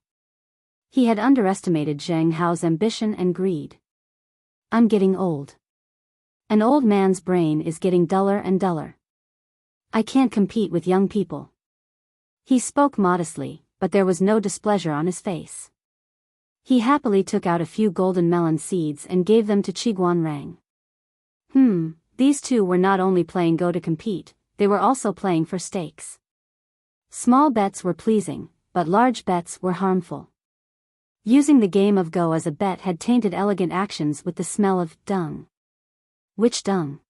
He had underestimated Zheng Hao's ambition and greed. I'm getting old. An old man's brain is getting duller and duller. I can't compete with young people. He spoke modestly, but there was no displeasure on his face. He happily took out a few golden melon seeds and gave them to Qiguan Rang. These two were not only playing Go to compete, they were also playing for stakes. Small bets were pleasing, but large bets were harmful. Using the game of Go as a bet had tainted elegant actions with the smell of dung. Which dung?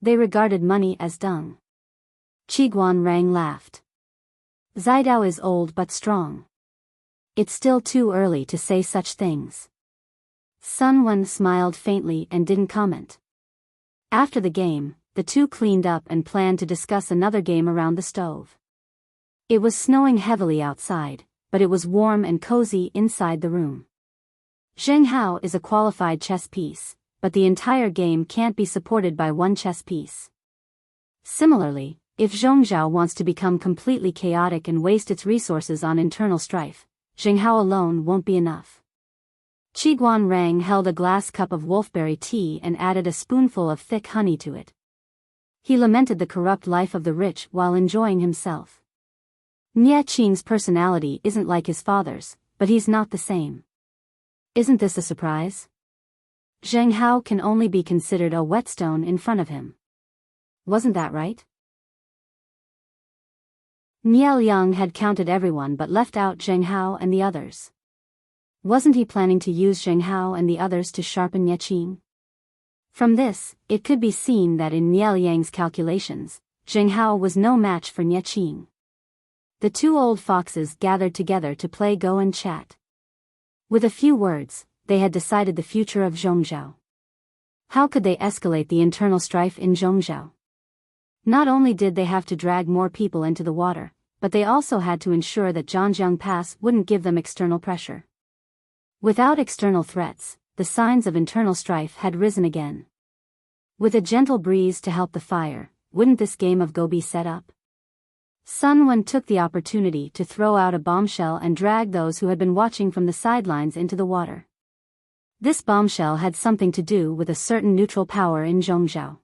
They regarded money as dung. Qiguan Rang laughed. Zidao is old but strong. It's still too early to say such things. Sun Wen smiled faintly and didn't comment. After the game, the two cleaned up and planned to discuss another game around the stove. It was snowing heavily outside, but it was warm and cozy inside the room. Zheng Hao is a qualified chess piece, but the entire game can't be supported by one chess piece. Similarly, if Zhongzhao wants to become completely chaotic and waste its resources on internal strife, Zheng Hao alone won't be enough. Qiguan Rang held a glass cup of wolfberry tea and added a spoonful of thick honey to it. He lamented the corrupt life of the rich while enjoying himself. Nie Qing's personality isn't like his father's, but he's not the same. Isn't this a surprise? Zheng Hao can only be considered a whetstone in front of him. Wasn't that right? Nie Liang had counted everyone but left out Zheng Hao and the others. Wasn't he planning to use Zheng Hao and the others to sharpen Nie Qing? From this, it could be seen that in Nie Liang's calculations, Zheng Hao was no match for Nie Qing. The two old foxes gathered together to play Go and chat. With a few words, they had decided the future of Zhongzhao. How could they escalate the internal strife in Zhongzhao? Not only did they have to drag more people into the water, but they also had to ensure that Zhangjiang Pass wouldn't give them external pressure. Without external threats, the signs of internal strife had risen again. With a gentle breeze to help the fire, wouldn't this game of Go be set up? Sun Wen took the opportunity to throw out a bombshell and drag those who had been watching from the sidelines into the water. This bombshell had something to do with a certain neutral power in Zhongzhao.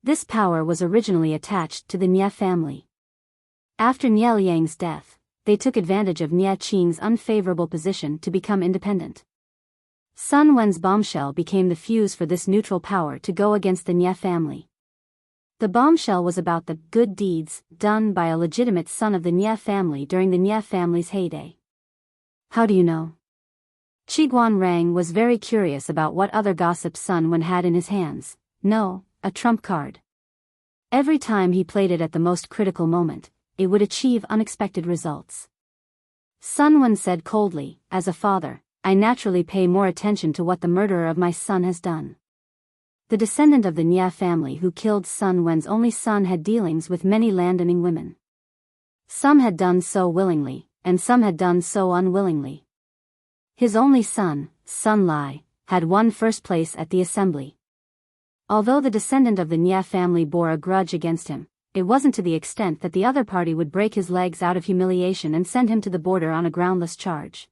This power was originally attached to the Nie family. After Nie Liang's death, they took advantage of Nie Qing's unfavorable position to become independent. Sun Wen's bombshell became the fuse for this neutral power to go against the Nie family. The bombshell was about the good deeds done by a legitimate son of the Nie family during the Nie family's heyday. How do you know? Qiguan Rang was very curious about what other gossip Sun Wen had in his hands. No, a trump card. Every time he played it at the most critical moment, it would achieve unexpected results. Sun Wen said coldly, as a father, I naturally pay more attention to what the murderer of my son has done. The descendant of the Nie family who killed Sun Wen's only son had dealings with many landowning women. Some had done so willingly, and some had done so unwillingly. His only son, Sun Lai, had won first place at the assembly. Although the descendant of the Nie family bore a grudge against him, it wasn't to the extent that the other party would break his legs out of humiliation and send him to the border on a groundless charge.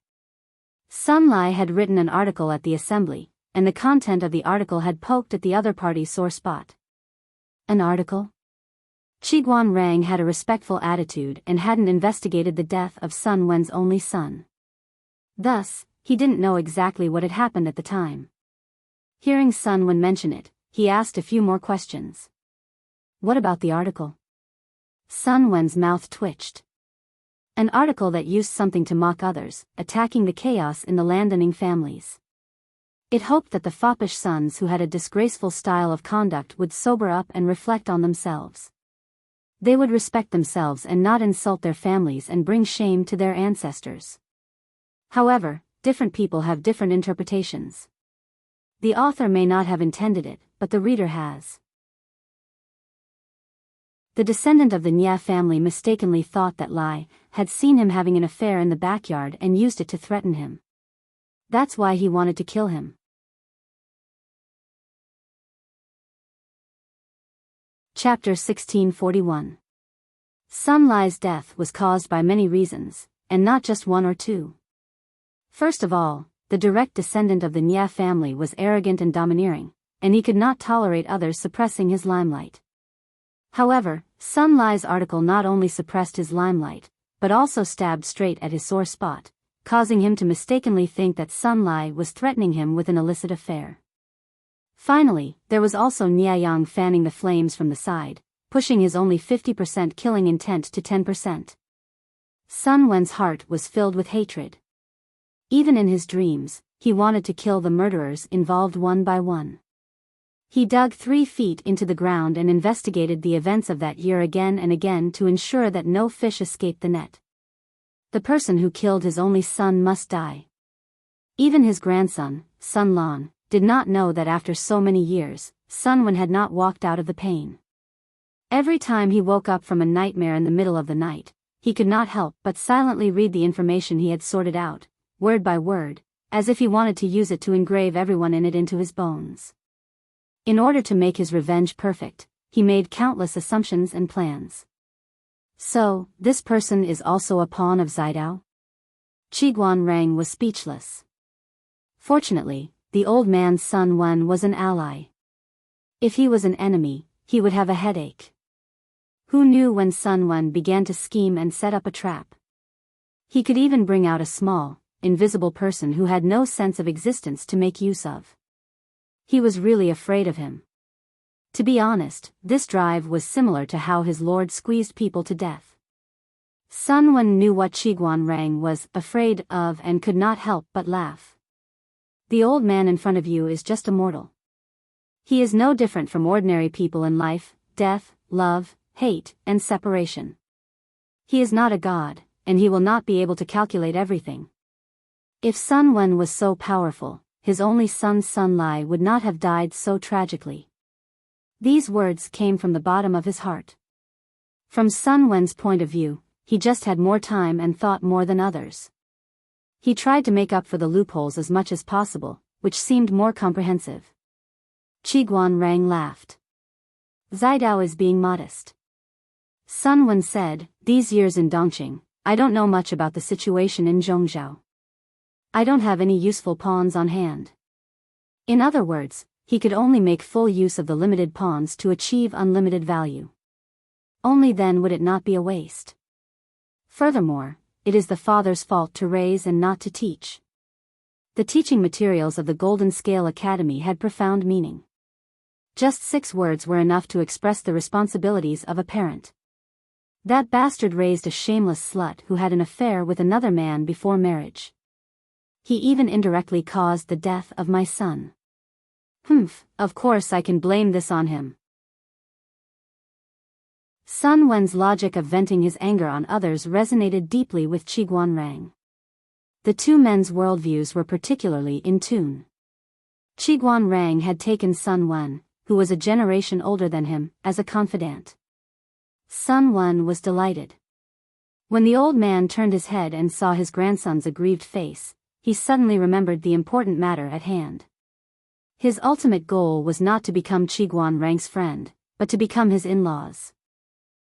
Sun Lai had written an article at the assembly, and the content of the article had poked at the other party's sore spot. An article? Qiguan Rang had a respectful attitude and hadn't investigated the death of Sun Wen's only son. Thus, he didn't know exactly what had happened at the time. Hearing Sun Wen mention it, he asked a few more questions. What about the article? Sun Wen's mouth twitched. An article that used something to mock others, attacking the chaos in the landowning families. It hoped that the foppish sons who had a disgraceful style of conduct would sober up and reflect on themselves. They would respect themselves and not insult their families and bring shame to their ancestors. However, different people have different interpretations. The author may not have intended it, but the reader has. The descendant of the Nya family mistakenly thought that Lai had seen him having an affair in the backyard and used it to threaten him. That's why he wanted to kill him. Chapter 1641. Sun Lai's death was caused by many reasons, and not just one or two. First of all, the direct descendant of the Nya family was arrogant and domineering, and he could not tolerate others suppressing his limelight. However, Sun Lai's article not only suppressed his limelight, but also stabbed straight at his sore spot, causing him to mistakenly think that Sun Lai was threatening him with an illicit affair. Finally, there was also Nya Yang fanning the flames from the side, pushing his only 50% killing intent to 10%. Sun Wen's heart was filled with hatred. Even in his dreams, he wanted to kill the murderers involved one by one. He dug 3 feet into the ground and investigated the events of that year again and again to ensure that no fish escaped the net. The person who killed his only son must die. Even his grandson, Sun Lan, did not know that after so many years, Sun Wen had not walked out of the pain. Every time he woke up from a nightmare in the middle of the night, he could not help but silently read the information he had sorted out, word by word, as if he wanted to use it to engrave everyone in it into his bones. In order to make his revenge perfect, he made countless assumptions and plans. So, this person is also a pawn of Zidao? Qiguan Rang was speechless. Fortunately, the old man's Sun Wen was an ally. If he was an enemy, he would have a headache. Who knew when Sun Wen began to scheme and set up a trap? He could even bring out a small, invisible person who had no sense of existence to make use of. He was really afraid of him. To be honest, this drive was similar to how his lord squeezed people to death. Sun Wen knew what Qiguan Rang was afraid of and could not help but laugh. The old man in front of you is just a mortal. He is no different from ordinary people in life, death, love, hate, and separation. He is not a god, and he will not be able to calculate everything. If Sun Wen was so powerful, his only son Sun Lai would not have died so tragically. These words came from the bottom of his heart. From Sun Wen's point of view, he just had more time and thought more than others. He tried to make up for the loopholes as much as possible, which seemed more comprehensive. Qiguan Rang laughed. Zidao is being modest. Sun Wen said, these years in Dongqing, I don't know much about the situation in Zhongzhou. I don't have any useful pawns on hand. In other words, he could only make full use of the limited pawns to achieve unlimited value. Only then would it not be a waste. Furthermore, it is the father's fault to raise and not to teach. The teaching materials of the Golden Scale Academy had profound meaning. Just 6 words were enough to express the responsibilities of a parent. That bastard raised a shameless slut who had an affair with another man before marriage. He even indirectly caused the death of my son. Of course I can blame this on him. Sun Wen's logic of venting his anger on others resonated deeply with Qiguan Rang. The two men's worldviews were particularly in tune. Qiguan Rang had taken Sun Wen, who was a generation older than him, as a confidant. Sun Wen was delighted. When the old man turned his head and saw his grandson's aggrieved face, he suddenly remembered the important matter at hand. His ultimate goal was not to become Qiguan Rang's friend, but to become his in-laws.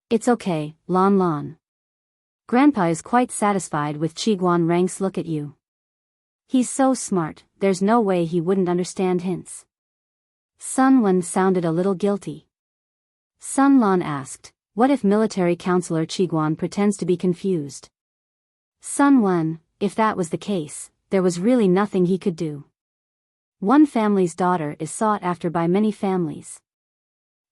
It's okay, Lan Lan. Grandpa is quite satisfied with Qiguan Rang's look at you. He's so smart, there's no way he wouldn't understand hints. Sun Wen sounded a little guilty. Sun Lan asked, what if military counselor Qiguan pretends to be confused? Sun Wen, if that was the case, there was really nothing he could do. One family's daughter is sought after by many families.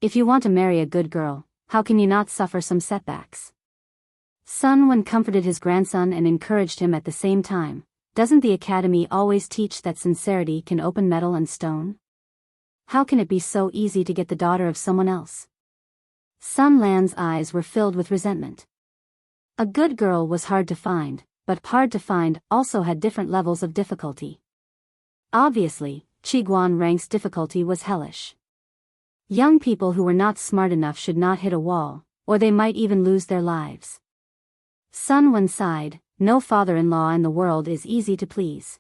If you want to marry a good girl, how can you not suffer some setbacks? Sun Wen comforted his grandson and encouraged him at the same time. Doesn't the academy always teach that sincerity can open metal and stone? How can it be so easy to get the daughter of someone else? Sun Lan's eyes were filled with resentment. A good girl was hard to find, but hard to find also had different levels of difficulty. Obviously, Qiguan Rang's difficulty was hellish. Young people who were not smart enough should not hit a wall, or they might even lose their lives. Sun Wen sighed, no father-in-law in the world is easy to please.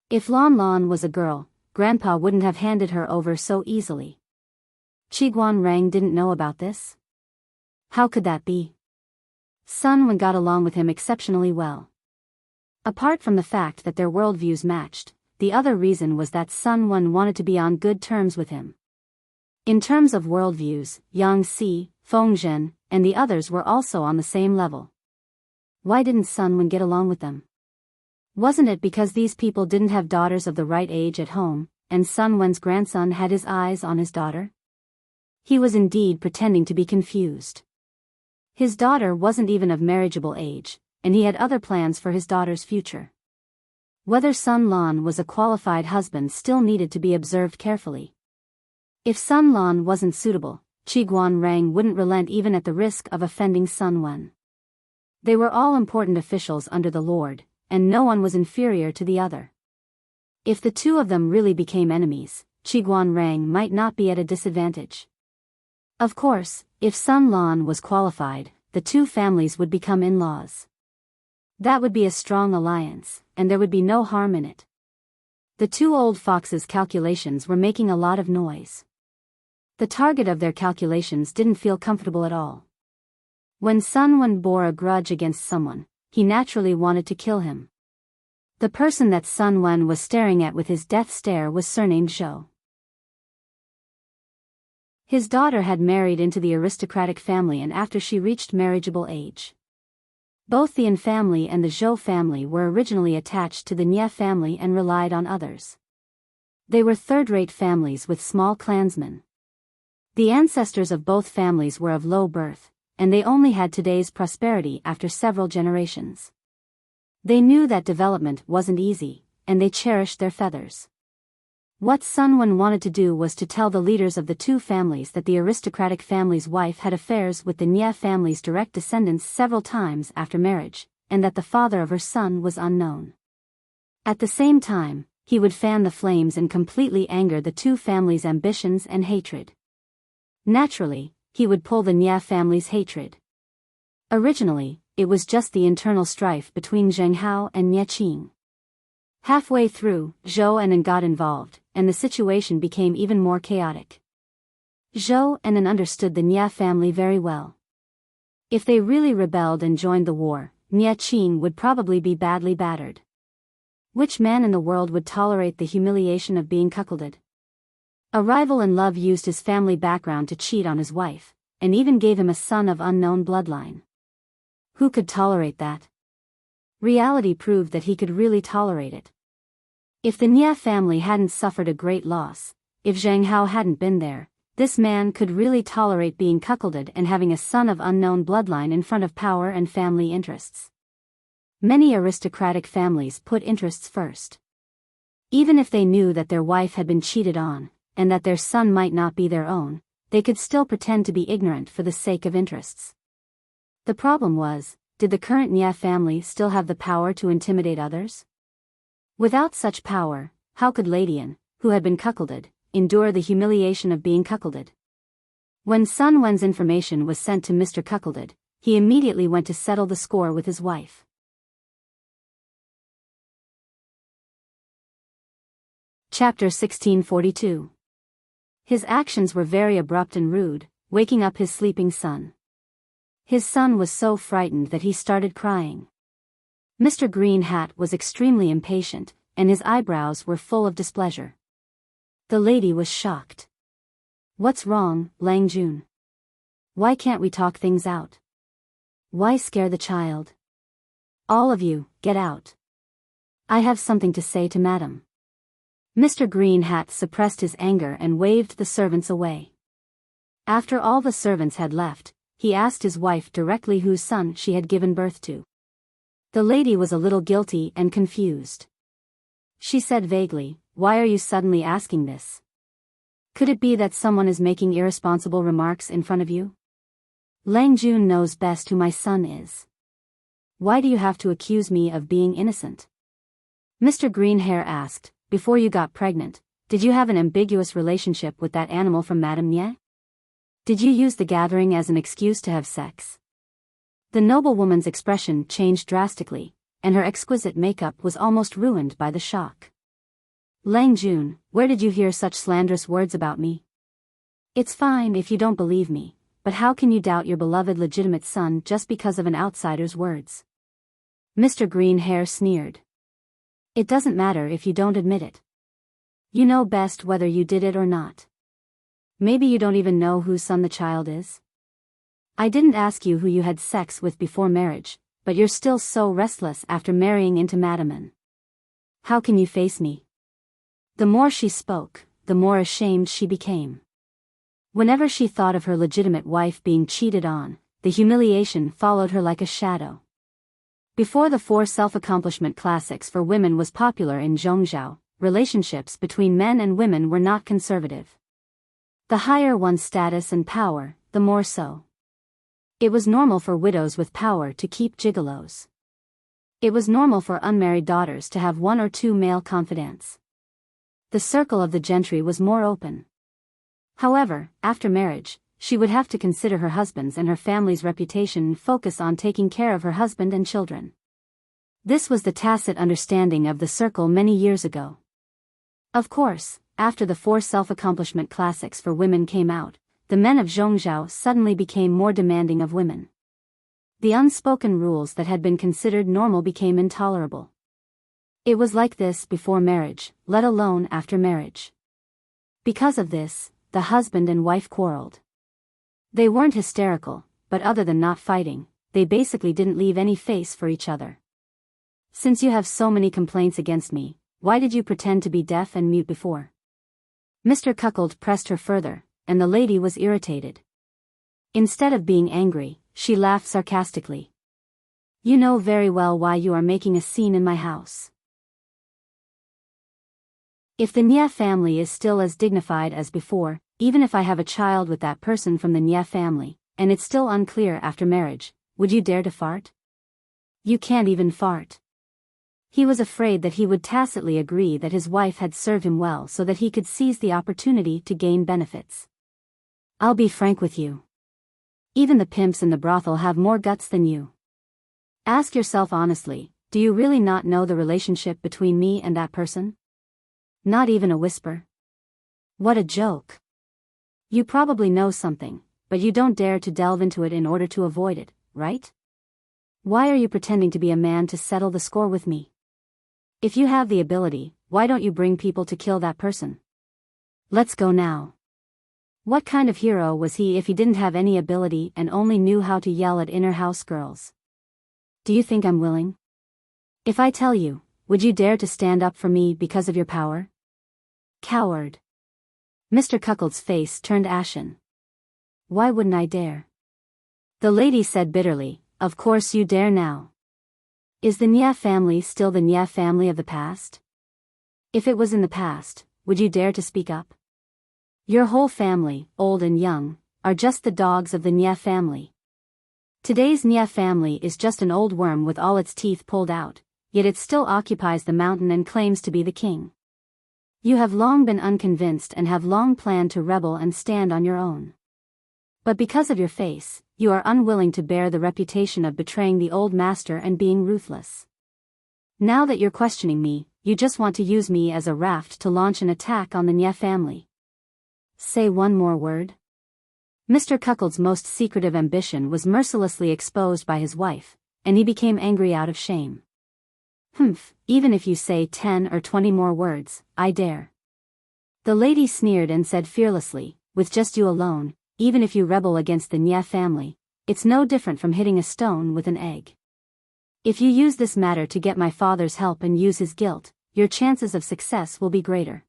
If Lan Lan was a girl, Grandpa wouldn't have handed her over so easily. Qiguan Rang didn't know about this? How could that be? Sun Wen got along with him exceptionally well. Apart from the fact that their worldviews matched, the other reason was that Sun Wen wanted to be on good terms with him. In terms of worldviews, Yang Si, Feng Zhen, and the others were also on the same level. Why didn't Sun Wen get along with them? Wasn't it because these people didn't have daughters of the right age at home, and Sun Wen's grandson had his eyes on his daughter? He was indeed pretending to be confused. His daughter wasn't even of marriageable age, and he had other plans for his daughter's future. Whether Sun Lan was a qualified husband still needed to be observed carefully. If Sun Lan wasn't suitable, Qiguan Rang wouldn't relent even at the risk of offending Sun Wen. They were all important officials under the Lord, and no one was inferior to the other. If the two of them really became enemies, Qiguan Rang might not be at a disadvantage. Of course, if Sun Lan was qualified, the two families would become in-laws. That would be a strong alliance, and there would be no harm in it. The two old foxes' calculations were making a lot of noise. The target of their calculations didn't feel comfortable at all. When Sun Wen bore a grudge against someone, he naturally wanted to kill him. The person that Sun Wen was staring at with his death stare was surnamed Zhou. His daughter had married into the aristocratic family, and after she reached marriageable age. Both the Yin family and the Zhou family were originally attached to the Nie family and relied on others. They were third-rate families with small clansmen. The ancestors of both families were of low birth, and they only had today's prosperity after several generations. They knew that development wasn't easy, and they cherished their feathers. What Sun Wen wanted to do was to tell the leaders of the two families that the aristocratic family's wife had affairs with the Nie family's direct descendants several times after marriage, and that the father of her son was unknown. At the same time, he would fan the flames and completely anger the two families' ambitions and hatred. Naturally, he would pull the Nie family's hatred. Originally, it was just the internal strife between Zheng Hao and Nie Qing. Halfway through, Zhou and An got involved, and the situation became even more chaotic. Zhou and An understood the Nie family very well. If they really rebelled and joined the war, Nie Qing would probably be badly battered. Which man in the world would tolerate the humiliation of being cuckolded? A rival in love used his family background to cheat on his wife, and even gave him a son of unknown bloodline. Who could tolerate that? Reality proved that he could really tolerate it. If the Nie family hadn't suffered a great loss, if Zheng Hao hadn't been there, this man could really tolerate being cuckolded and having a son of unknown bloodline in front of power and family interests. Many aristocratic families put interests first. Even if they knew that their wife had been cheated on, and that their son might not be their own, they could still pretend to be ignorant for the sake of interests. The problem was, did the current Nie family still have the power to intimidate others? Without such power, how could Lady An, who had been cuckolded, endure the humiliation of being cuckolded? When Sun Wen's information was sent to Mr. Cuckolded, he immediately went to settle the score with his wife. Chapter 1642. His actions were very abrupt and rude, waking up his sleeping son. His son was so frightened that he started crying. Mr. Green Hat was extremely impatient, and his eyebrows were full of displeasure. The lady was shocked. "What's wrong, Lang Jun? Why can't we talk things out? Why scare the child? All of you, get out. I have something to say to Madam." Mr. Green Hat suppressed his anger and waved the servants away. After all the servants had left, he asked his wife directly whose son she had given birth to. The lady was a little guilty and confused. She said vaguely, "Why are you suddenly asking this? Could it be that someone is making irresponsible remarks in front of you?" Lang Jun knows best who my son is. Why do you have to accuse me of being innocent? Mr. Greenhair asked, before you got pregnant, did you have an ambiguous relationship with that animal from Madame Nye? Did you use the gathering as an excuse to have sex? The noblewoman's expression changed drastically, and her exquisite makeup was almost ruined by the shock. Lang Jun, where did you hear such slanderous words about me? It's fine if you don't believe me, but how can you doubt your beloved legitimate son just because of an outsider's words? Mr. Greenhair sneered. It doesn't matter if you don't admit it. You know best whether you did it or not. Maybe you don't even know whose son the child is? I didn't ask you who you had sex with before marriage, but you're still so restless after marrying into Madame. How can you face me? The more she spoke, the more ashamed she became. Whenever she thought of her legitimate wife being cheated on, the humiliation followed her like a shadow. Before the 4 self-accomplishment classics for women was popular in Zhongzhou, relationships between men and women were not conservative. The higher one's status and power, the more so. It was normal for widows with power to keep gigolos. It was normal for unmarried daughters to have 1 or 2 male confidants. The circle of the gentry was more open. However, after marriage, she would have to consider her husband's and her family's reputation and focus on taking care of her husband and children. This was the tacit understanding of the circle many years ago. Of course, after the 4 self-accomplishment classics for women came out, the men of Zhongzhou suddenly became more demanding of women. The unspoken rules that had been considered normal became intolerable. It was like this before marriage, let alone after marriage. Because of this, the husband and wife quarreled. They weren't hysterical, but other than not fighting, they basically didn't leave any face for each other. Since you have so many complaints against me, why did you pretend to be deaf and mute before? Mr. Cuckold pressed her further, and the lady was irritated. Instead of being angry, she laughed sarcastically. You know very well why you are making a scene in my house. If the Nye family is still as dignified as before, even if I have a child with that person from the Nye family, and it's still unclear after marriage, would you dare to fart? You can't even fart. He was afraid that he would tacitly agree that his wife had served him well so that he could seize the opportunity to gain benefits. I'll be frank with you. Even the pimps in the brothel have more guts than you. Ask yourself honestly, do you really not know the relationship between me and that person? Not even a whisper. What a joke. You probably know something, but you don't dare to delve into it in order to avoid it, right? Why are you pretending to be a man to settle the score with me? If you have the ability, why don't you bring people to kill that person? Let's go now. What kind of hero was he if he didn't have any ability and only knew how to yell at inner house girls? Do you think I'm willing? If I tell you, would you dare to stand up for me because of your power? Coward. Mr. Cuckold's face turned ashen. Why wouldn't I dare? The lady said bitterly, of course you dare now. Is the Nye family still the Nye family of the past? If it was in the past, would you dare to speak up? Your whole family, old and young, are just the dogs of the Nye family. Today's Nye family is just an old worm with all its teeth pulled out, yet it still occupies the mountain and claims to be the king. You have long been unconvinced and have long planned to rebel and stand on your own. But because of your face, you are unwilling to bear the reputation of betraying the old master and being ruthless. Now that you're questioning me, you just want to use me as a raft to launch an attack on the Nye family. Say one more word. Mr. Cuckold's most secretive ambition was mercilessly exposed by his wife, and he became angry out of shame. Humph, even if you say 10 or 20 more words, I dare. The lady sneered and said fearlessly, with just you alone, even if you rebel against the Nye family, it's no different from hitting a stone with an egg. If you use this matter to get my father's help and use his guilt, your chances of success will be greater.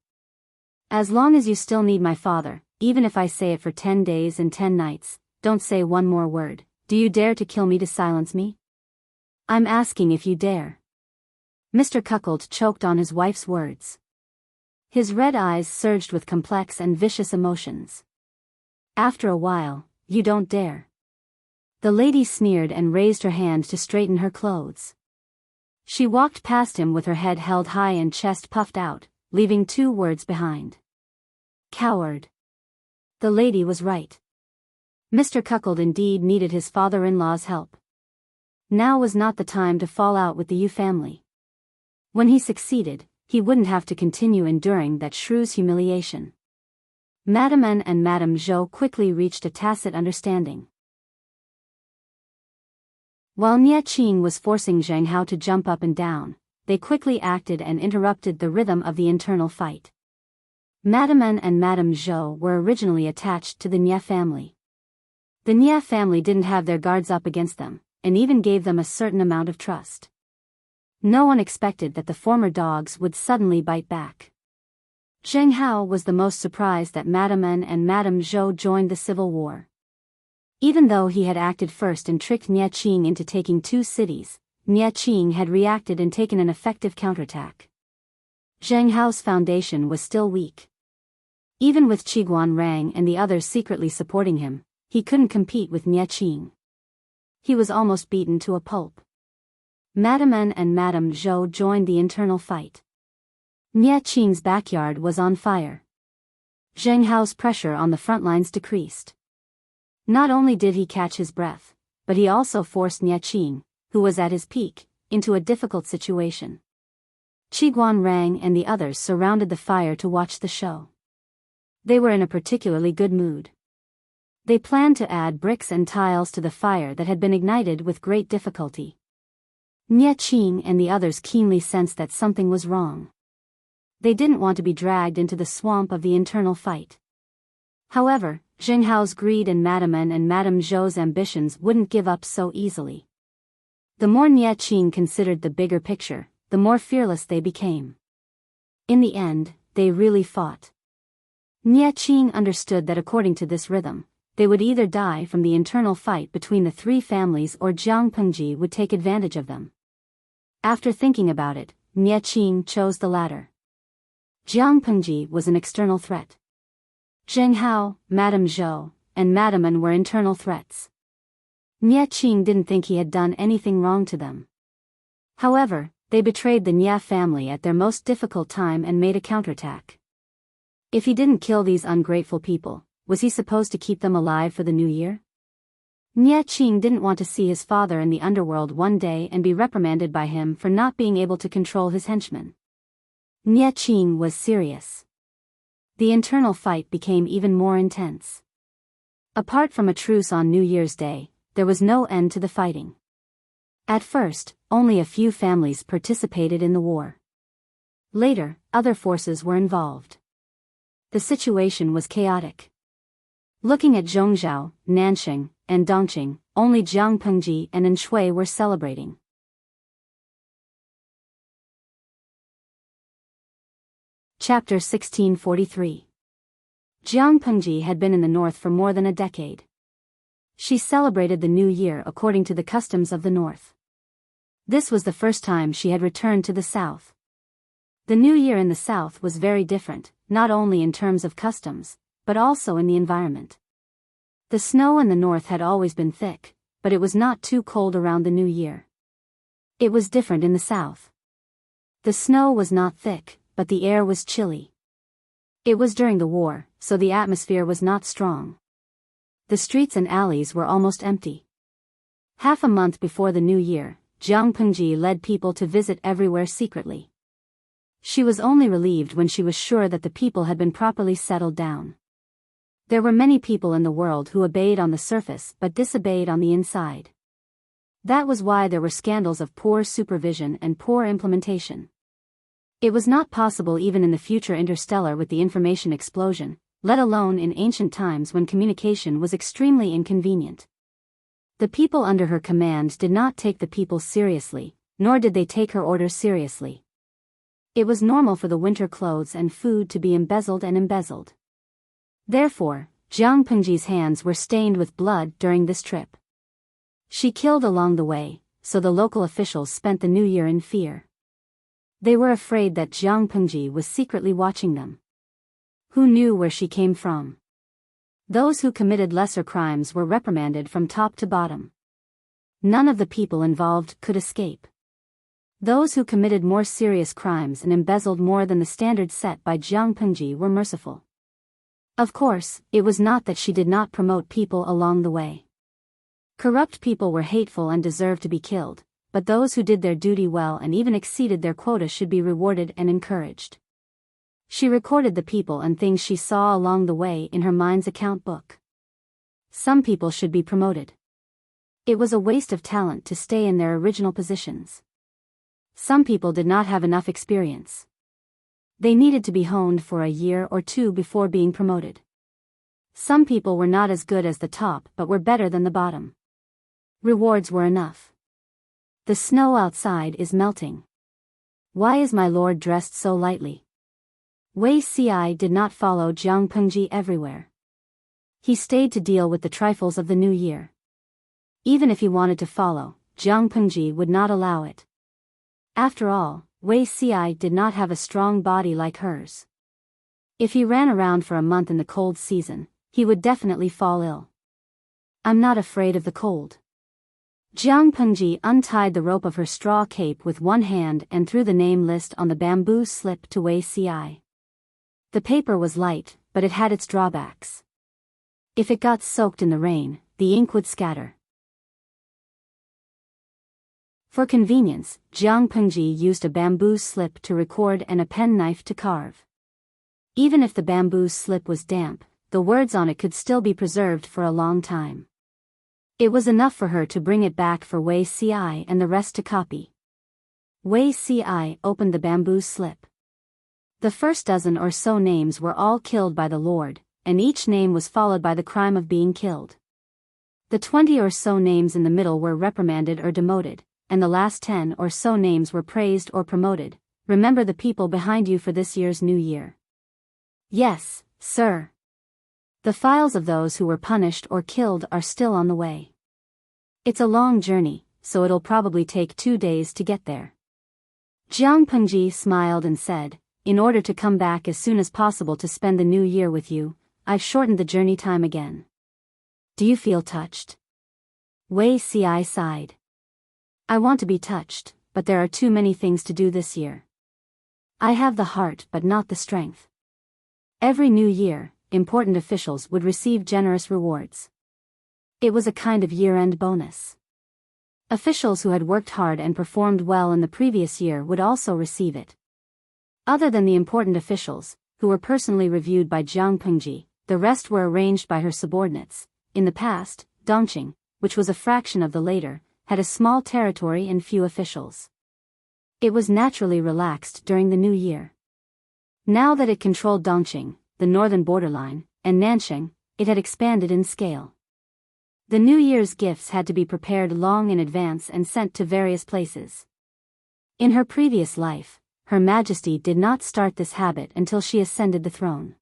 As long as you still need my father, even if I say it for 10 days and 10 nights, don't say one more word. Do you dare to kill me to silence me? I'm asking if you dare. Mr. Cuckold choked on his wife's words. His red eyes surged with complex and vicious emotions. After a while, you don't dare. The lady sneered and raised her hand to straighten her clothes. She walked past him with her head held high and chest puffed out, leaving 2 words behind. Coward. The lady was right. Mr. Cuckold indeed needed his father-in-law's help. Now was not the time to fall out with the Yu family. When he succeeded, he wouldn't have to continue enduring that shrew's humiliation. Madame N and Madame Zhou quickly reached a tacit understanding. While Nie Qing was forcing Zheng Hao to jump up and down, they quickly acted and interrupted the rhythm of the internal fight. Madame N and Madame Zhou were originally attached to the Nie family. The Nie family didn't have their guards up against them, and even gave them a certain amount of trust. No one expected that the former dogs would suddenly bite back. Zheng Hao was the most surprised that Madame N and Madame Zhou joined the civil war. Even though he had acted first and tricked Nie Qing into taking 2 cities, Nie Qing had reacted and taken an effective counterattack. Zheng Hao's foundation was still weak. Even with Qiguan Rang and the others secretly supporting him, he couldn't compete with Nie Qing. He was almost beaten to a pulp. Madame N and Madame Zhou joined the internal fight. Nie Qing's backyard was on fire. Zheng Hao's pressure on the front lines decreased. Not only did he catch his breath, but he also forced Nie Qing, who was at his peak, into a difficult situation. Qiguan Rang and the others surrounded the fire to watch the show. They were in a particularly good mood. They planned to add bricks and tiles to the fire that had been ignited with great difficulty. Nie Qing and the others keenly sensed that something was wrong. They didn't want to be dragged into the swamp of the internal fight. However, Zheng Hao's greed and Madame N and Madame Zhou's ambitions wouldn't give up so easily. The more Nie Qing considered the bigger picture, the more fearless they became. In the end, they really fought. Nie Qing understood that according to this rhythm, they would either die from the internal fight between the 3 families or Jiang Pengji would take advantage of them. After thinking about it, Nie Qing chose the latter. Jiang Pengji was an external threat. Zheng Hao, Madame Zhou, and Madame N were internal threats. Nie Qing didn't think he had done anything wrong to them. However, they betrayed the Nie family at their most difficult time and made a counterattack. If he didn't kill these ungrateful people, was he supposed to keep them alive for the new year? Nie Qing didn't want to see his father in the underworld one day and be reprimanded by him for not being able to control his henchmen. Nie Qing was serious. The internal fight became even more intense. Apart from a truce on New Year's Day, there was no end to the fighting. At first, only a few families participated in the war. Later, other forces were involved. The situation was chaotic. Looking at Zhongzhou, Nanxing, and Dongqing, only Jiang Pengji and Anshui were celebrating. Chapter 1643. Jiang Pengji had been in the north for more than a decade. She celebrated the new year according to the customs of the north. This was the first time she had returned to the south. The new year in the south was very different, not only in terms of customs, but also in the environment. The snow in the north had always been thick, but it was not too cold around the new year. It was different in the south. The snow was not thick, but the air was chilly. It was during the war, so the atmosphere was not strong. The streets and alleys were almost empty. Half a month before the new year, Jiang Pengji led people to visit everywhere secretly. She was only relieved when she was sure that the people had been properly settled down. There were many people in the world who obeyed on the surface but disobeyed on the inside. That was why there were scandals of poor supervision and poor implementation. It was not possible even in the future interstellar with the information explosion, let alone in ancient times when communication was extremely inconvenient. The people under her command did not take the people seriously, nor did they take her orders seriously. It was normal for the winter clothes and food to be embezzled and embezzled. Therefore, Jiang Pengji's hands were stained with blood during this trip. She killed along the way, so the local officials spent the new year in fear. They were afraid that Jiang Pengji was secretly watching them. Who knew where she came from? Those who committed lesser crimes were reprimanded from top to bottom. None of the people involved could escape. Those who committed more serious crimes and embezzled more than the standards set by Jiang Pengji were merciful. Of course, it was not that she did not promote people along the way. Corrupt people were hateful and deserved to be killed, but those who did their duty well and even exceeded their quota should be rewarded and encouraged. She recorded the people and things she saw along the way in her mind's account book. Some people should be promoted. It was a waste of talent to stay in their original positions. Some people did not have enough experience. They needed to be honed for a year or two before being promoted. Some people were not as good as the top but were better than the bottom. Rewards were enough. The snow outside is melting. Why is my lord dressed so lightly? Wei Ci did not follow Jiang Pengji everywhere. He stayed to deal with the trifles of the new year. Even if he wanted to follow, Jiang Pengji would not allow it. After all, Wei Ci did not have a strong body like hers. If he ran around for a month in the cold season, he would definitely fall ill. I'm not afraid of the cold. Jiang Pengji untied the rope of her straw cape with one hand and threw the name list on the bamboo slip to Wei Ci. The paper was light, but it had its drawbacks. If it got soaked in the rain, the ink would scatter. For convenience, Jiang Pengji used a bamboo slip to record and a penknife to carve. Even if the bamboo slip was damp, the words on it could still be preserved for a long time. It was enough for her to bring it back for Wei Ci and the rest to copy. Wei Ci opened the bamboo slip. The first dozen or so names were all killed by the Lord, and each name was followed by the crime of being killed. The 20 or so names in the middle were reprimanded or demoted, and the last 10 or so names were praised or promoted. Remember the people behind you for this year's new year. Yes, sir. The files of those who were punished or killed are still on the way. It's a long journey, so it'll probably take 2 days to get there. Jiang Pengji smiled and said, in order to come back as soon as possible to spend the new year with you, I've shortened the journey time again. Do you feel touched? Wei Ci sighed. I want to be touched, but there are too many things to do this year. I have the heart but not the strength. Every new year, important officials would receive generous rewards. It was a kind of year-end bonus. Officials who had worked hard and performed well in the previous year would also receive it. Other than the important officials, who were personally reviewed by Jiang Pengji, the rest were arranged by her subordinates. In the past, Dongqing, which was a fraction of the later, had a small territory and few officials. It was naturally relaxed during the new year. Now that it controlled Dongqing, the northern borderline, and Nanxing, it had expanded in scale. The New Year's gifts had to be prepared long in advance and sent to various places. In her previous life, Her Majesty did not start this habit until she ascended the throne.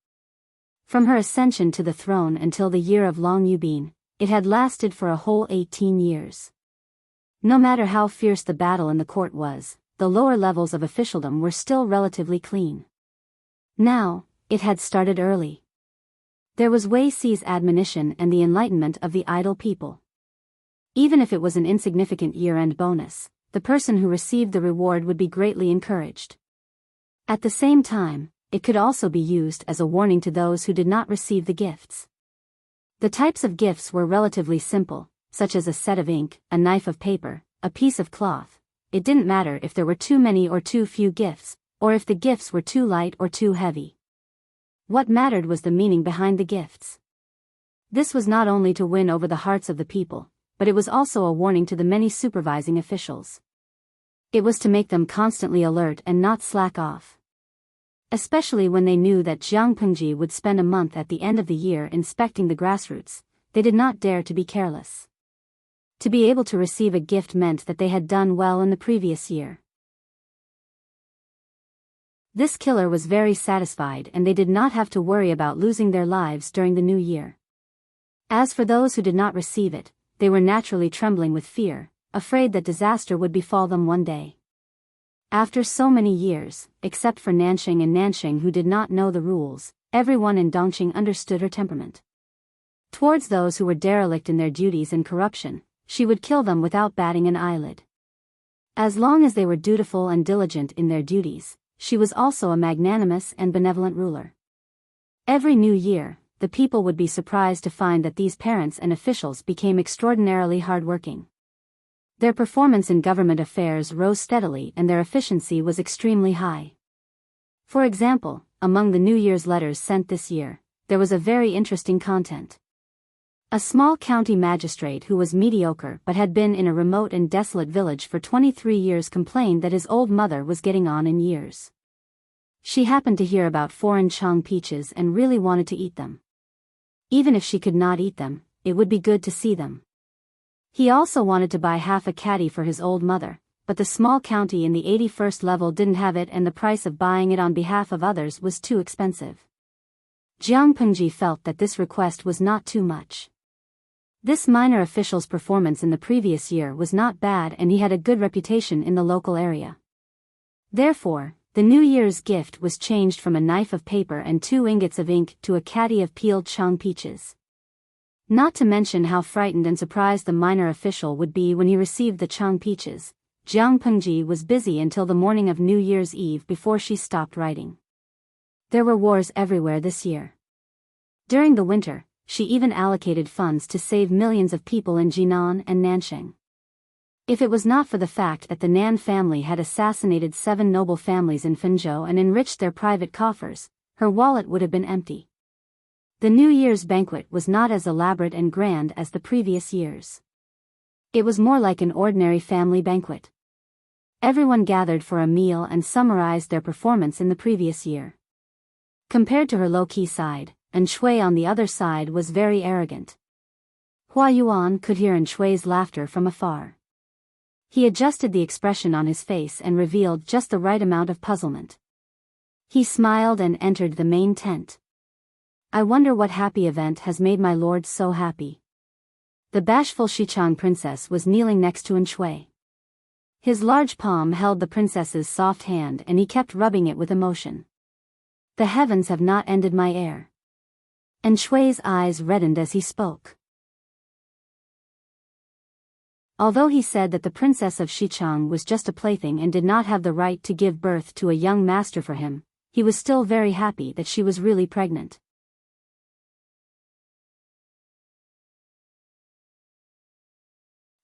From her ascension to the throne until the year of Long Yubin, it had lasted for a whole 18 years. No matter how fierce the battle in the court was, the lower levels of officialdom were still relatively clean. Now, it had started early. There was Wei Ci's admonition and the enlightenment of the idle people. Even if it was an insignificant year-end bonus, the person who received the reward would be greatly encouraged. At the same time, it could also be used as a warning to those who did not receive the gifts. The types of gifts were relatively simple, such as a set of ink, a knife of paper, a piece of cloth. It didn't matter if there were too many or too few gifts, or if the gifts were too light or too heavy. What mattered was the meaning behind the gifts. This was not only to win over the hearts of the people, but it was also a warning to the many supervising officials. It was to make them constantly alert and not slack off. Especially when they knew that Jiang Pengji would spend a month at the end of the year inspecting the grassroots, they did not dare to be careless. To be able to receive a gift meant that they had done well in the previous year. This killer was very satisfied and they did not have to worry about losing their lives during the new year. As for those who did not receive it, they were naturally trembling with fear, afraid that disaster would befall them one day. After so many years, except for Nanxing who did not know the rules, everyone in Dongqing understood her temperament. Towards those who were derelict in their duties and corruption, she would kill them without batting an eyelid. As long as they were dutiful and diligent in their duties, she was also a magnanimous and benevolent ruler. Every new year, the people would be surprised to find that these parents and officials became extraordinarily hardworking. Their performance in government affairs rose steadily and their efficiency was extremely high. For example, among the New Year's letters sent this year, there was a very interesting content. A small county magistrate who was mediocre but had been in a remote and desolate village for 23 years complained that his old mother was getting on in years. She happened to hear about foreign Chang peaches and really wanted to eat them. Even if she could not eat them, it would be good to see them. He also wanted to buy half a caddy for his old mother, but the small county in the 81st level didn't have it and the price of buying it on behalf of others was too expensive. Jiang Pengji felt that this request was not too much. This minor official's performance in the previous year was not bad and he had a good reputation in the local area. Therefore, the New Year's gift was changed from a knife of paper and 2 ingots of ink to a caddy of peeled Chang peaches. Not to mention how frightened and surprised the minor official would be when he received the Chang peaches, Jiang Pengji was busy until the morning of New Year's Eve before she stopped writing. There were wars everywhere this year. During the winter, she even allocated funds to save millions of people in Jinan and Nansheng. If it was not for the fact that the Nan family had assassinated 7 noble families in Fenzhou and enriched their private coffers, her wallet would have been empty. The New Year's banquet was not as elaborate and grand as the previous years. It was more like an ordinary family banquet. Everyone gathered for a meal and summarized their performance in the previous year. Compared to her low-key side, Shui on the other side was very arrogant. Hua Yuan could hear Shui's laughter from afar. He adjusted the expression on his face and revealed just the right amount of puzzlement. He smiled and entered the main tent. I wonder what happy event has made my lord so happy. The bashful Xichang princess was kneeling next to Shui. His large palm held the princess's soft hand and he kept rubbing it with emotion. The heavens have not ended my heir. Shui's eyes reddened as he spoke. Although he said that the princess of Xichang was just a plaything and did not have the right to give birth to a young master for him, he was still very happy that she was really pregnant.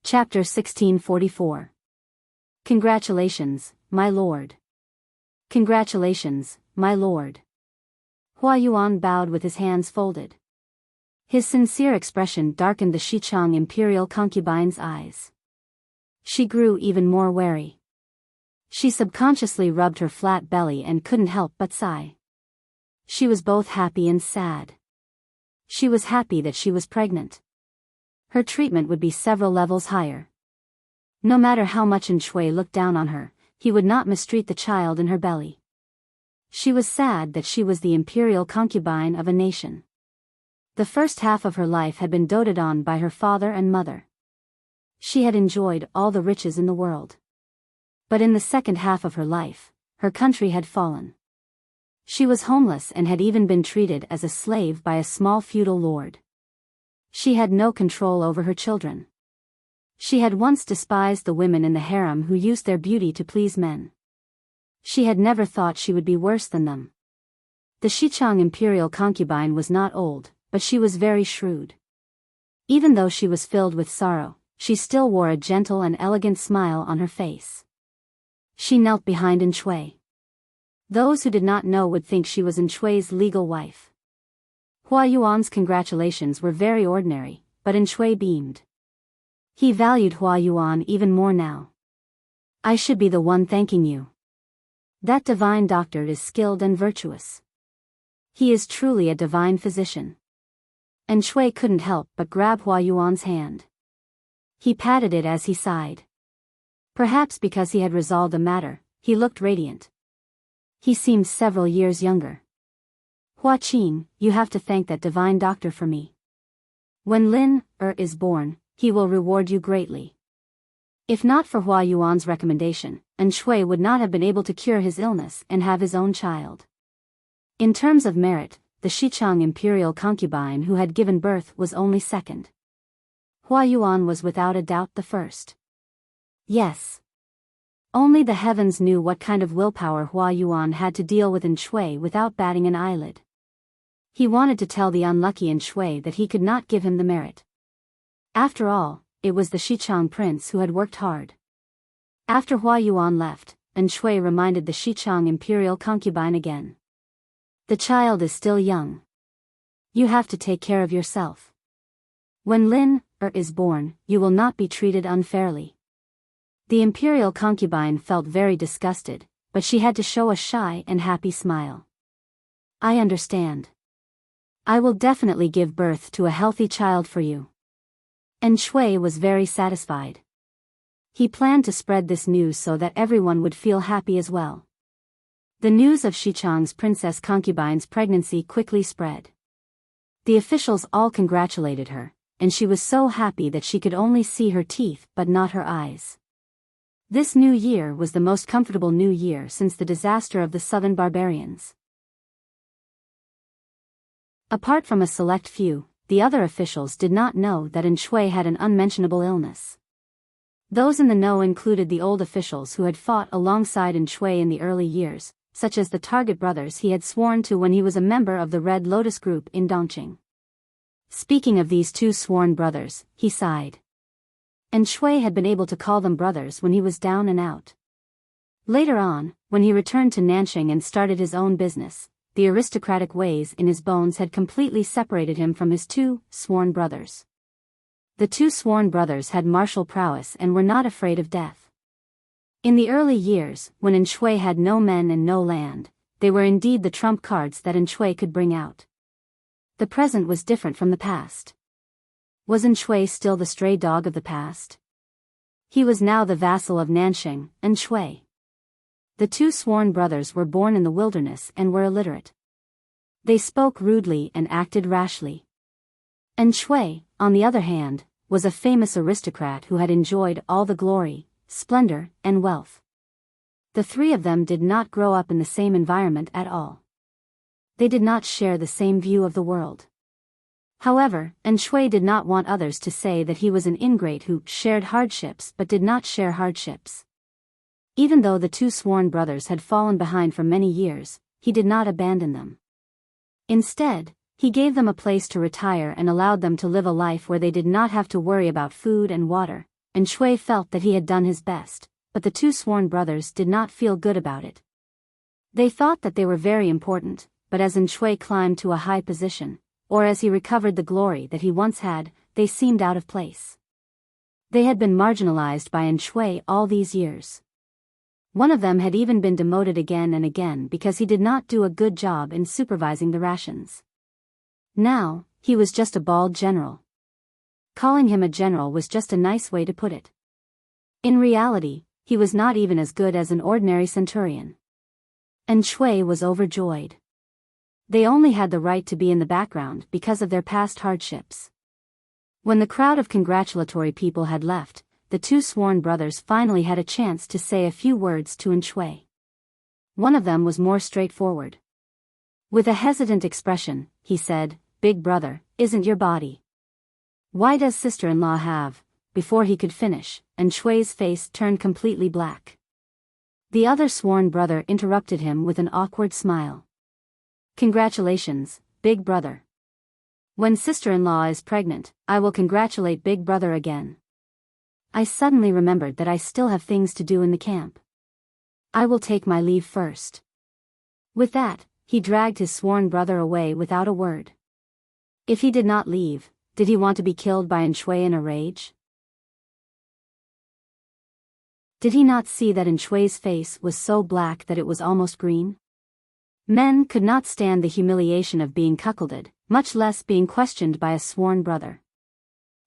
Chapter 1644. Congratulations, my lord. Congratulations, my lord. Hua Yuan bowed with his hands folded. His sincere expression darkened the Xichang imperial concubine's eyes. She grew even more wary. She subconsciously rubbed her flat belly and couldn't help but sigh. She was both happy and sad. She was happy that she was pregnant. Her treatment would be several levels higher. No matter how much Shui looked down on her, he would not mistreat the child in her belly. She was sad that she was the imperial concubine of a nation. The first half of her life had been doted on by her father and mother. She had enjoyed all the riches in the world. But in the second half of her life, her country had fallen. She was homeless and had even been treated as a slave by a small feudal lord. She had no control over her children. She had once despised the women in the harem who used their beauty to please men. She had never thought she would be worse than them. The Xichang imperial concubine was not old, but she was very shrewd. Even though she was filled with sorrow, she still wore a gentle and elegant smile on her face. She knelt behind Shui. Those who did not know would think she was Shui's legal wife. Hua Yuan's congratulations were very ordinary, but Shui beamed. He valued Hua Yuan even more now. I should be the one thanking you. That divine doctor is skilled and virtuous. He is truly a divine physician. Shui couldn't help but grab Hua Yuan's hand. He patted it as he sighed. Perhaps because he had resolved the matter, he looked radiant. He seemed several years younger. Hua Qin, you have to thank that divine doctor for me. When Lin is born, he will reward you greatly. If not for Hua Yuan's recommendation, Shui would not have been able to cure his illness and have his own child. In terms of merit, the Xichang imperial concubine who had given birth was only second. Hua Yuan was without a doubt the first. Yes. Only the heavens knew what kind of willpower Hua Yuan had to deal with Shui without batting an eyelid. He wanted to tell the unlucky Shui that he could not give him the merit. After all, it was the Xichang prince who had worked hard. After Hua Yuan left, Shui reminded the Xichang imperial concubine again. The child is still young. You have to take care of yourself. When Lin is born, you will not be treated unfairly. The imperial concubine felt very disgusted, but she had to show a shy and happy smile. I understand. I will definitely give birth to a healthy child for you. And Shui was very satisfied. He planned to spread this news so that everyone would feel happy as well. The news of Xichang's princess concubine's pregnancy quickly spread. The officials all congratulated her, and she was so happy that she could only see her teeth but not her eyes. This new year was the most comfortable new year since the disaster of the southern barbarians. Apart from a select few, the other officials did not know that Shui had an unmentionable illness. Those in the know included the old officials who had fought alongside Shui in the early years, such as the Target brothers he had sworn to when he was a member of the Red Lotus group in Dongqing. Speaking of these two sworn brothers, he sighed. Shui had been able to call them brothers when he was down and out. Later on, when he returned to Nanqing and started his own business, the aristocratic ways in his bones had completely separated him from his two sworn brothers. The two sworn brothers had martial prowess and were not afraid of death. In the early years, when Shui had no men and no land, they were indeed the trump cards that Shui could bring out. The present was different from the past. Was Shui still the stray dog of the past? He was now the vassal of Nanqing, Shui. The two sworn brothers were born in the wilderness and were illiterate. They spoke rudely and acted rashly. Shui, on the other hand, was a famous aristocrat who had enjoyed all the glory, splendor, and wealth. The three of them did not grow up in the same environment at all. They did not share the same view of the world. However, Shui did not want others to say that he was an ingrate who shared hardships but did not share hardships. Even though the two sworn brothers had fallen behind for many years, he did not abandon them. Instead, he gave them a place to retire and allowed them to live a life where they did not have to worry about food and water, Shui felt that he had done his best, but the two sworn brothers did not feel good about it. They thought that they were very important, but as Shui climbed to a high position, or as he recovered the glory that he once had, they seemed out of place. They had been marginalized by Shui all these years. One of them had even been demoted again and again because he did not do a good job in supervising the rations. Now, he was just a bald general. Calling him a general was just a nice way to put it. In reality, he was not even as good as an ordinary centurion. Shui was overjoyed. They only had the right to be in the background because of their past hardships. When the crowd of congratulatory people had left, the two sworn brothers finally had a chance to say a few words to Shui. One of them was more straightforward. With a hesitant expression, he said, "Big brother, isn't your body? Why does sister-in-law have?" Before he could finish, Shui's face turned completely black. The other sworn brother interrupted him with an awkward smile. "Congratulations, big brother. When sister-in-law is pregnant, I will congratulate big brother again. I suddenly remembered that I still have things to do in the camp. I will take my leave first." With that, he dragged his sworn brother away without a word. If he did not leave, did he want to be killed by Shui in a rage? Did he not see that Shui's face was so black that it was almost green? Men could not stand the humiliation of being cuckolded, much less being questioned by a sworn brother.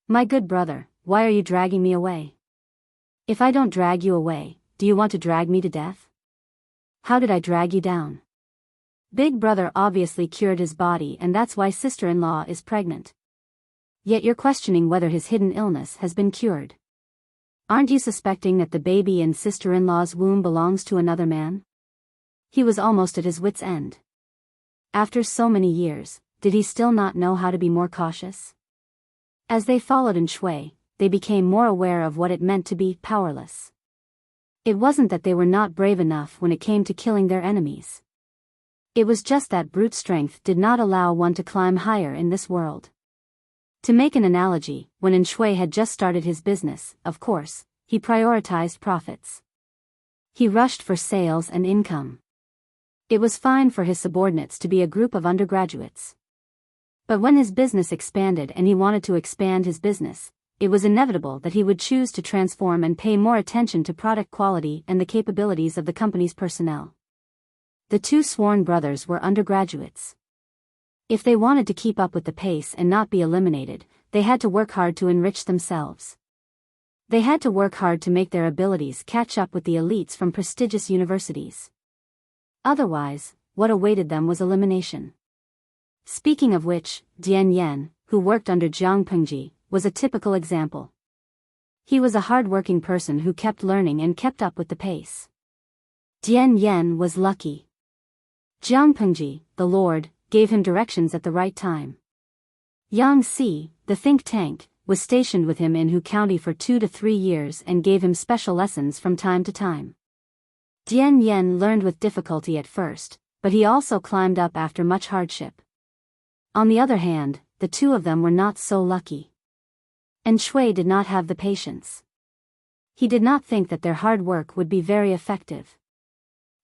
"My good brother, why are you dragging me away? If I don't drag you away, do you want to drag me to death? How did I drag you down? Big brother obviously cured his body and that's why sister-in-law is pregnant. Yet you're questioning whether his hidden illness has been cured. Aren't you suspecting that the baby in sister-in-law's womb belongs to another man?" He was almost at his wit's end. After so many years, did he still not know how to be more cautious? As they followed in Shui, they became more aware of what it meant to be powerless. It wasn't that they were not brave enough when it came to killing their enemies. It was just that brute strength did not allow one to climb higher in this world. To make an analogy, when Shui had just started his business, of course, he prioritized profits. He rushed for sales and income. It was fine for his subordinates to be a group of undergraduates. But when his business expanded and he wanted to expand his business, it was inevitable that he would choose to transform and pay more attention to product quality and the capabilities of the company's personnel. The two sworn brothers were undergraduates. If they wanted to keep up with the pace and not be eliminated, they had to work hard to enrich themselves. They had to work hard to make their abilities catch up with the elites from prestigious universities. Otherwise, what awaited them was elimination. Speaking of which, Dian Yan, who worked under Jiang Pengji, was a typical example. He was a hard-working person who kept learning and kept up with the pace. Dian Yan was lucky. Jiang Pengji, the Lord, gave him directions at the right time. Yang Si, the think tank, was stationed with him in Hu County for 2 to 3 years and gave him special lessons from time to time. Dian Yan learned with difficulty at first, but he also climbed up after much hardship. On the other hand, the two of them were not so lucky. And Shui did not have the patience. He did not think that their hard work would be very effective.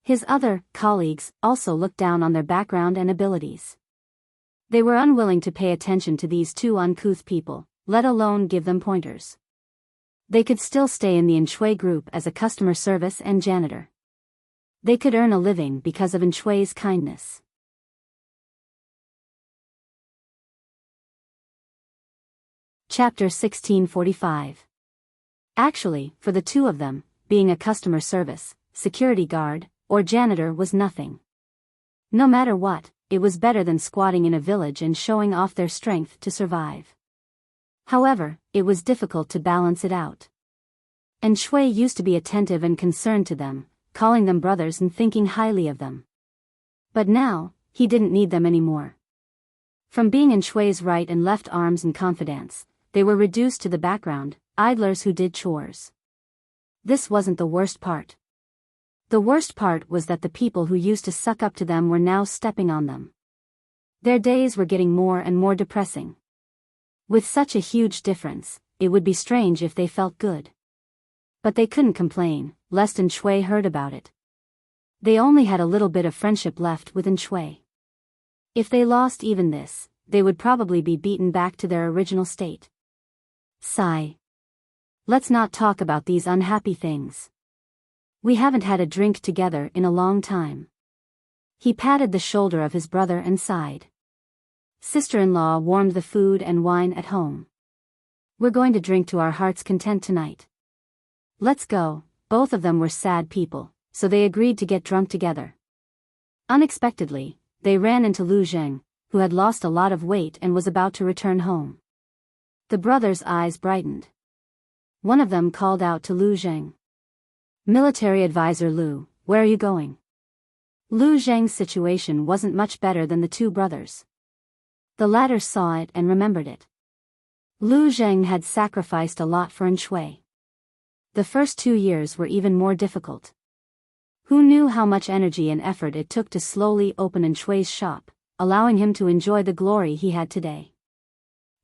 His other colleagues also looked down on their background and abilities. They were unwilling to pay attention to these two uncouth people, let alone give them pointers. They could still stay in the Shui group as a customer service and janitor. They could earn a living because of Shui's kindness. Chapter 1645. Actually, for the two of them, being a customer service, security guard, or janitor was nothing. No matter what, it was better than squatting in a village and showing off their strength to survive. However, it was difficult to balance it out. And Shui used to be attentive and concerned to them, calling them brothers and thinking highly of them. But now, he didn't need them anymore. From being in Shui's right and left arms and confidants, they were reduced to the background, idlers who did chores. This wasn't the worst part. The worst part was that the people who used to suck up to them were now stepping on them. Their days were getting more and more depressing. With such a huge difference, it would be strange if they felt good. But they couldn't complain, lest Shui heard about it. They only had a little bit of friendship left with Shui. If they lost even this, they would probably be beaten back to their original state. Sigh. Let's not talk about these unhappy things. We haven't had a drink together in a long time. He patted the shoulder of his brother and sighed. Sister-in-law warmed the food and wine at home. We're going to drink to our heart's content tonight. Let's go. Both of them were sad people, so they agreed to get drunk together. Unexpectedly, they ran into Lu Zheng, who had lost a lot of weight and was about to return home. The brothers' eyes brightened. One of them called out to Lu Zheng. Military advisor Lu, where are you going? Lu Zheng's situation wasn't much better than the two brothers. The latter saw it and remembered it. Lu Zheng had sacrificed a lot for Shui. The first 2 years were even more difficult. Who knew how much energy and effort it took to slowly open Shui's shop, allowing him to enjoy the glory he had today.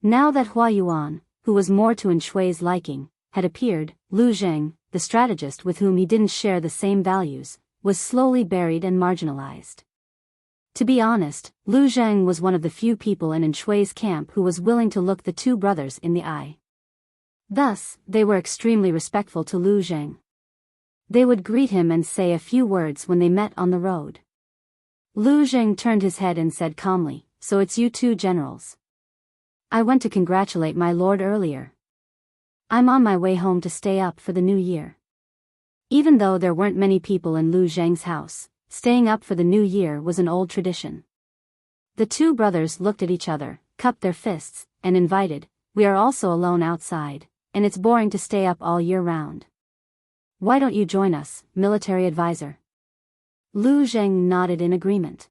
Now that Hua Yuan, who was more to Shui's liking, had appeared, Lu Zheng, the strategist with whom he didn't share the same values, was slowly buried and marginalized. To be honest, Lu Zheng was one of the few people in Shui's camp who was willing to look the two brothers in the eye. Thus, they were extremely respectful to Lu Zheng. They would greet him and say a few words when they met on the road. Lu Zheng turned his head and said calmly, "So it's you two generals. I went to congratulate my lord earlier. I'm on my way home to stay up for the new year." Even though there weren't many people in Lu Zheng's house, staying up for the new year was an old tradition. The two brothers looked at each other, cupped their fists, and invited, "We are also alone outside, and it's boring to stay up all year round. Why don't you join us, military advisor?" Lu Zheng nodded in agreement.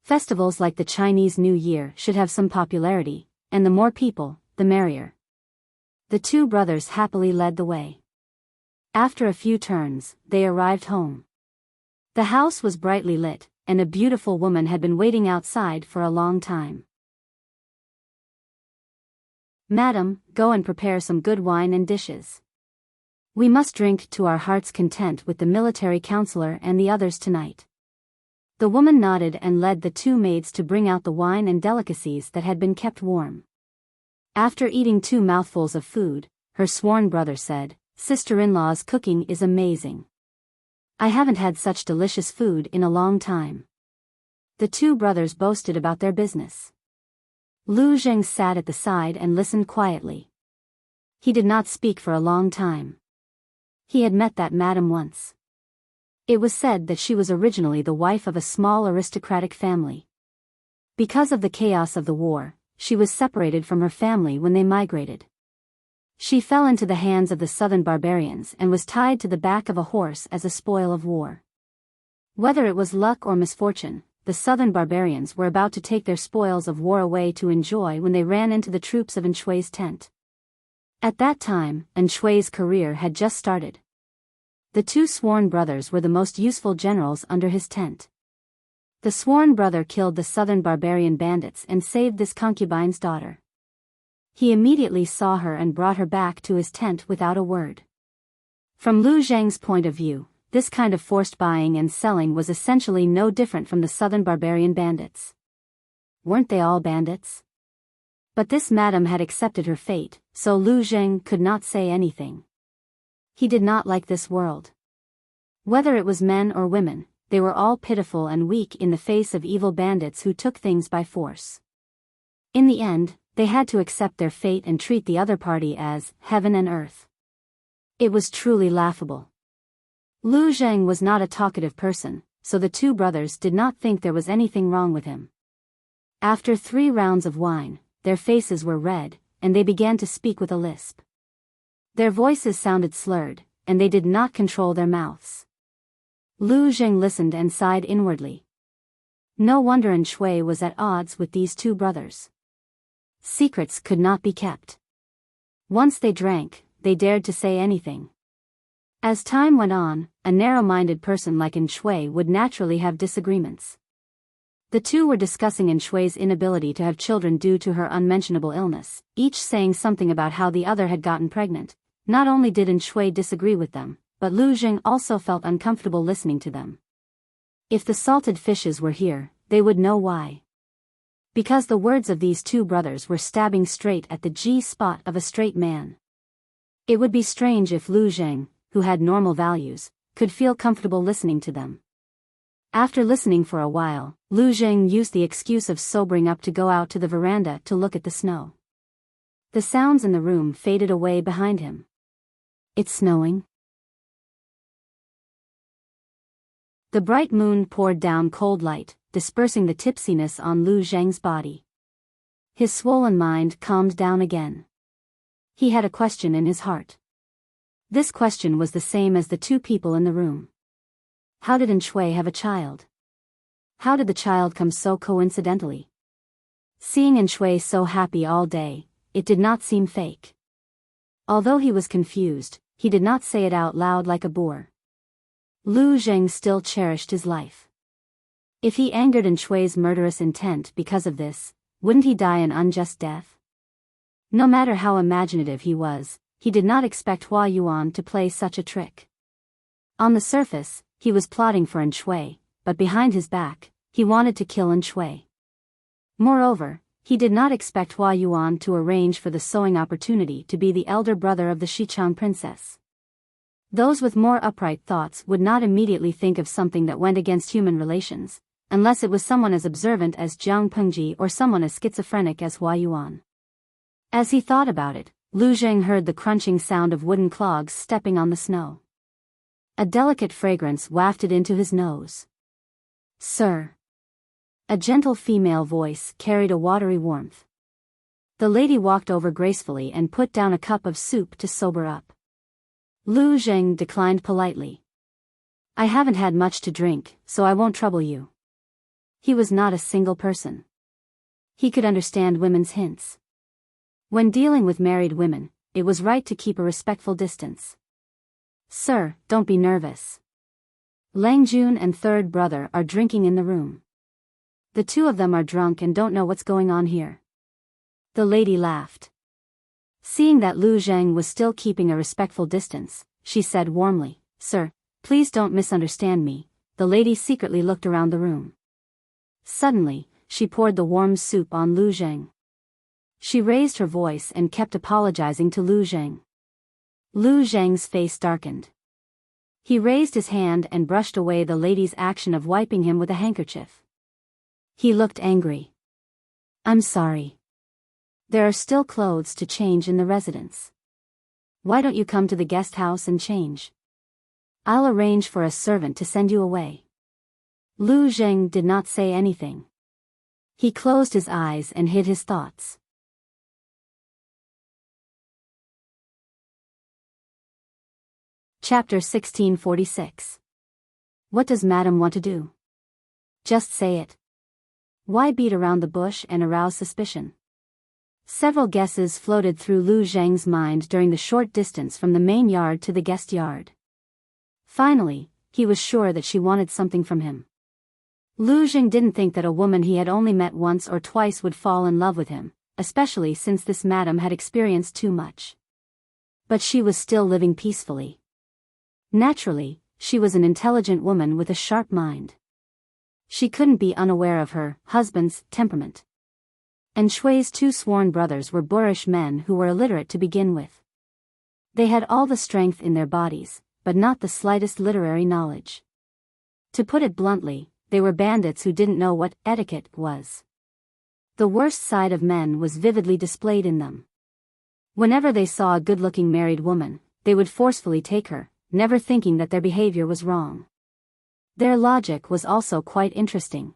Festivals like the Chinese New Year should have some popularity, and the more people, the merrier. The two brothers happily led the way. After a few turns, they arrived home. The house was brightly lit, and a beautiful woman had been waiting outside for a long time. "Madam, go and prepare some good wine and dishes. We must drink to our heart's content with the military counselor and the others tonight." The woman nodded and led the two maids to bring out the wine and delicacies that had been kept warm. After eating 2 mouthfuls of food, her sworn brother said, "Sister-in-law's cooking is amazing. I haven't had such delicious food in a long time." The two brothers boasted about their business. Lu Zheng sat at the side and listened quietly. He did not speak for a long time. He had met that madam once. It was said that she was originally the wife of a small aristocratic family. Because of the chaos of the war, she was separated from her family when they migrated. She fell into the hands of the southern barbarians and was tied to the back of a horse as a spoil of war. Whether it was luck or misfortune, the southern barbarians were about to take their spoils of war away to enjoy when they ran into the troops of Shui's tent. At that time, Shui's career had just started. The two sworn brothers were the most useful generals under his tent. The sworn brother killed the southern barbarian bandits and saved this concubine's daughter. He immediately saw her and brought her back to his tent without a word. From Lu Zheng's point of view, this kind of forced buying and selling was essentially no different from the southern barbarian bandits. Weren't they all bandits? But this madam had accepted her fate, so Lu Zheng could not say anything. He did not like this world. Whether it was men or women, they were all pitiful and weak in the face of evil bandits who took things by force. In the end, they had to accept their fate and treat the other party as heaven and earth. It was truly laughable. Lu Zheng was not a talkative person, so the two brothers did not think there was anything wrong with him. After 3 rounds of wine, their faces were red, and they began to speak with a lisp. Their voices sounded slurred, and they did not control their mouths. Lu Zheng listened and sighed inwardly. No wonder Shui was at odds with these two brothers. Secrets could not be kept. Once they drank, they dared to say anything. As time went on, a narrow-minded person like Shui would naturally have disagreements. The two were discussing Shui's inability to have children due to her unmentionable illness, each saying something about how the other had gotten pregnant. Not only did Shui disagree with them, but Lu Zheng also felt uncomfortable listening to them. If the salted fishes were here, they would know why. Because the words of these two brothers were stabbing straight at the G-spot of a straight man. It would be strange if Lu Zheng, who had normal values, could feel comfortable listening to them. After listening for a while, Lu Zheng used the excuse of sobering up to go out to the veranda to look at the snow. The sounds in the room faded away behind him. "It's snowing." The bright moon poured down cold light, dispersing the tipsiness on Lu Zheng's body. His swollen mind calmed down again. He had a question in his heart. This question was the same as the two people in the room. How did Shui have a child? How did the child come so coincidentally? Seeing Shui so happy all day, it did not seem fake. Although he was confused, he did not say it out loud like a boor. Lu Zheng still cherished his life. If he angered Shui's murderous intent because of this, wouldn't he die an unjust death? No matter how imaginative he was, he did not expect Hua Yuan to play such a trick. On the surface, he was plotting for Shui, but behind his back, he wanted to kill Shui. Moreover, he did not expect Hua Yuan to arrange for the sewing opportunity to be the elder brother of the Xichang princess. Those with more upright thoughts would not immediately think of something that went against human relations, unless it was someone as observant as Jiang Pengji or someone as schizophrenic as Hua Yuan. As he thought about it, Lu Zheng heard the crunching sound of wooden clogs stepping on the snow. A delicate fragrance wafted into his nose. "Sir." A gentle female voice carried a watery warmth. The lady walked over gracefully and put down a cup of soup to sober up. Lu Zheng declined politely. "I haven't had much to drink, so I won't trouble you." He was not a single person. He could understand women's hints. When dealing with married women, it was right to keep a respectful distance. Sir, don't be nervous. Langjun and third brother are drinking in the room. The two of them are drunk and don't know what's going on here. The lady laughed. Seeing that Lu Zheng was still keeping a respectful distance, she said warmly, Sir, please don't misunderstand me. The lady secretly looked around the room. Suddenly, she poured the warm soup on Lu Zheng. She raised her voice and kept apologizing to Lu Zheng. Lu Zheng's face darkened. He raised his hand and brushed away the lady's action of wiping him with a handkerchief. He looked angry. I'm sorry. There are still clothes to change in the residence. Why don't you come to the guest house and change? I'll arrange for a servant to send you away. Lu Zheng did not say anything. He closed his eyes and hid his thoughts. Chapter 1646. What does Madam want to do? Just say it. Why beat around the bush and arouse suspicion? Several guesses floated through Lu Zheng's mind during the short distance from the main yard to the guest yard. Finally, he was sure that she wanted something from him. Lu Zheng didn't think that a woman he had only met once or twice would fall in love with him, especially since this madam had experienced too much. But she was still living peacefully. Naturally, she was an intelligent woman with a sharp mind. She couldn't be unaware of her husband's temperament. And Shui's two sworn brothers were boorish men who were illiterate to begin with. They had all the strength in their bodies, but not the slightest literary knowledge. To put it bluntly, they were bandits who didn't know what etiquette was. The worst side of men was vividly displayed in them. Whenever they saw a good-looking married woman, they would forcefully take her, never thinking that their behavior was wrong. Their logic was also quite interesting.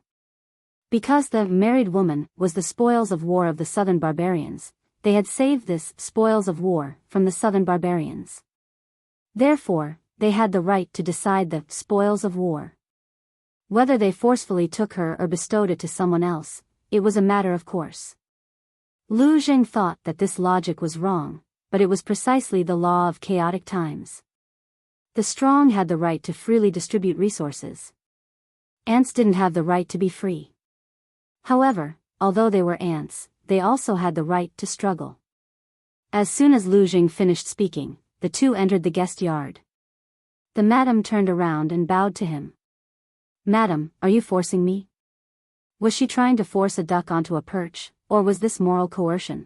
Because the married woman was the spoils of war of the southern barbarians, they had saved this spoils of war from the southern barbarians. Therefore, they had the right to decide the spoils of war. Whether they forcefully took her or bestowed it to someone else, it was a matter of course. Lu Zheng thought that this logic was wrong, but it was precisely the law of chaotic times. The strong had the right to freely distribute resources. Ants didn't have the right to be free. However, although they were ants, they also had the right to struggle. As soon as Lu Zheng finished speaking, the two entered the guest yard. The madam turned around and bowed to him. Madam, are you forcing me? Was she trying to force a duck onto a perch, or was this moral coercion?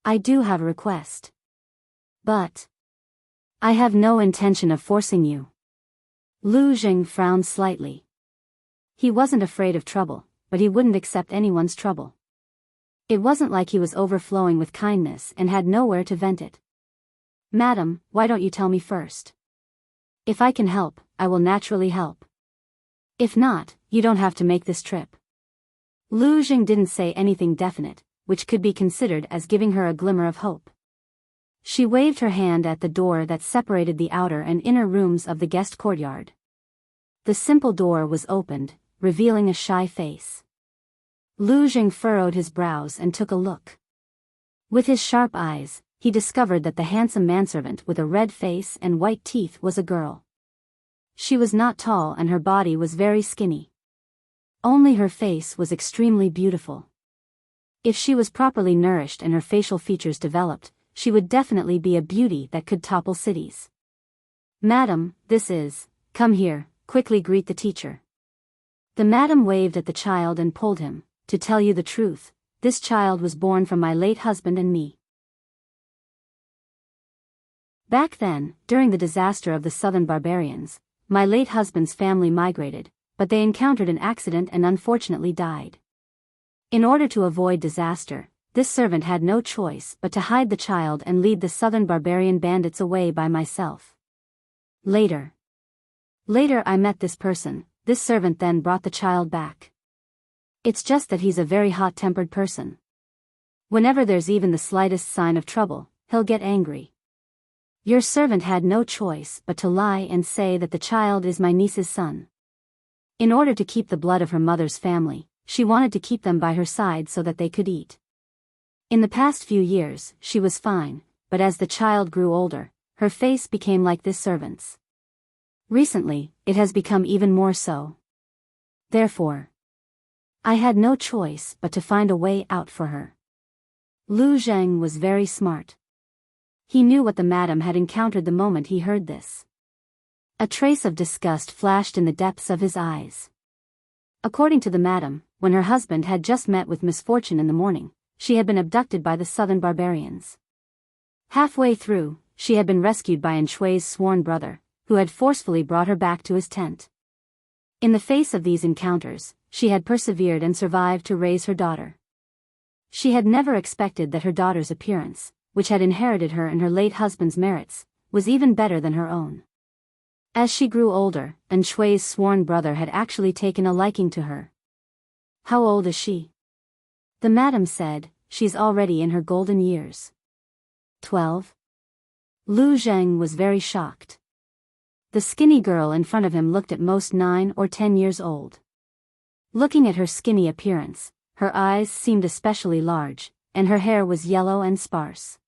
I do have a request. But I have no intention of forcing you. Lu Zheng frowned slightly. He wasn't afraid of trouble, but he wouldn't accept anyone's trouble. It wasn't like he was overflowing with kindness and had nowhere to vent it. Madam, why don't you tell me first? If I can help, I will naturally help. If not, you don't have to make this trip. Lu Zheng didn't say anything definite, which could be considered as giving her a glimmer of hope. She waved her hand at the door that separated the outer and inner rooms of the guest courtyard. The simple door was opened, revealing a shy face. Lu Zheng furrowed his brows and took a look. With his sharp eyes, he discovered that the handsome manservant with a red face and white teeth was a girl. She was not tall and her body was very skinny. Only her face was extremely beautiful. If she was properly nourished and her facial features developed, she would definitely be a beauty that could topple cities. Madam, this is, come here, quickly greet the teacher. The madam waved at the child and pulled him. To tell you the truth, this child was born from my late husband and me. Back then, during the disaster of the southern barbarians, my late husband's family migrated, but they encountered an accident and unfortunately died. In order to avoid disaster, this servant had no choice but to hide the child and lead the southern barbarian bandits away by myself. Later I met this person. This servant then brought the child back. It's just that he's a very hot-tempered person. Whenever there's even the slightest sign of trouble, he'll get angry. Your servant had no choice but to lie and say that the child is my niece's son. In order to keep the blood of her mother's family, she wanted to keep them by her side so that they could eat. In the past few years, she was fine, but as the child grew older, her face became like this servant's. Recently, it has become even more so. Therefore, I had no choice but to find a way out for her. Lu Zheng was very smart. He knew what the madam had encountered the moment he heard this. A trace of disgust flashed in the depths of his eyes. According to the madam, when her husband had just met with misfortune in the morning, she had been abducted by the southern barbarians. Halfway through, she had been rescued by Enchanting's sworn brother, who had forcefully brought her back to his tent. In the face of these encounters, she had persevered and survived to raise her daughter. She had never expected that her daughter's appearance, which had inherited her and her late husband's merits, was even better than her own. As she grew older, Enchanting's sworn brother had actually taken a liking to her. How old is she? The madam said, she's already in her golden years. 12. Lu Zheng was very shocked. The skinny girl in front of him looked at most 9 or 10 years old. Looking at her skinny appearance, her eyes seemed especially large, and her hair was yellow and sparse.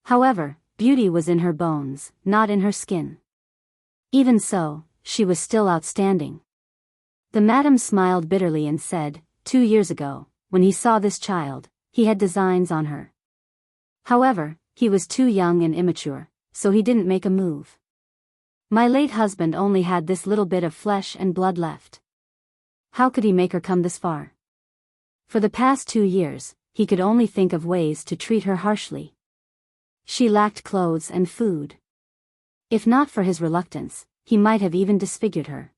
However, beauty was in her bones, not in her skin. Even so, she was still outstanding. The madam smiled bitterly and said, 2 years ago, when he saw this child, he had designs on her. However, he was too young and immature, so he didn't make a move. My late husband only had this little bit of flesh and blood left. How could he make her come this far? For the past 2 years, he could only think of ways to treat her harshly. She lacked clothes and food. If not for his reluctance, he might have even disfigured her.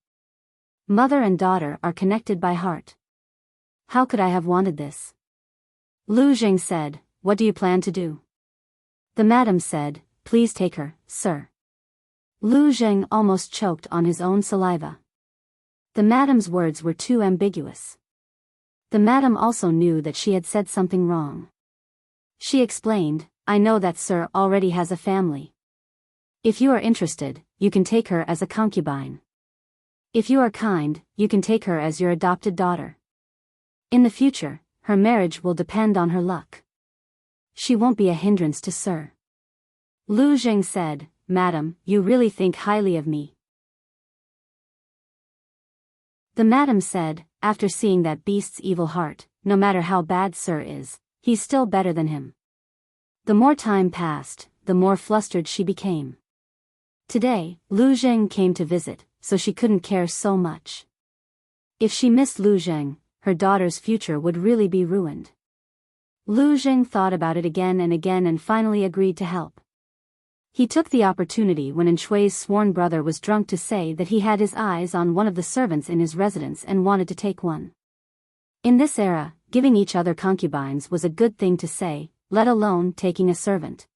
Mother and daughter are connected by heart. How could I have wanted this? Lu Zheng said, what do you plan to do? The madam said, please take her, sir. Lu Zheng almost choked on his own saliva. The madam's words were too ambiguous. The madam also knew that she had said something wrong. She explained, I know that sir already has a family. If you are interested, you can take her as a concubine. If you are kind, you can take her as your adopted daughter. In the future, her marriage will depend on her luck. She won't be a hindrance to sir. Lu Zheng said, Madam, you really think highly of me. The madam said, after seeing that beast's evil heart, no matter how bad sir is, he's still better than him. The more time passed, the more flustered she became. Today, Lu Zheng came to visit, so she couldn't care so much. If she missed Lu Zheng, her daughter's future would really be ruined. Lu Zheng thought about it again and finally agreed to help. He took the opportunity when Enchanting's sworn brother was drunk to say that he had his eyes on one of the servants in his residence and wanted to take one. In this era, giving each other concubines was a good thing to say, let alone taking a servant.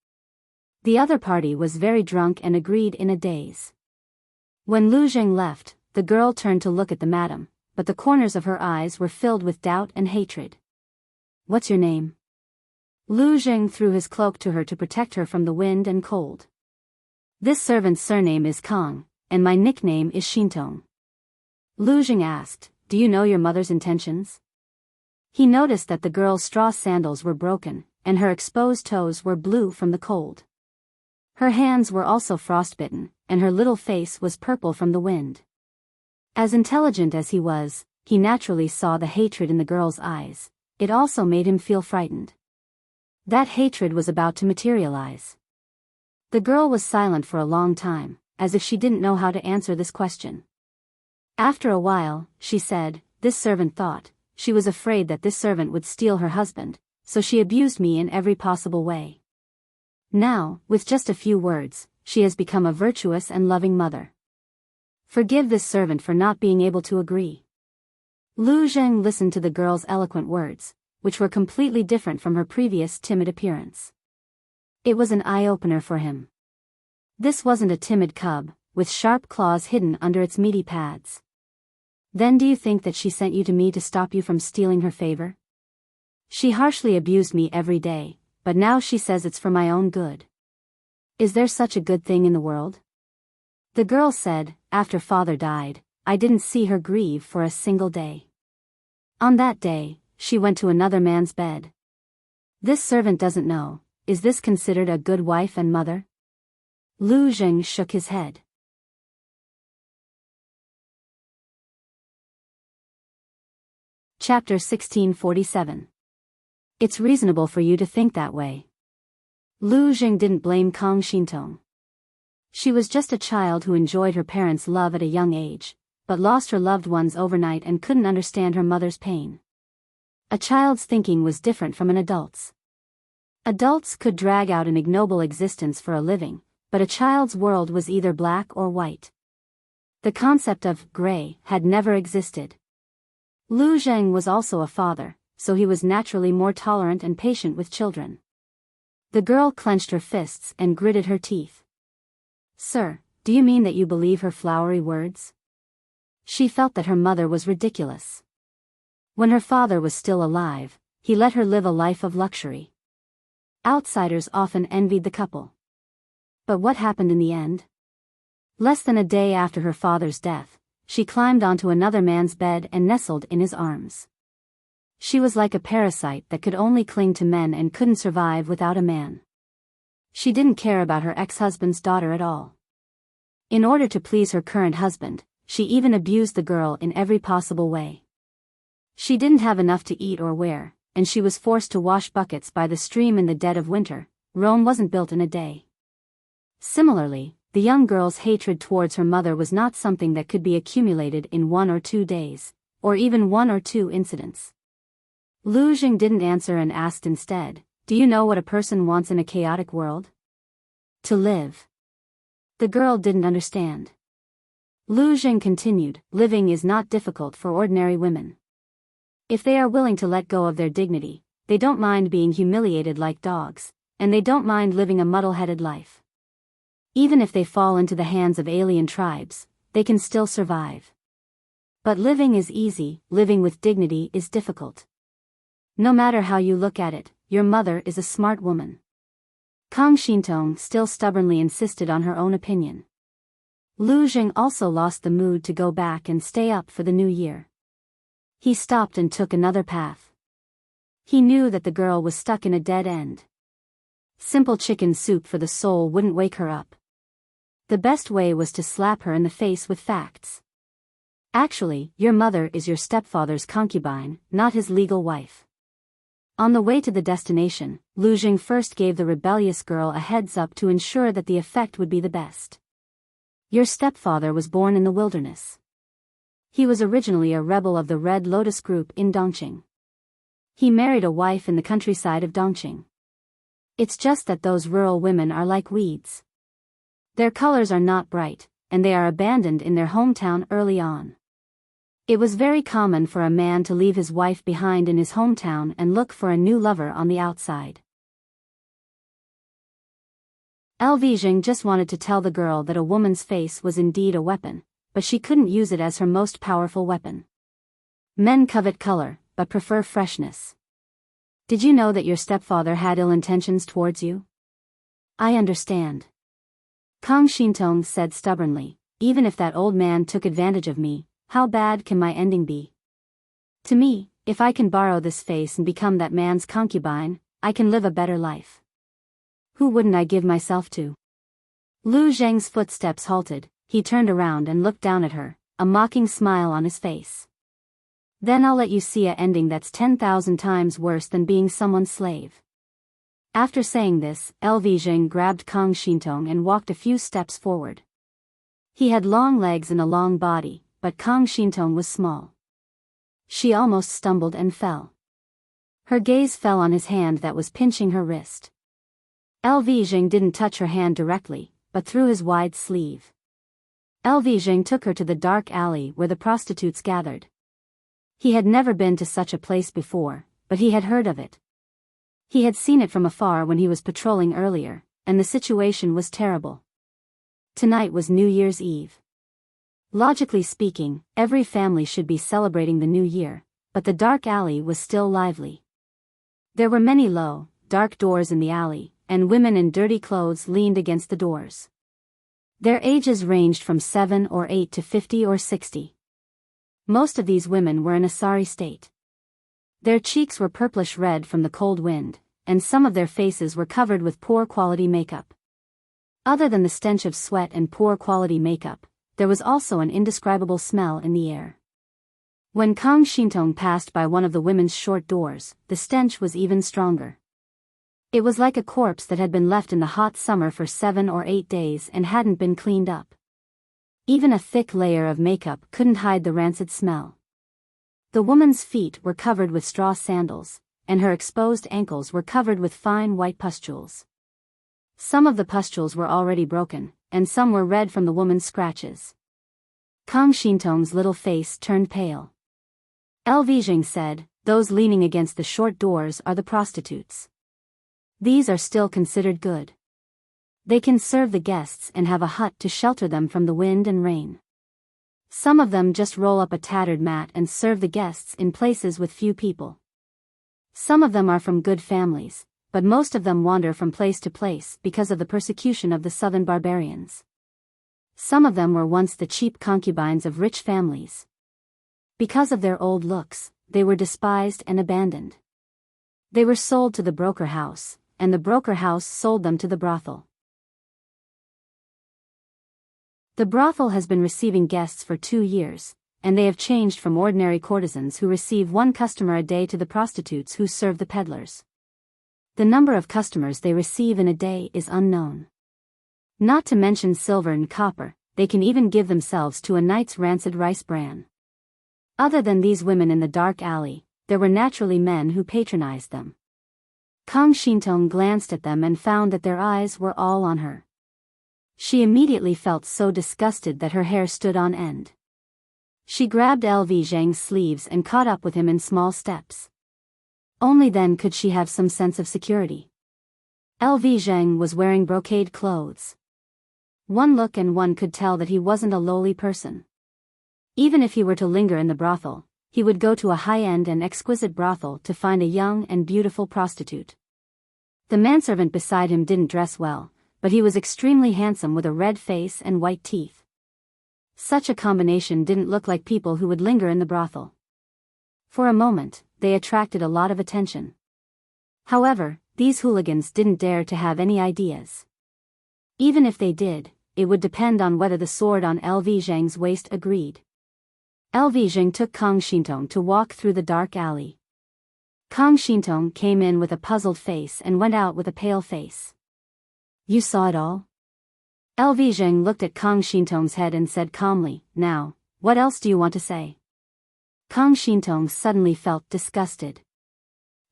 The other party was very drunk and agreed in a daze. When Lu Zheng left, the girl turned to look at the madam, but the corners of her eyes were filled with doubt and hatred. What's your name? Lu Zheng threw his cloak to her to protect her from the wind and cold. This servant's surname is Kong, and my nickname is Shintong. Lu Zheng asked, do you know your mother's intentions? He noticed that the girl's straw sandals were broken, and her exposed toes were blue from the cold. Her hands were also frostbitten, and her little face was purple from the wind. As intelligent as he was, he naturally saw the hatred in the girl's eyes. It also made him feel frightened. That hatred was about to materialize. The girl was silent for a long time, as if she didn't know how to answer this question. After a while, she said, this servant thought, she was afraid that this servant would steal her husband, so she abused me in every possible way. Now, with just a few words, she has become a virtuous and loving mother. Forgive this servant for not being able to agree. Lu Zheng listened to the girl's eloquent words, which were completely different from her previous timid appearance. It was an eye-opener for him. This wasn't a timid cub, with sharp claws hidden under its meaty pads. Then do you think that she sent you to me to stop you from stealing her favor? She harshly abused me every day, but now she says it's for my own good. Is there such a good thing in the world? The girl said, after father died, I didn't see her grieve for a single day. On that day, she went to another man's bed. This servant doesn't know. Is this considered a good wife and mother? Lu Zheng shook his head. Chapter 1647. It's reasonable for you to think that way. Lu Zheng didn't blame Kang Xintong. She was just a child who enjoyed her parents' love at a young age, but lost her loved ones overnight and couldn't understand her mother's pain. A child's thinking was different from an adult's. Adults could drag out an ignoble existence for a living, but a child's world was either black or white. The concept of gray had never existed. Lu Zheng was also a father, so he was naturally more tolerant and patient with children. The girl clenched her fists and gritted her teeth. Sir, do you mean that you believe her flowery words? She felt that her mother was ridiculous. When her father was still alive, he let her live a life of luxury. Outsiders often envied the couple. But what happened in the end? Less than a day after her father's death, she climbed onto another man's bed and nestled in his arms. She was like a parasite that could only cling to men and couldn't survive without a man. She didn't care about her ex-husband's daughter at all. In order to please her current husband, she even abused the girl in every possible way. She didn't have enough to eat or wear, and she was forced to wash buckets by the stream in the dead of winter. Rome wasn't built in a day. Similarly, the young girl's hatred towards her mother was not something that could be accumulated in 1 or 2 days, or even 1 or 2 incidents. Lu Zheng didn't answer and asked instead, "Do you know what a person wants in a chaotic world?" To live. The girl didn't understand. Lu Zheng continued, "Living is not difficult for ordinary women. If they are willing to let go of their dignity, they don't mind being humiliated like dogs, and they don't mind living a muddle-headed life. Even if they fall into the hands of alien tribes, they can still survive. But living is easy, living with dignity is difficult. No matter how you look at it, your mother is a smart woman." Kang Xintong still stubbornly insisted on her own opinion. Lu Zheng also lost the mood to go back and stay up for the new year. He stopped and took another path. He knew that the girl was stuck in a dead end. Simple chicken soup for the soul wouldn't wake her up. The best way was to slap her in the face with facts. Actually, your mother is your stepfather's concubine, not his legal wife. On the way to the destination, Lu Zheng first gave the rebellious girl a heads-up to ensure that the effect would be the best. Your stepfather was born in the wilderness. He was originally a rebel of the Red Lotus group in Dongqing. He married a wife in the countryside of Dongqing. It's just that those rural women are like weeds. Their colors are not bright, and they are abandoned in their hometown early on. It was very common for a man to leave his wife behind in his hometown and look for a new lover on the outside. Zheng just wanted to tell the girl that a woman's face was indeed a weapon, but she couldn't use it as her most powerful weapon. Men covet color, but prefer freshness. Did you know that your stepfather had ill intentions towards you? I understand. Kang Xintong said stubbornly, even if that old man took advantage of me, how bad can my ending be? To me, if I can borrow this face and become that man's concubine, I can live a better life. Who wouldn't I give myself to? Lu Zheng's footsteps halted. He turned around and looked down at her, a mocking smile on his face. Then I'll let you see a ending that's 10,000 times worse than being someone's slave. After saying this, Zheng grabbed Kang Xintong and walked a few steps forward. He had long legs and a long body, but Kang Xintong was small. She almost stumbled and fell. Her gaze fell on his hand that was pinching her wrist. Zheng didn't touch her hand directly, but through his wide sleeve. Zheng took her to the dark alley where the prostitutes gathered. He had never been to such a place before, but he had heard of it. He had seen it from afar when he was patrolling earlier, and the situation was terrible. Tonight was New Year's Eve. Logically speaking, every family should be celebrating the new year, but the dark alley was still lively. There were many low, dark doors in the alley, and women in dirty clothes leaned against the doors. Their ages ranged from 7 or 8 to 50 or 60. Most of these women were in a sorry state. Their cheeks were purplish red from the cold wind, and some of their faces were covered with poor quality makeup. Other than the stench of sweat and poor quality makeup, there was also an indescribable smell in the air. When Kang Shintong passed by one of the women's short doors, the stench was even stronger. It was like a corpse that had been left in the hot summer for 7 or 8 days and hadn't been cleaned up. Even a thick layer of makeup couldn't hide the rancid smell. The woman's feet were covered with straw sandals, and her exposed ankles were covered with fine white pustules. Some of the pustules were already broken, and some were red from the woman's scratches. Kang Shintong's little face turned pale. Lvijing said, "Those leaning against the short doors are the prostitutes. These are still considered good. They can serve the guests and have a hut to shelter them from the wind and rain. Some of them just roll up a tattered mat and serve the guests in places with few people. Some of them are from good families, but most of them wander from place to place because of the persecution of the southern barbarians. Some of them were once the cheap concubines of rich families. Because of their old looks, they were despised and abandoned. They were sold to the broker house, and the broker house sold them to the brothel. The brothel has been receiving guests for 2 years, and they have changed from ordinary courtesans who receive 1 customer a day to the prostitutes who serve the peddlers. The number of customers they receive in a day is unknown. Not to mention silver and copper, they can even give themselves to a night's rancid rice bran. Other than these women in the dark alley, there were naturally men who patronized them. Kang Shintong glanced at them and found that their eyes were all on her. She immediately felt so disgusted that her hair stood on end. She grabbed Lvijing's sleeves and caught up with him in small steps. Only then could she have some sense of security. Lvijing was wearing brocade clothes. One look and one could tell that he wasn't a lowly person. Even if he were to linger in the brothel, he would go to a high-end and exquisite brothel to find a young and beautiful prostitute. The manservant beside him didn't dress well, but he was extremely handsome with a red face and white teeth. Such a combination didn't look like people who would linger in the brothel. For a moment, they attracted a lot of attention. However, these hooligans didn't dare to have any ideas. Even if they did, it would depend on whether the sword on Lvijing's waist agreed. Lvijing took Kang Shintong to walk through the dark alley. Kang Shintong came in with a puzzled face and went out with a pale face. "You saw it all?" Lvijing looked at Kang Shintong's head and said calmly, "Now, what else do you want to say?" Kang Shintong suddenly felt disgusted.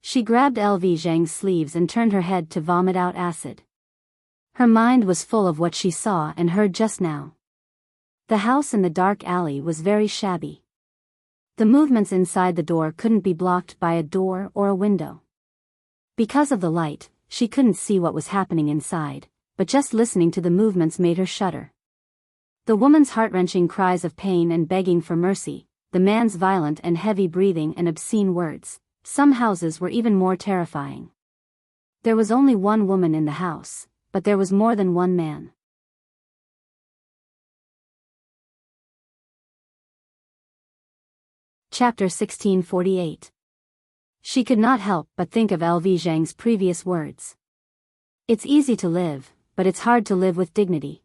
She grabbed Lvijing's sleeves and turned her head to vomit out acid. Her mind was full of what she saw and heard just now. The house in the dark alley was very shabby. The movements inside the door couldn't be blocked by a door or a window. Because of the light, she couldn't see what was happening inside, but just listening to the movements made her shudder. The woman's heart-wrenching cries of pain and begging for mercy, the man's violent and heavy breathing and obscene words, some houses were even more terrifying. There was only one woman in the house, but there was more than one man. Chapter 1648. She could not help but think of Lvijing's previous words. It's easy to live, but it's hard to live with dignity.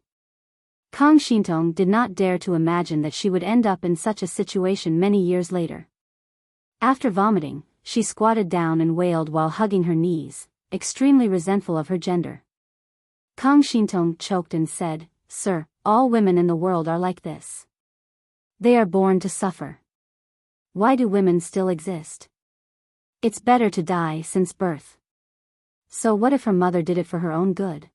Kang Shintong did not dare to imagine that she would end up in such a situation many years later. After vomiting, she squatted down and wailed while hugging her knees, extremely resentful of her gender. Kang Shintong choked and said, "Sir, all women in the world are like this. They are born to suffer. Why do women still exist? It's better to die since birth." So what if her mother did it for her own good?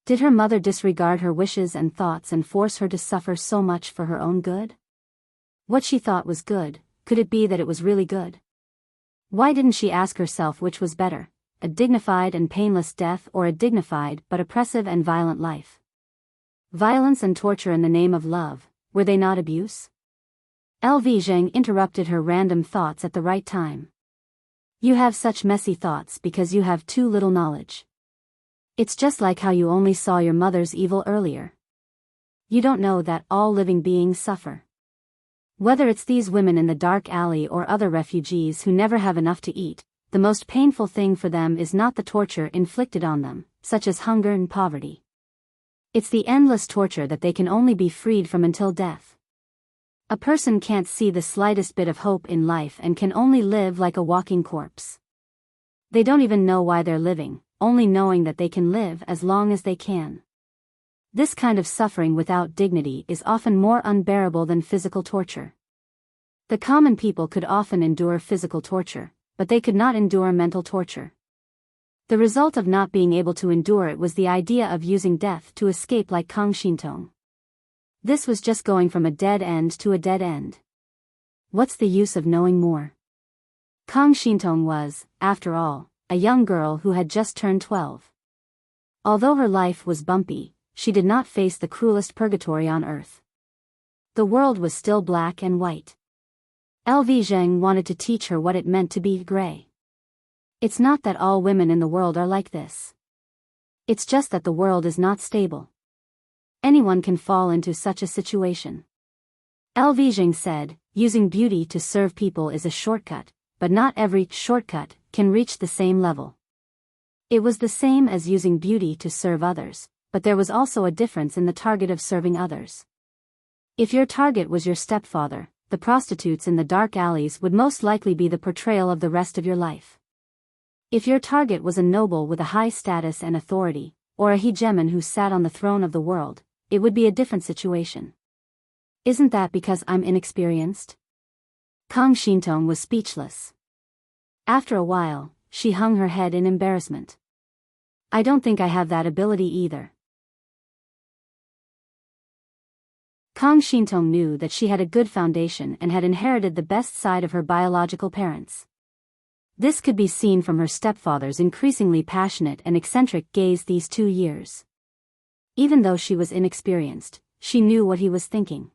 Did her mother disregard her wishes and thoughts and force her to suffer so much for her own good? What she thought was good, could it be that it was really good? Why didn't she ask herself which was better, a dignified and painless death or a dignified but oppressive and violent life? Violence and torture in the name of love, were they not abuse? Lvijing interrupted her random thoughts at the right time. "You have such messy thoughts because you have too little knowledge. It's just like how you only saw your mother's evil earlier. You don't know that all living beings suffer. Whether it's these women in the dark alley or other refugees who never have enough to eat, the most painful thing for them is not the torture inflicted on them, such as hunger and poverty. It's the endless torture that they can only be freed from until death. A person can't see the slightest bit of hope in life and can only live like a walking corpse. They don't even know why they're living, only knowing that they can live as long as they can. This kind of suffering without dignity is often more unbearable than physical torture. The common people could often endure physical torture, but they could not endure mental torture. The result of not being able to endure it was the idea of using death to escape like Kang Shintong. This was just going from a dead end to a dead end. What's the use of knowing more? Kang Shintong was, after all, a young girl who had just turned 12. Although her life was bumpy, she did not face the cruelest purgatory on earth. The world was still black and white. LV Zheng wanted to teach her what it meant to be gray. It's not that all women in the world are like this. It's just that the world is not stable. Anyone can fall into such a situation. LV Zheng said, using beauty to serve people is a shortcut, but not every shortcut can reach the same level. It was the same as using beauty to serve others, but there was also a difference in the target of serving others. If your target was your stepfather, the prostitutes in the dark alleys would most likely be the portrayal of the rest of your life. If your target was a noble with a high status and authority, or a hegemon who sat on the throne of the world, it would be a different situation. Isn't that because I'm inexperienced? Kang Shintong was speechless. After a while, she hung her head in embarrassment. I don't think I have that ability either. Kang Shintong knew that she had a good foundation and had inherited the best side of her biological parents. This could be seen from her stepfather's increasingly passionate and eccentric gaze these 2 years. Even though she was inexperienced, she knew what he was thinking.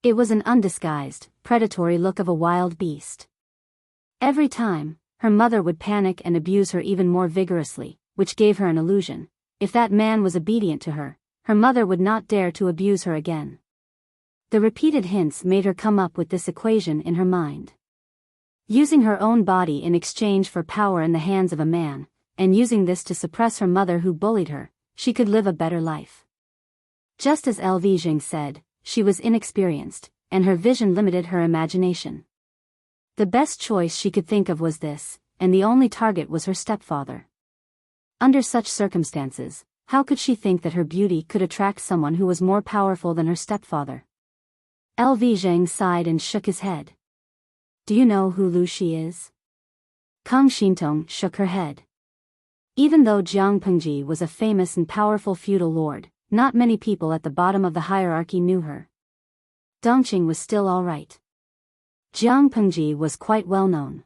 It was an undisguised, predatory look of a wild beast. Every time, her mother would panic and abuse her even more vigorously, which gave her an illusion. If that man was obedient to her, her mother would not dare to abuse her again. The repeated hints made her come up with this equation in her mind. Using her own body in exchange for power in the hands of a man, and using this to suppress her mother who bullied her, she could live a better life. Just as LV Zheng said, she was inexperienced, and her vision limited her imagination. The best choice she could think of was this, and the only target was her stepfather. Under such circumstances, how could she think that her beauty could attract someone who was more powerful than her stepfather? LV Zheng sighed and shook his head. Do you know who Lu Shi is? Kang Shintong shook her head. Even though Jiang Pengji was a famous and powerful feudal lord, not many people at the bottom of the hierarchy knew her. Dongqing was still all right. Jiang Pengji was quite well known.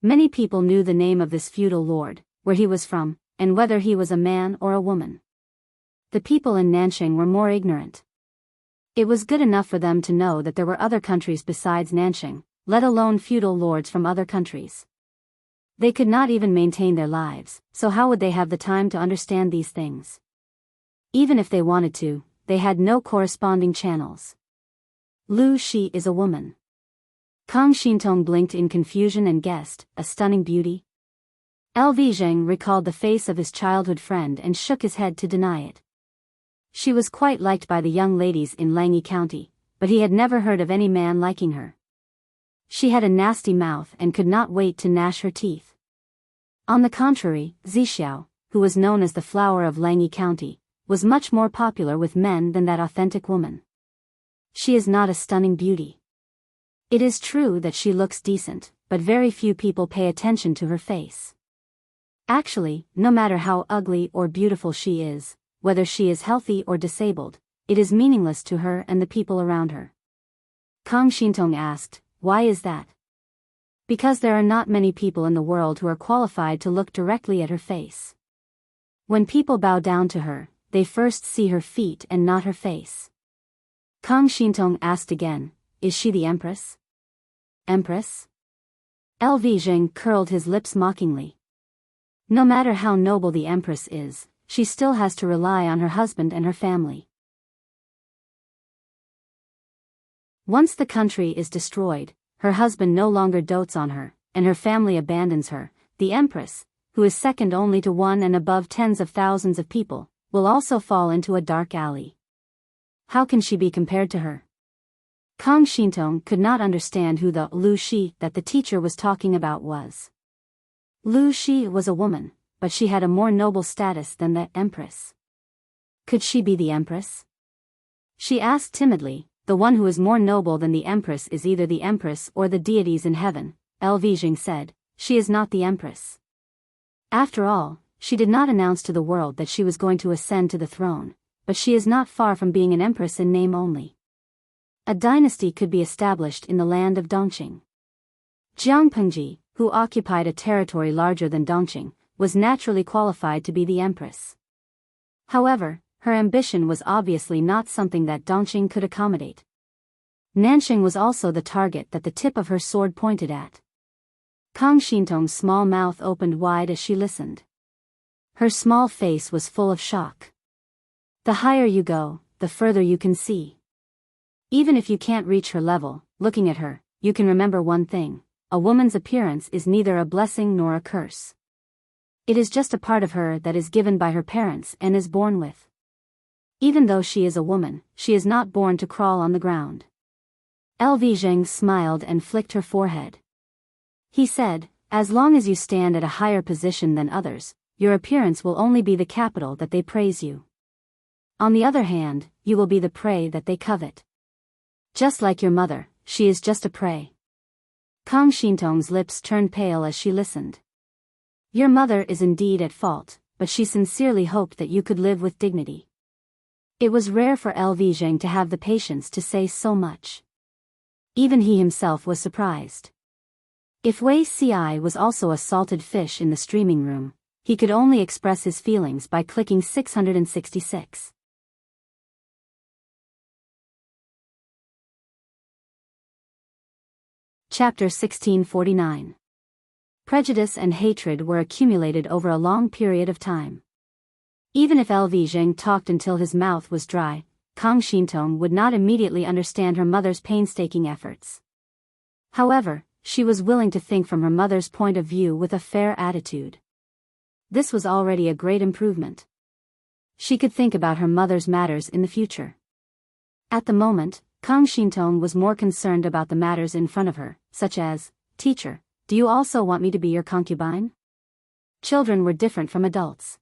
Many people knew the name of this feudal lord, where he was from, and whether he was a man or a woman. The people in Nanxing were more ignorant. It was good enough for them to know that there were other countries besides Nanxing, let alone feudal lords from other countries. They could not even maintain their lives, so how would they have the time to understand these things? Even if they wanted to, they had no corresponding channels. Lu Shi is a woman. Kang Shintong blinked in confusion and guessed, a stunning beauty. LV Zheng recalled the face of his childhood friend and shook his head to deny it. She was quite liked by the young ladies in Langyi County, but he had never heard of any man liking her. She had a nasty mouth and could not wait to gnash her teeth. On the contrary, Zixiao, who was known as the flower of Langyi County, was much more popular with men than that authentic woman. She is not a stunning beauty. It is true that she looks decent, but very few people pay attention to her face. Actually, no matter how ugly or beautiful she is, whether she is healthy or disabled, it is meaningless to her and the people around her. Kang Shintong asked, why is that? Because there are not many people in the world who are qualified to look directly at her face. When people bow down to her, they first see her feet and not her face. Kang Shintong asked again, is she the Empress? Empress? LV Zheng curled his lips mockingly. No matter how noble the Empress is, she still has to rely on her husband and her family. Once the country is destroyed, her husband no longer dotes on her, and her family abandons her, the Empress, who is second only to one and above tens of thousands of people, will also fall into a dark alley. How can she be compared to her? Kang Shintong could not understand who the Lu Shi that the teacher was talking about was. Lu Shi was a woman, but she had a more noble status than the Empress. Could she be the Empress? She asked timidly. The one who is more noble than the Empress is either the Empress or the deities in heaven, Jing said. She is not the Empress. After all, she did not announce to the world that she was going to ascend to the throne, but she is not far from being an Empress in name only. A dynasty could be established in the land of Dongqing. Jiang Pengji, who occupied a territory larger than Dongqing, was naturally qualified to be the Empress. However, her ambition was obviously not something that Dongqing could accommodate. Nanxing was also the target that the tip of her sword pointed at. Kang Shintong's small mouth opened wide as she listened. Her small face was full of shock. The higher you go, the further you can see. Even if you can't reach her level, looking at her, you can remember one thing: a woman's appearance is neither a blessing nor a curse. It is just a part of her that is given by her parents and is born with. Even though she is a woman, she is not born to crawl on the ground. Zheng smiled and flicked her forehead. He said, as long as you stand at a higher position than others, your appearance will only be the capital that they praise you. On the other hand, you will be the prey that they covet. Just like your mother, she is just a prey. Kang Shintong's lips turned pale as she listened. Your mother is indeed at fault, but she sincerely hoped that you could live with dignity. It was rare for Zheng to have the patience to say so much. Even he himself was surprised. If Wei Ci was also a salted fish in the streaming room, he could only express his feelings by clicking 666. Chapter 1649. Prejudice and hatred were accumulated over a long period of time. Even if Zheng talked until his mouth was dry, Kang Shintong would not immediately understand her mother's painstaking efforts. However, she was willing to think from her mother's point of view with a fair attitude. This was already a great improvement. She could think about her mother's matters in the future. At the moment, Kang Shintong was more concerned about the matters in front of her, such as, "Teacher, do you also want me to be your concubine?" Children were different from adults.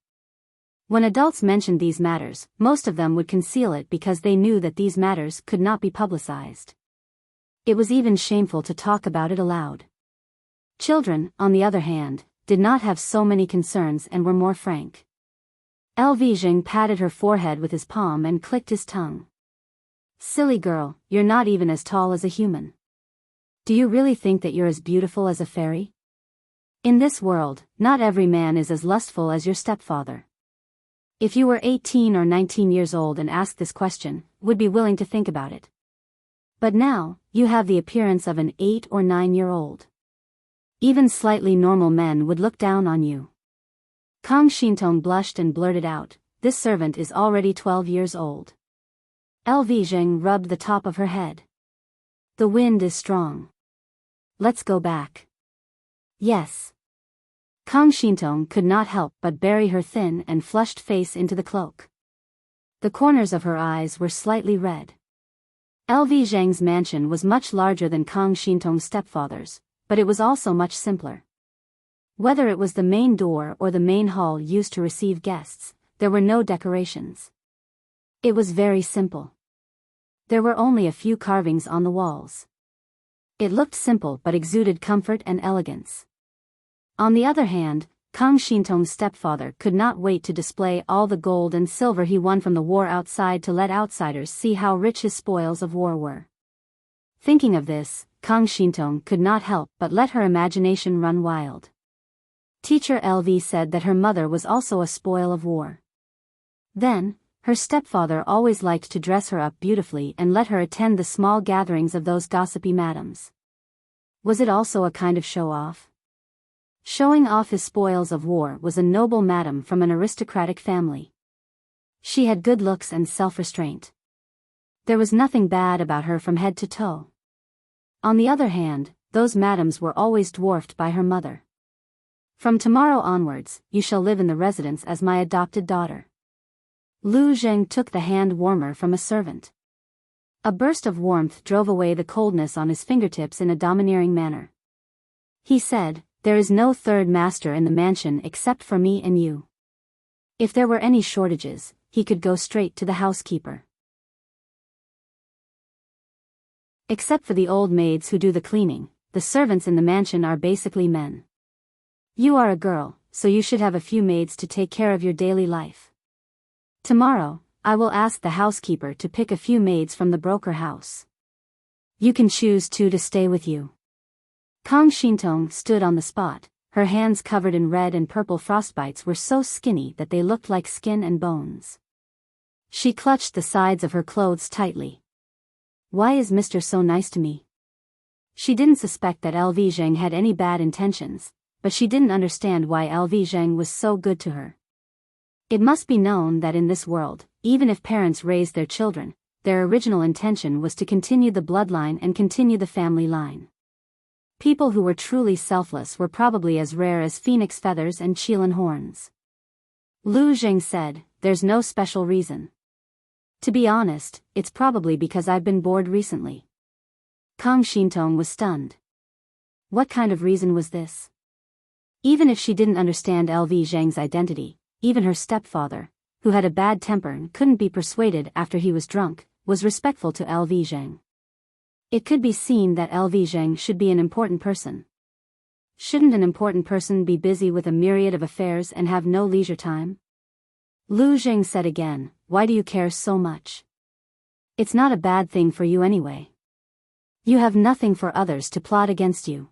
When adults mentioned these matters, most of them would conceal it because they knew that these matters could not be publicized. It was even shameful to talk about it aloud. Children, on the other hand, did not have so many concerns and were more frank. Zheng patted her forehead with his palm and clicked his tongue. "Silly girl, you're not even as tall as a human. Do you really think that you're as beautiful as a fairy? In this world, not every man is as lustful as your stepfather. If you were 18 or 19 years old and asked this question, would be willing to think about it. But now, you have the appearance of an 8 or 9-year-old. Even slightly normal men would look down on you." Kang Shintong blushed and blurted out, "This servant is already 12 years old." Zheng rubbed the top of her head. "The wind is strong. Let's go back." "Yes." Kang Shintong could not help but bury her thin and flushed face into the cloak. The corners of her eyes were slightly red. Zheng's mansion was much larger than Kang Shintong's stepfather's, but it was also much simpler. Whether it was the main door or the main hall used to receive guests, there were no decorations. It was very simple. There were only a few carvings on the walls. It looked simple but exuded comfort and elegance. On the other hand, Kang Shintong's stepfather could not wait to display all the gold and silver he won from the war outside to let outsiders see how rich his spoils of war were. Thinking of this, Kang Shintong could not help but let her imagination run wild. Teacher LV said that her mother was also a spoil of war. Then, her stepfather always liked to dress her up beautifully and let her attend the small gatherings of those gossipy madams. Was it also a kind of show-off? Showing off his spoils of war was a noble madam from an aristocratic family. She had good looks and self-restraint. There was nothing bad about her from head to toe. On the other hand, those madams were always dwarfed by her mother. From tomorrow onwards, you shall live in the residence as my adopted daughter. Lu Zheng took the hand warmer from a servant. A burst of warmth drove away the coldness on his fingertips in a domineering manner. He said, "There is no third master in the mansion except for me and you." If there were any shortages, he could go straight to the housekeeper. Except for the old maids who do the cleaning, the servants in the mansion are basically men. You are a girl, so you should have a few maids to take care of your daily life. Tomorrow, I will ask the housekeeper to pick a few maids from the broker house. You can choose 2 to stay with you. Kang Shintong stood on the spot. Her hands covered in red and purple frostbites were so skinny that they looked like skin and bones. She clutched the sides of her clothes tightly. Why is Mr. so nice to me? She didn't suspect that LV Zheng had any bad intentions, but she didn't understand why LV Zheng was so good to her. It must be known that in this world, even if parents raised their children, their original intention was to continue the bloodline and continue the family line. People who were truly selfless were probably as rare as phoenix feathers and qilin horns. Lu Zheng said, "There's no special reason. To be honest, it's probably because I've been bored recently." Kang Shintong was stunned. What kind of reason was this? Even if she didn't understand LV Zheng's identity, even her stepfather, who had a bad temper and couldn't be persuaded after he was drunk, was respectful to LV Zheng. It could be seen that LV Zheng should be an important person. Shouldn't an important person be busy with a myriad of affairs and have no leisure time? Lu Zheng said again, "Why do you care so much? It's not a bad thing for you anyway. You have nothing for others to plot against you."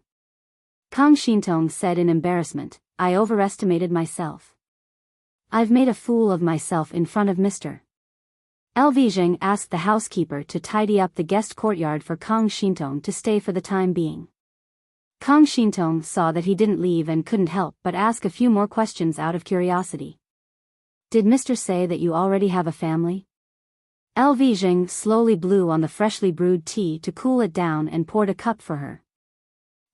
Kang Shintong said in embarrassment, "I overestimated myself. I've made a fool of myself in front of Mr. LV Zheng asked the housekeeper to tidy up the guest courtyard for Kang Shintong to stay for the time being. Kang Shintong saw that he didn't leave and couldn't help but ask a few more questions out of curiosity. "Did Mr. say that you already have a family?" LV Zheng slowly blew on the freshly brewed tea to cool it down and poured a cup for her.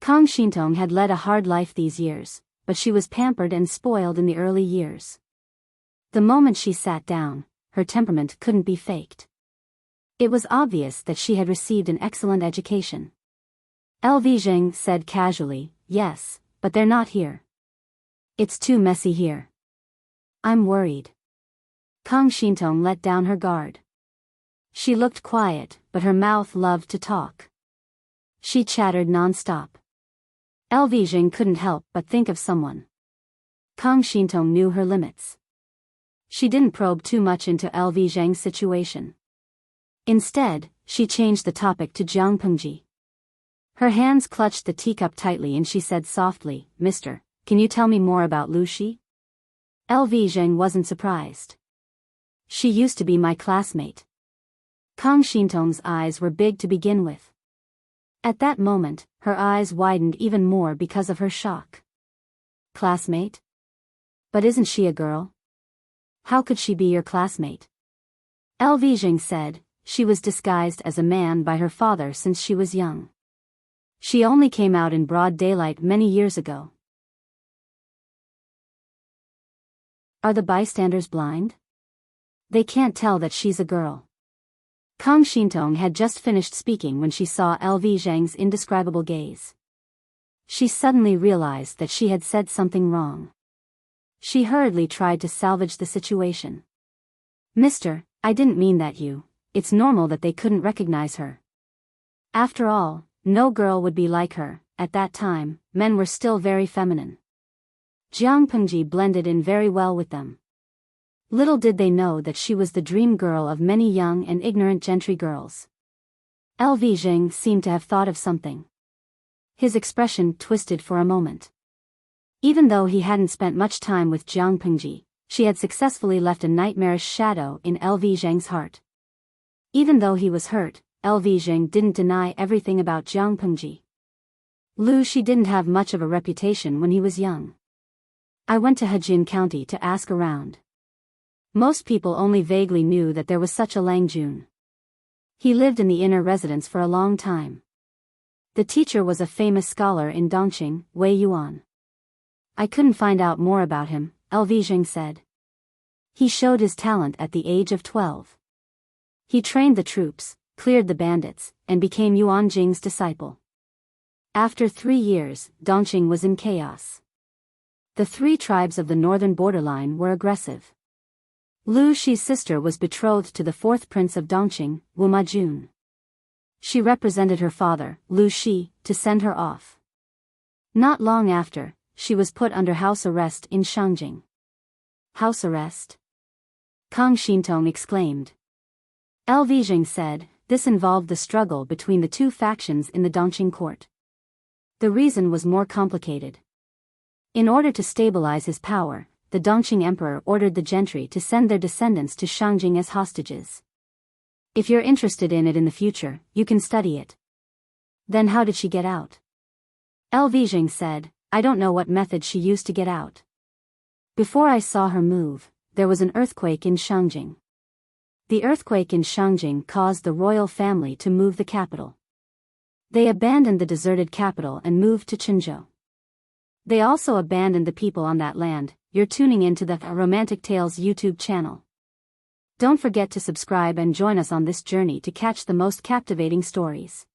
Kang Shintong had led a hard life these years, but she was pampered and spoiled in the early years. The moment she sat down, her temperament couldn't be faked. It was obvious that she had received an excellent education. LV Zheng said casually, "Yes, but they're not here. It's too messy here. I'm worried." Kang Shintong let down her guard. She looked quiet, but her mouth loved to talk. She chattered non-stop. LV Zheng couldn't help but think of someone. Kang Shintong knew her limits. She didn't probe too much into LV Zheng's situation. Instead, she changed the topic to Jiang Pengji. Her hands clutched the teacup tightly and she said softly, "Mister, can you tell me more about Lu Shi?" LV Zheng wasn't surprised. "She used to be my classmate." Kang Shintong's eyes were big to begin with. At that moment, her eyes widened even more because of her shock. "Classmate? But isn't she a girl? How could she be your classmate?" LV Zheng said, "She was disguised as a man by her father since she was young. She only came out in broad daylight many years ago." Are the bystanders blind? They can't tell that she's a girl. Kang Shintong had just finished speaking when she saw LV Zheng's indescribable gaze. She suddenly realized that she had said something wrong. She hurriedly tried to salvage the situation. "Mister, I didn't mean that you. It's normal that they couldn't recognize her. After all, no girl would be like her. At that time, men were still very feminine." Jiang Pengji blended in very well with them. Little did they know that she was the dream girl of many young and ignorant gentry girls. LV Zheng seemed to have thought of something. His expression twisted for a moment. Even though he hadn't spent much time with Jiang Pengji, she had successfully left a nightmarish shadow in LV Zheng's heart. Even though he was hurt, LV Zheng didn't deny everything about Jiang Pengji. Lu Shi didn't have much of a reputation when he was young. "I went to Hejin County to ask around. Most people only vaguely knew that there was such a Lang Jun. He lived in the inner residence for a long time. The teacher was a famous scholar in Dongqing, Wei Yuan. I couldn't find out more about him, Elvijing said. He showed his talent at the age of 12. He trained the troops, cleared the bandits, and became Yuan Jing's disciple. After 3 years, Dongqing was in chaos. The 3 tribes of the northern borderline were aggressive. Lu Shi's sister was betrothed to the 4th prince of Dongqing, Wu Majun. She represented her father, Lu Shi, to send her off. Not long after, she was put under house arrest in Shangjing. House arrest? Kang Xintong exclaimed. Elvijing said, this involved the struggle between the 2 factions in the Dongqing court. The reason was more complicated. In order to stabilize his power, the Dongqing emperor ordered the gentry to send their descendants to Shangjing as hostages. If you're interested in it in the future, you can study it. Then how did she get out? Elvijing said, I don't know what method she used to get out. Before I saw her move, there was an earthquake in Shangjing. The earthquake in Shangjing caused the royal family to move the capital. They abandoned the deserted capital and moved to Chenzhou. They also abandoned the people on that land. You're tuning into the Romantic Tales YouTube channel. Don't forget to subscribe and join us on this journey to catch the most captivating stories.